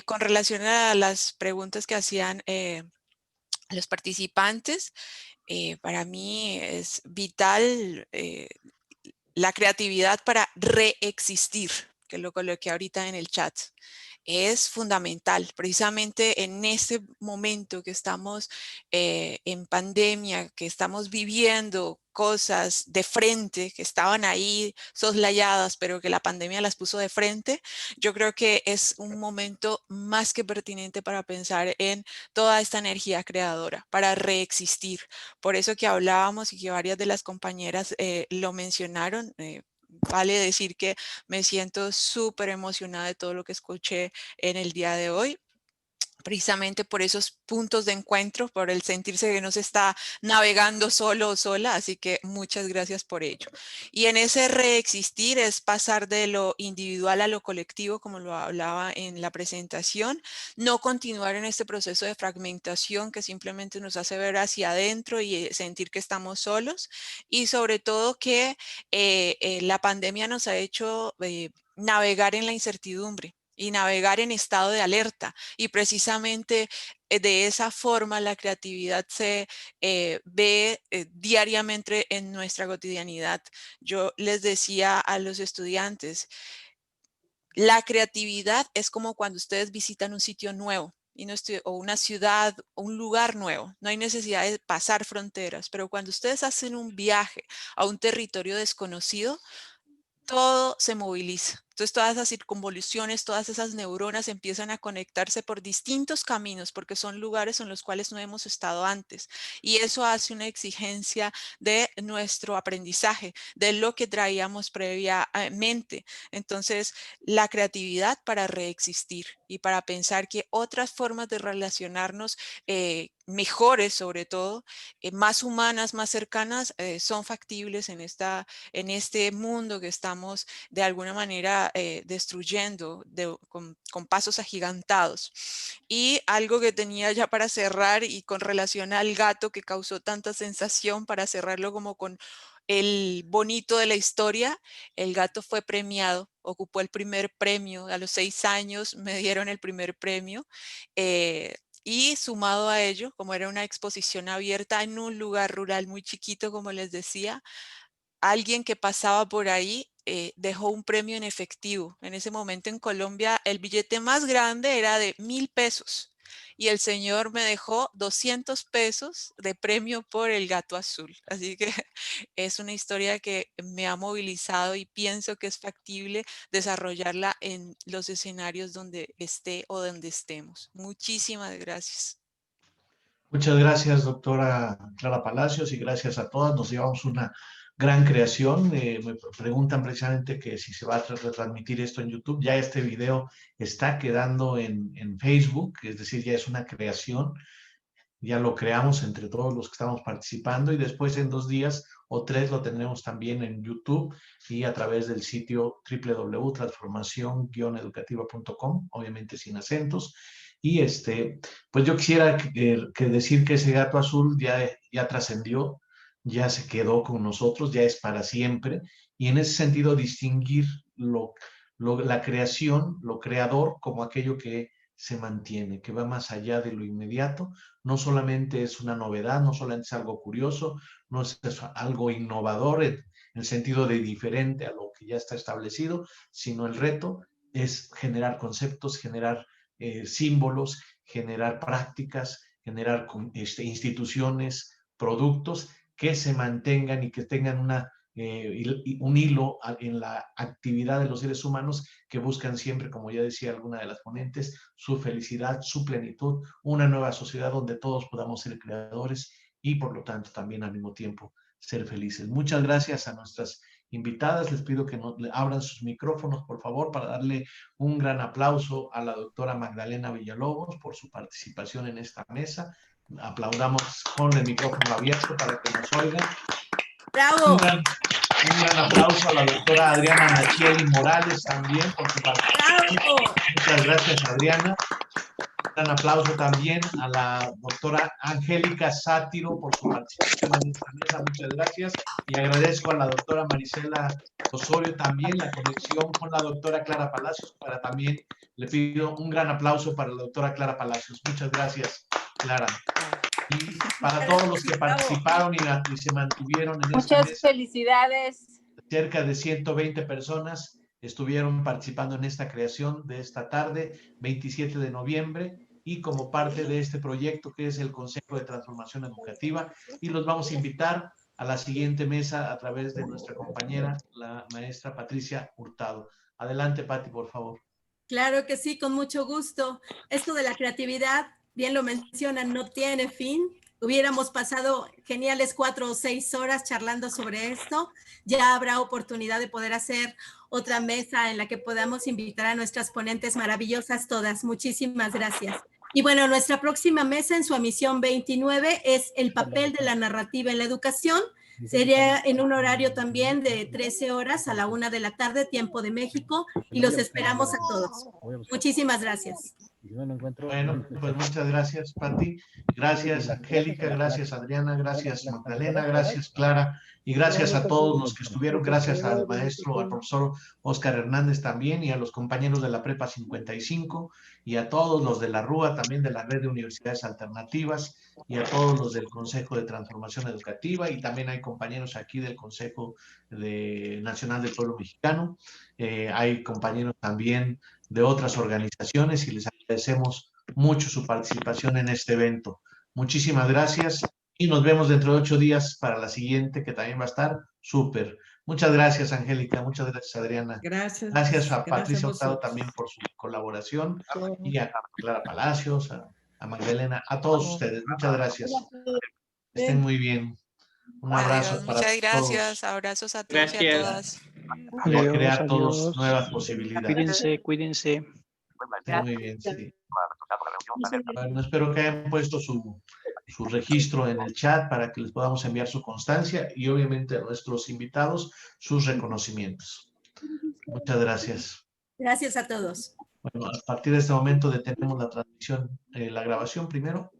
Con relación a las preguntas que hacían los participantes, para mí es vital la creatividad para reexistir, que lo coloqué ahorita en el chat. Es fundamental, precisamente en este momento que estamos en pandemia, que estamos viviendo cosas de frente, que estaban ahí soslayadas, pero que la pandemia las puso de frente. Yo creo que es un momento más que pertinente para pensar en toda esta energía creadora, para reexistir. Por eso que hablábamos y que varias de las compañeras lo mencionaron, vale decir que me siento súper emocionada de todo lo que escuché en el día de hoy, precisamente por esos puntos de encuentro, por el sentirse que no se está navegando solo o sola, así que muchas gracias por ello. Y en ese reexistir es pasar de lo individual a lo colectivo, como lo hablaba en la presentación, no continuar en este proceso de fragmentación que simplemente nos hace ver hacia adentro y sentir que estamos solos, y sobre todo que la pandemia nos ha hecho navegar en la incertidumbre y navegar en estado de alerta, y precisamente de esa forma la creatividad se ve diariamente en nuestra cotidianidad. Yo les decía a los estudiantes, La creatividad es como cuando ustedes visitan un sitio nuevo o una ciudad o un lugar nuevo. No hay necesidad de pasar fronteras, pero cuando ustedes hacen un viaje a un territorio desconocido, todo se moviliza. Entonces todas esas circunvoluciones, todas esas neuronas empiezan a conectarse por distintos caminos porque son lugares en los cuales no hemos estado antes. Y eso hace una exigencia de nuestro aprendizaje, de lo que traíamos previamente. Entonces la creatividad para reexistir y para pensar que otras formas de relacionarnos mejores, sobre todo, más humanas, más cercanas, son factibles en este mundo que estamos de alguna manera destruyendo con pasos agigantados. Y algo que tenía ya para cerrar y con relación al gato que causó tanta sensación, para cerrarlo como con el bonito de la historia, el gato fue premiado, ocupó el primer premio. A los 6 años me dieron el primer premio. Y sumado a ello, como era una exposición abierta en un lugar rural muy chiquito, como les decía, alguien que pasaba por ahí dejó un premio en efectivo. En ese momento en Colombia el billete más grande era de 1.000 pesos y el señor me dejó 200 pesos de premio por el gato azul. Así que es una historia que me ha movilizado y pienso que es factible desarrollarla en los escenarios donde esté o donde estemos. Muchísimas gracias. Muchas gracias, doctora Clara Palacios, y gracias a todas. Nos llevamos una gran creación. Me preguntan precisamente que si se va a retransmitir esto en YouTube. Ya este video está quedando en Facebook, es decir, ya es una creación. Ya lo creamos entre todos los que estamos participando y después en 2 días o 3 lo tendremos también en YouTube y a través del sitio www.transformacion-educativa.com, obviamente sin acentos. Y pues yo quisiera decir que ese gato azul ya trascendió, ya se quedó con nosotros, ya es para siempre. Y en ese sentido distinguir la creación, lo creador, como aquello que se mantiene, que va más allá de lo inmediato. No solamente es una novedad, no solamente es algo curioso, no es algo innovador en el sentido de diferente a lo que ya está establecido, sino el reto es generar conceptos, generar símbolos, generar prácticas, generar instituciones, productos que se mantengan y que tengan un hilo en la actividad de los seres humanos que buscan siempre, como ya decía alguna de las ponentes, su felicidad, su plenitud, una nueva sociedad donde todos podamos ser creadores y por lo tanto también al mismo tiempo ser felices. Muchas gracias a nuestras invitadas. Les pido que abran sus micrófonos, por favor, para darle un gran aplauso a la doctora Magdalena Villalobos por su participación en esta mesa. Aplaudamos con el micrófono abierto para que nos oigan. ¡Bravo! Un gran aplauso a la doctora Adriana Nachieli Morales también por su participación. Muchas gracias, Adriana. Un gran aplauso también a la doctora Angélica Sátiro por su participación en esta mesa. Muchas gracias. Y agradezco a la doctora Marisela Osorio también la conexión con la doctora Clara Palacios. También le pido un gran aplauso para la doctora Clara Palacios. Muchas gracias, Clara. Y para todos los que participaron y se mantuvieron en esta mesa. Muchas felicidades. Cerca de 120 personas estuvieron participando en esta creación de esta tarde, 27 de noviembre, y como parte de este proyecto que es el Consejo de Transformación Educativa, y los vamos a invitar a la siguiente mesa a través de nuestra compañera, la maestra Patricia Hurtado. Adelante, Pati, por favor. Claro que sí, con mucho gusto. Esto de la creatividad, bien lo mencionan, no tiene fin. Hubiéramos pasado geniales 4 o 6 horas charlando sobre esto. Ya habrá oportunidad de poder hacer otra mesa en la que podamos invitar a nuestras ponentes maravillosas todas. Muchísimas gracias. Y bueno, nuestra próxima mesa en su emisión 29 es el papel de la narrativa en la educación. Sería en un horario también de 13 horas a la 1 de la tarde, tiempo de México, y los esperamos a todos. Muchísimas gracias. Si no lo encuentro... Bueno, pues muchas gracias, Pati. Gracias, Angélica. Gracias, Adriana. Gracias, Magdalena. Gracias, Clara. Y gracias a todos los que estuvieron. Gracias al maestro, al profesor Óscar Hernández también, y a los compañeros de la Prepa 55, y a todos los de la RUA, también de la Red de Universidades Alternativas, y a todos los del Consejo de Transformación Educativa, y también hay compañeros aquí del Consejo Nacional del Pueblo Mexicano. Hay compañeros también de otras organizaciones, y les agradecemos mucho su participación en este evento. Muchísimas gracias y nos vemos dentro de 8 días para la siguiente, que también va a estar súper. Muchas gracias, Angélica. Muchas gracias, Adriana. Gracias. Gracias a Gracias Patricia a Hurtado vosotros. también por su colaboración, y a Clara Palacios, a Magdalena, a todos ustedes. Muchas gracias. Estén muy bien. Un abrazo Adiós, para muchas gracias. todos. Abrazos a todos y a todas. Y a Adiós, crear todos adiós. nuevas posibilidades. Cuídense. Estén muy bien, sí. Bueno, espero que hayan puesto su registro en el chat para que les podamos enviar su constancia, y obviamente a nuestros invitados sus reconocimientos. Muchas gracias. Gracias a todos. Bueno, a partir de este momento detenemos la transmisión, la grabación primero.